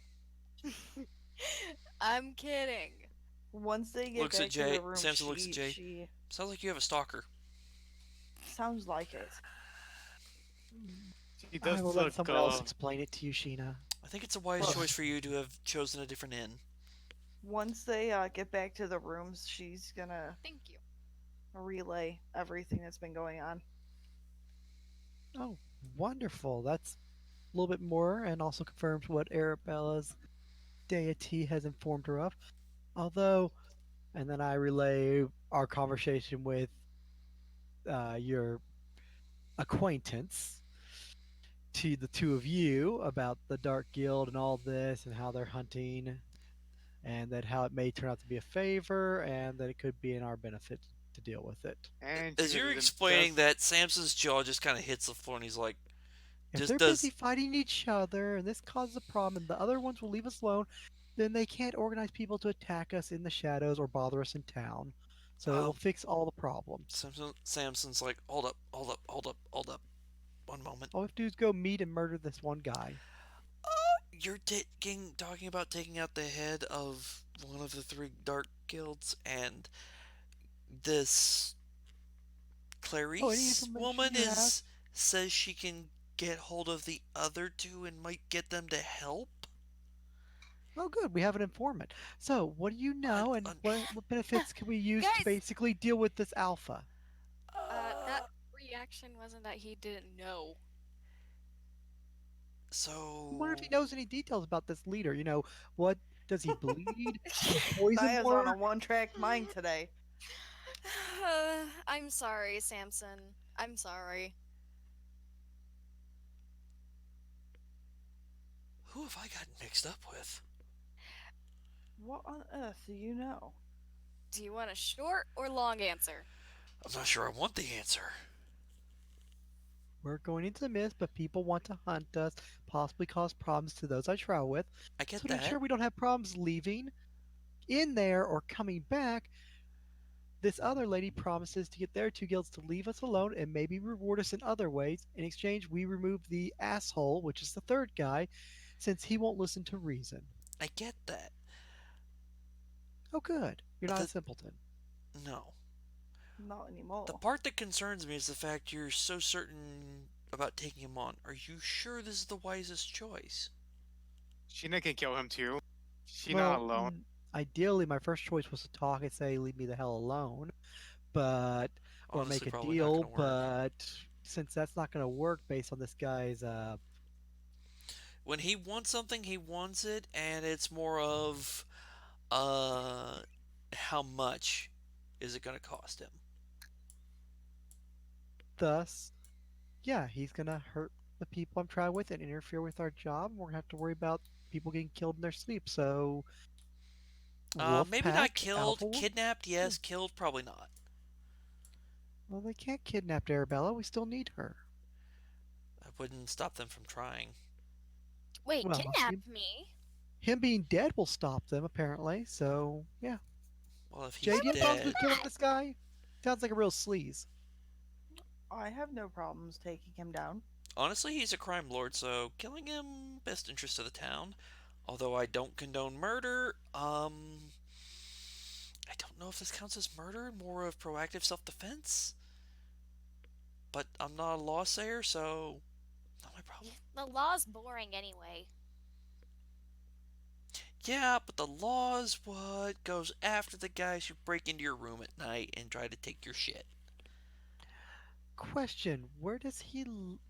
I'm kidding. Once they get Looks back at to Jay. the room, Samson looks at Jay. she Sounds like you have a stalker. sounds like it. She does I will let look. someone else explain it to you, Sheena. I think it's a wise Well- choice for you to have chosen a different inn. Once they get back to the rooms, she's gonna Thank you. relay everything that's been going on. Oh, wonderful. That's a little bit more and also confirms what Arabella's deity has informed her of. Although, and then I relay our conversation with your acquaintance to the two of you about the Dark Guild and all this and how they're hunting and that how it may turn out to be a favor and that it could be in our benefit to deal with it. And As you're explaining that, Samson's jaw just kind of hits the floor and he's like, If just they're does. busy fighting each other and this causes a problem and the other ones will leave us alone, then they can't organize people to attack us in the shadows or bother us in town. So it will fix all the problems. Samson's like, hold up, hold up, hold up, hold up. One moment. All we have to do is go meet and murder this one guy. You're talking about taking out the head of one of the three dark guilds, and this Oh, any Clarice information woman you have? is says she can get hold of the other two and might get them to help. Oh, good. We have an informant. So, what do you Un, know, and un, what benefits can we use to Guys, basically deal with this alpha? that uh, reaction wasn't that he didn't know. I wonder if he so knows any details about this leader. What does he bleed? Does he poison Dia's on a work? one-track mind today. I'm sorry, Samson. I'm sorry. who have I gotten mixed up with? What on earth do you know? Do you want a short or long answer? I'm not sure I want the answer. We're going into the mist, but people want to hunt us, possibly cause problems to those I travel with. I So, get to that. ensure we don't have problems leaving in there or coming back, this other lady promises to get their two guilds to leave us alone and maybe reward us in other ways. In exchange, we remove the asshole, which is the third guy, since he won't listen to reason. I get that. Oh, good. You're not a The simpleton. no. Not The anymore. part that concerns me is the fact you're so certain about taking him on. Are you sure this is the wisest choice? Sheena can kill him too. She not Well, alone. ideally, my first choice was to talk and say, leave me the hell alone, but, or Honestly, make a probably not deal, going to work. but since that's not going to work based on this guy's, When he wants something, he wants it, and it's more of uh how much is it going to cost him? thus, yeah, he's going to hurt the people I'm trying with and interfere with our job. We're going to have to worry about people getting killed in their sleep. So, Wolf Maybe not Pack, killed, Alpha Wolf. kidnapped, Hmm. yes, killed, probably not. Well, they can't kidnap Arabella. We still need her. That wouldn't stop them from trying. Wait, Well, kidnap me? him being dead will stop them, apparently. So, yeah. Well, if Jay, he's Why do you would have they problems do dead, with killing that? this guy? Sounds like a real sleaze. I have no problems taking him down. honestly, he's a crime lord, so killing him best interest of the town. Although I don't condone murder, I don't know if this counts as murder, more of proactive self-defense. But I'm not a law sayer, so not my problem. The law's boring anyway. Yeah, but the law is what goes after the guys who break into your room at night and try to take your shit. Question: where does he?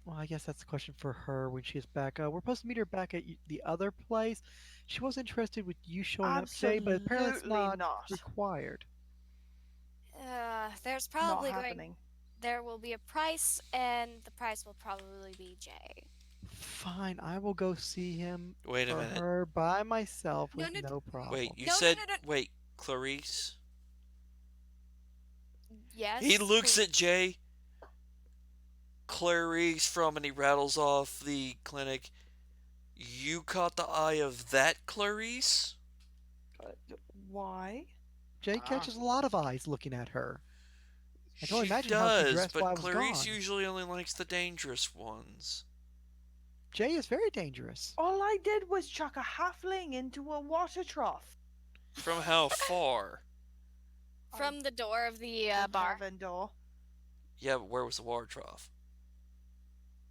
Well, I guess that's a question for her when she is back. We're supposed to meet her back at the other place. She was interested with you showing up, Jay, but apparently it's Absolutely not not. required. There's Not probably going. happening. There will be a price, and the price will probably be Jay. Fine, I will go see him Wait a or minute. her by myself No, with no, no Wait, problem. you no, no, said no, no. wait, Clarice. He Yes, looks who? at Jay, Clarice from, and he rattles off the clinic. You caught the eye of that Clarice? Uh, Why? Jay Ah, catches a lot of eyes looking at her. I can only She imagine how she does, dressed while but I was Clarice gone. usually only likes the dangerous ones. Jay is very dangerous. All I did was chuck a halfling into a water trough. From how far? From the door of the The bar. tavern door. Yeah, but where was the water trough?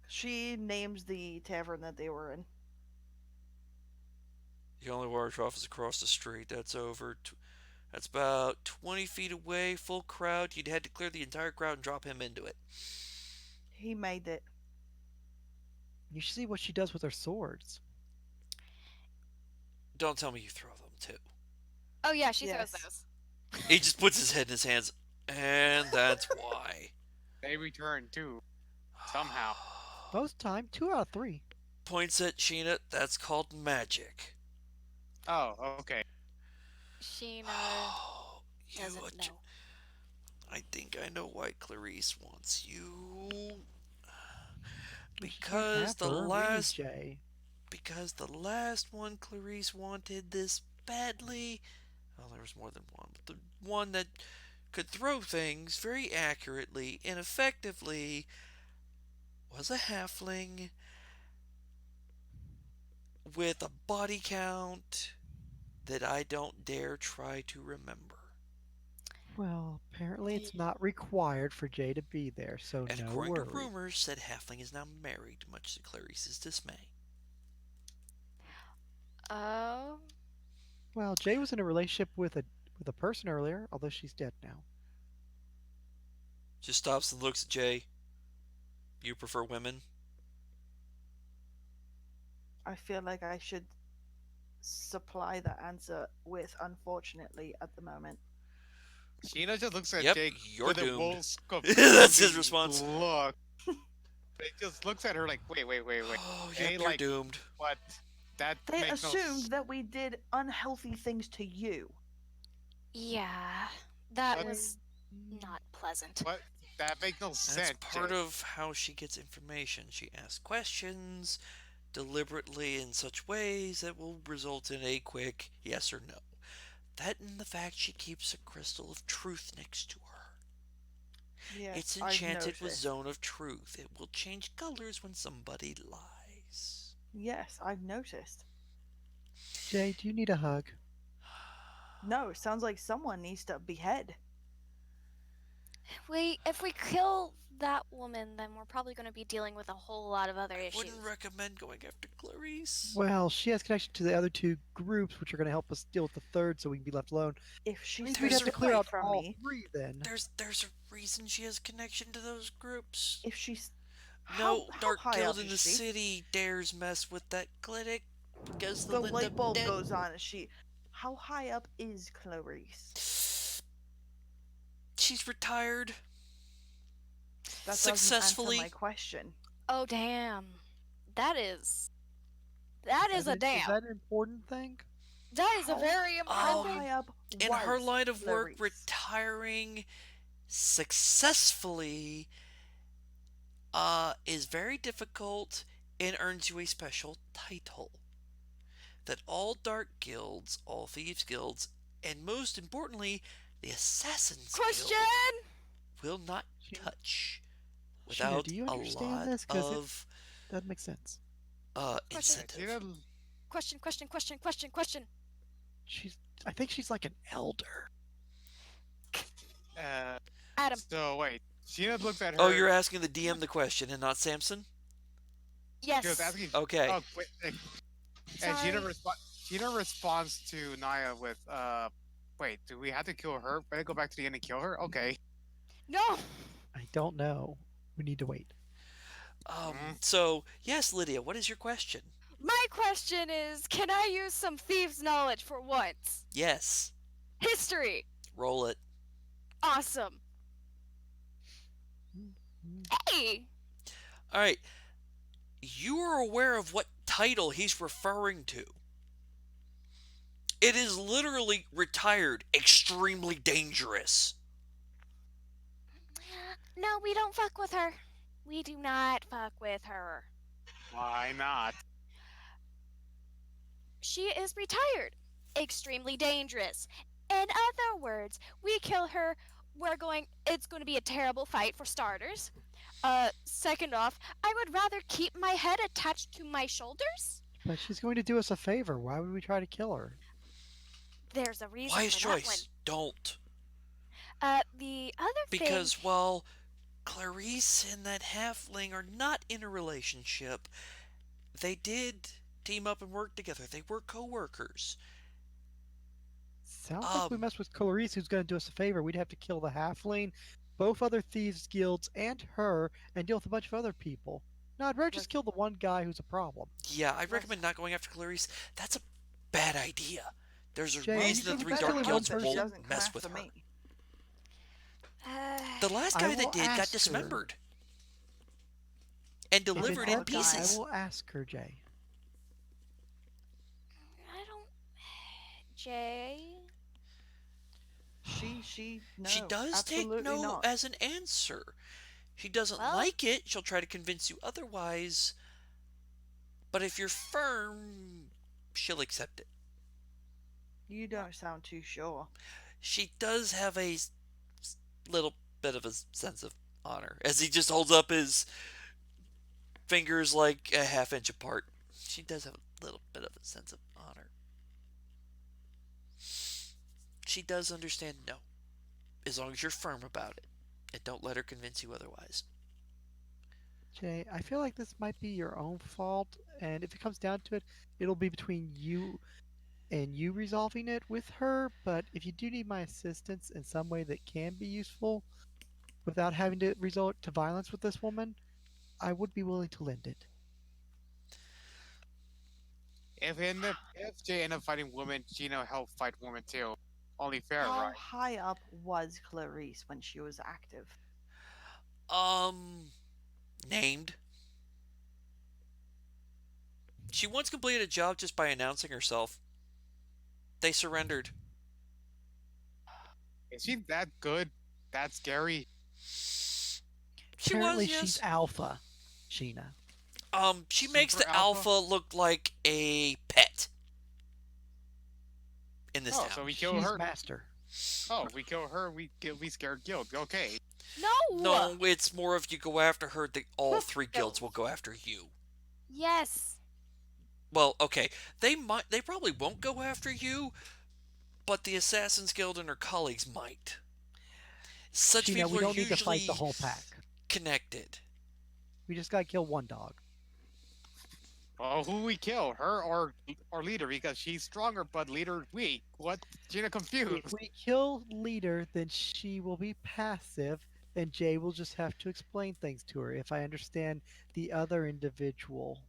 She names the tavern that they were in. The only water trough is across the street. That's about 20 feet away, full crowd. You'd had to clear the entire crowd and drop him into it. He made it. You should see what she does with her swords. Don't tell me you throw them too. Oh yeah, she Yes. throws those. He just puts his head in his hands, and that's why. they return too. Somehow. Most time, 2 out of 3. Points at Sheena. That's called magic. Oh, okay. Sheena You, Doesn't know. I think I know why Clarice wants you. Well, she can't Because have the her. We need last Jay. because the last one Clarice wanted this badly. Well, there was more than one, but the one that could throw things very accurately and effectively, was a halfling with a body count that I don't dare try to remember. Well, apparently it's not required for Jay to be there, so And no according to worries. rumors, said halfling is now married, much to Clarice's dismay. Oh. Well, Jay was in a relationship with a person earlier, although she's dead now. Just stops and looks at Jay. You prefer women? I feel like I should supply the answer with unfortunately at the moment. Sheena just looks at Yep, Jake you're with a doomed. most That's his confusing response. look. It just looks at her like, wait. Oh, yep, Hey, you're like, doomed. what? That They makes no assumed that we did unhealthy things to you. Yeah, that What? was not pleasant. What? That makes no That's sense. part Jake. of how she gets information. She asks questions deliberately in such ways that will result in a quick yes or no. That and the fact she keeps a crystal of truth next to her. Yes, It's I've enchanted with noticed. Zone of Truth. It will change colors when somebody lies. Yes, I've noticed. Jay, do you need a hug? No, sounds like someone needs to behead. If we kill that woman, then we're probably going to be dealing with a whole lot of other I issues. wouldn't recommend going after Clarice. Well, she has connection to the other two groups, which are going to help us deal with the third, so we can be left alone. If she Means There's we'd have stays to clear away out from all me, three then. There's a reason she has connection to those groups. if she's No how dark high guild up in is the she? city dares mess with that clinic because The they'll end light up bulb dead. goes on. How high up is Clarice? She's retired That doesn't answer successfully. my question. Oh damn. That is a damn. Is that an important thing? That is a How- very How important. high up In was her line of work, Clarice? retiring successfully is very difficult and earns you a special title that all dark guilds, all thieves guilds, and most importantly, the assassins Question. guild will not Sheena, touch Sheena, without do you a understand lot this? Because it of doesn't make sense. Question. incentive. Sheena, Question. I think she's like an elder. uh, Adam. so wait. Sheena looks at her. Oh, you're asking the DM the question and not Samson? She was Yes. asking. Okay. Oh, wait. And Sorry. Sheena responds to Naya with, wait, do we have to kill her? Better go back to the end and kill her? Okay. No. I don't know. We need to wait. So, yes, Lydia, what is your question? My question is, can I use some thieves' knowledge for once? Yes. History. Roll it. Awesome. Hey. All right. You are aware of what title he's referring to. It is literally retired, extremely dangerous. No, we don't fuck with her. We do not fuck with her. Why not? She is retired. Extremely dangerous. In other words, we kill her, it's going to be a terrible fight for starters. Second off, I would rather keep my head attached to my shoulders. But she's going to do us a favor. Why would we try to kill her? There's a reason Wise for that choice. Don't. one. The other Because thing... while Clarice and that halfling are not in a relationship, they did team up and work together. They were co-workers. Sounds like we messed with Clarice, who's going to do us a favor. We'd have to kill the halfling, both other thieves' guilds, and her, and deal with a bunch of other people. No, I'd rather just kill the one guy who's a problem. Yeah, I recommend not going after Clarice. That's a bad idea. There's a Jay, reason the you three can dark only guilds one She won't person. doesn't come mess with after her. me. The last I guy will that did got ask her. dismembered and If delivered it's in that guy, pieces. I will ask her, Jay. I don't... Jay? No, She does take absolutely no not. as an answer. She doesn't Well- like it. She'll try to convince you otherwise. But if you're firm, she'll accept it. You don't sound too sure. She does have a little bit of a sense of honor as he just holds up his fingers like a half inch apart. She does have a little bit of a sense of honor. She does understand no, as long as you're firm about it and don't let her convince you otherwise. Jay, I feel like this might be your own fault, and if it comes down to it, it'll be between you and you resolving it with her. But if you do need my assistance in some way that can be useful without having to resort to violence with this woman, I would be willing to lend it. If Jay end up fighting women, Gino help fight women too. Only fair, How right? high up was Clarice when she was active? Um, named. She once completed a job just by announcing herself. They surrendered. Is she that good? That scary? She was, Apparently, she's yes. alpha, Sheena. She makes Super the alpha? alpha look like a pet in this Oh, so town. we kill She's her. master. Oh, we kill her. We scared guild. Okay. No. No, it's more if you go after her, all Look, three guilds will go after you. Yes. Well, okay, they probably won't go after you, but the Assassin's Guild and her colleagues might. Such Sheena, people we are don't need to fight the usually whole pack. connected. We just gotta kill one dog. Oh, who we kill? Her or leader? Because she's stronger, but leader weak. What? Gina If confused. we kill leader, then she will be passive, and Jay will just have to explain things to her if I understand the other individual.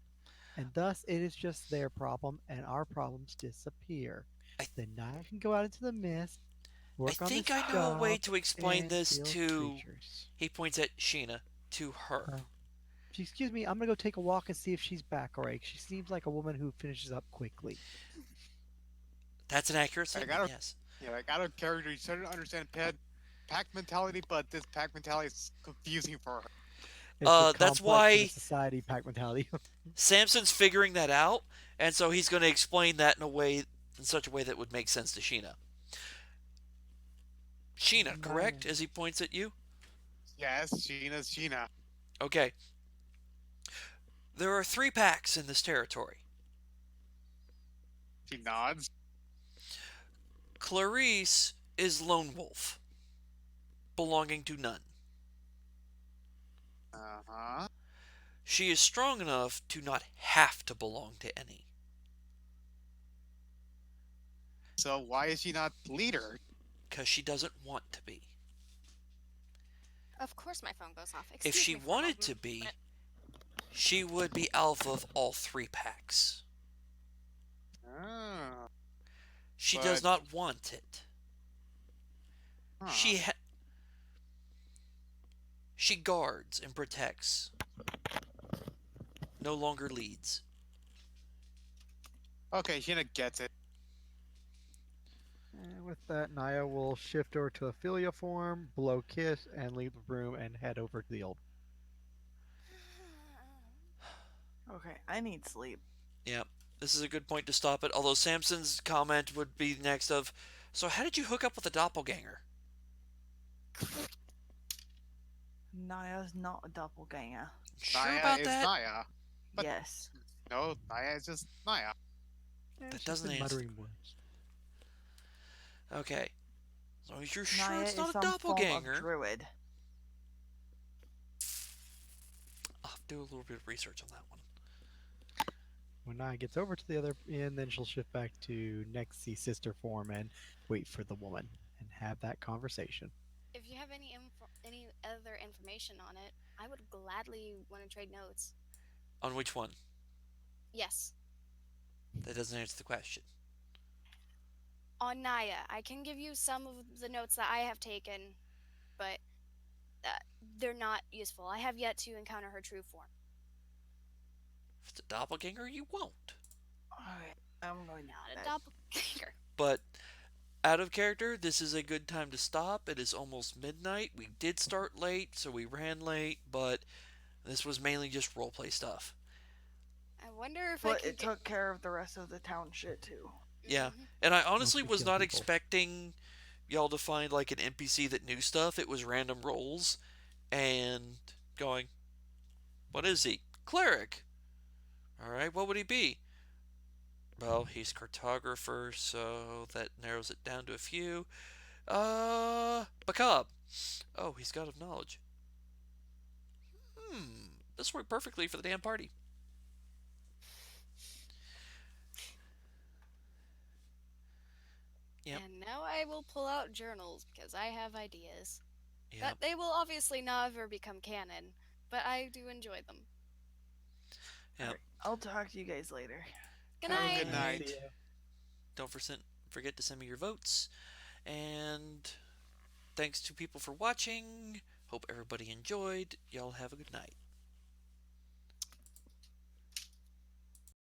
And thus it is just their problem and our problems disappear. I, Then Naya can go out into the mist, I work on this think I know a way job, to explain and this kill to. creatures. He points at Sheena, to her. If you excuse me, I'm gonna go take a walk and see if she's back alright. She seems like a woman who finishes up quickly. That's an accurate I statement, gotta, yes. yeah, I got a character. You started to understand pack mentality, but this pack mentality is confusing for her. It's a That's complex in a why society pack mentality. Samson's figuring that out, and so he's going to explain that in such a way that would make sense to Sheena. Sheena, correct? Naya. As he points at you. Yes, Gina's Gina. Okay. There are 3 packs in this territory. She nods. Clarice is lone wolf, belonging to none. Uh huh. She is strong enough to not have to belong to any. So why is she not leader? Because she doesn't want to be. Of course my phone goes off. If Excuse she me for a wanted to moment. be, she would be alpha of all 3 packs. Oh. She does But- not want it. Huh. She guards and protects. No longer leads. Okay, Gina gets it. And with that, Naya will shift over to Ophelia form, blow kiss, and leave the room and head over to the old. Okay, I need sleep. Yeah, this is a good point to stop it. Although Samson's comment would be next of, so how did you hook up with a doppelganger? Naya's not a doppelganger. Sure Naya about is that? Naya. But- Yes. No, Naya is just Naya. Yeah, That she's doesn't been answer- muttering words. Okay. As long as you're sure Naya it's is not a some form of doppelganger. druid. I'll do a little bit of research on that one. When Naya gets over to the other end, then she'll shift back to Nexi sister form and wait for the woman and have that conversation. If you have any other information on it, I would gladly want to trade notes. On which one? Yes. That doesn't answer the question. On Naya, I can give you some of the notes that I have taken, but they're not useful. I have yet to encounter her true form. If it's a doppelganger, you won't. Alright, I'm going Not to a bed. doppelganger. But out of character, this is a good time to stop. It is almost midnight. We did start late, so we ran late, but this was mainly just roleplay stuff. I wonder if I But could it took care of the rest of the town shit too. Yeah. Mhm. And I honestly we was kill not people. expecting y'all to find like an NPC that knew stuff. It was random rolls and going, what is he? Cleric. All right, what would he be? Well, he's cartographer, so that narrows it down to a few. Macabre. Oh, he's god of knowledge. This worked perfectly for the damn party. Yep. And now I will pull out journals because I have ideas. Yep. That they will obviously never become canon, but I do enjoy them. Yep. Alright, I'll talk to you guys later. Good Have a night. good night. See ya. Don't forget to send me your votes. And thanks to people for watching. Hope everybody enjoyed. Y'all have a good night.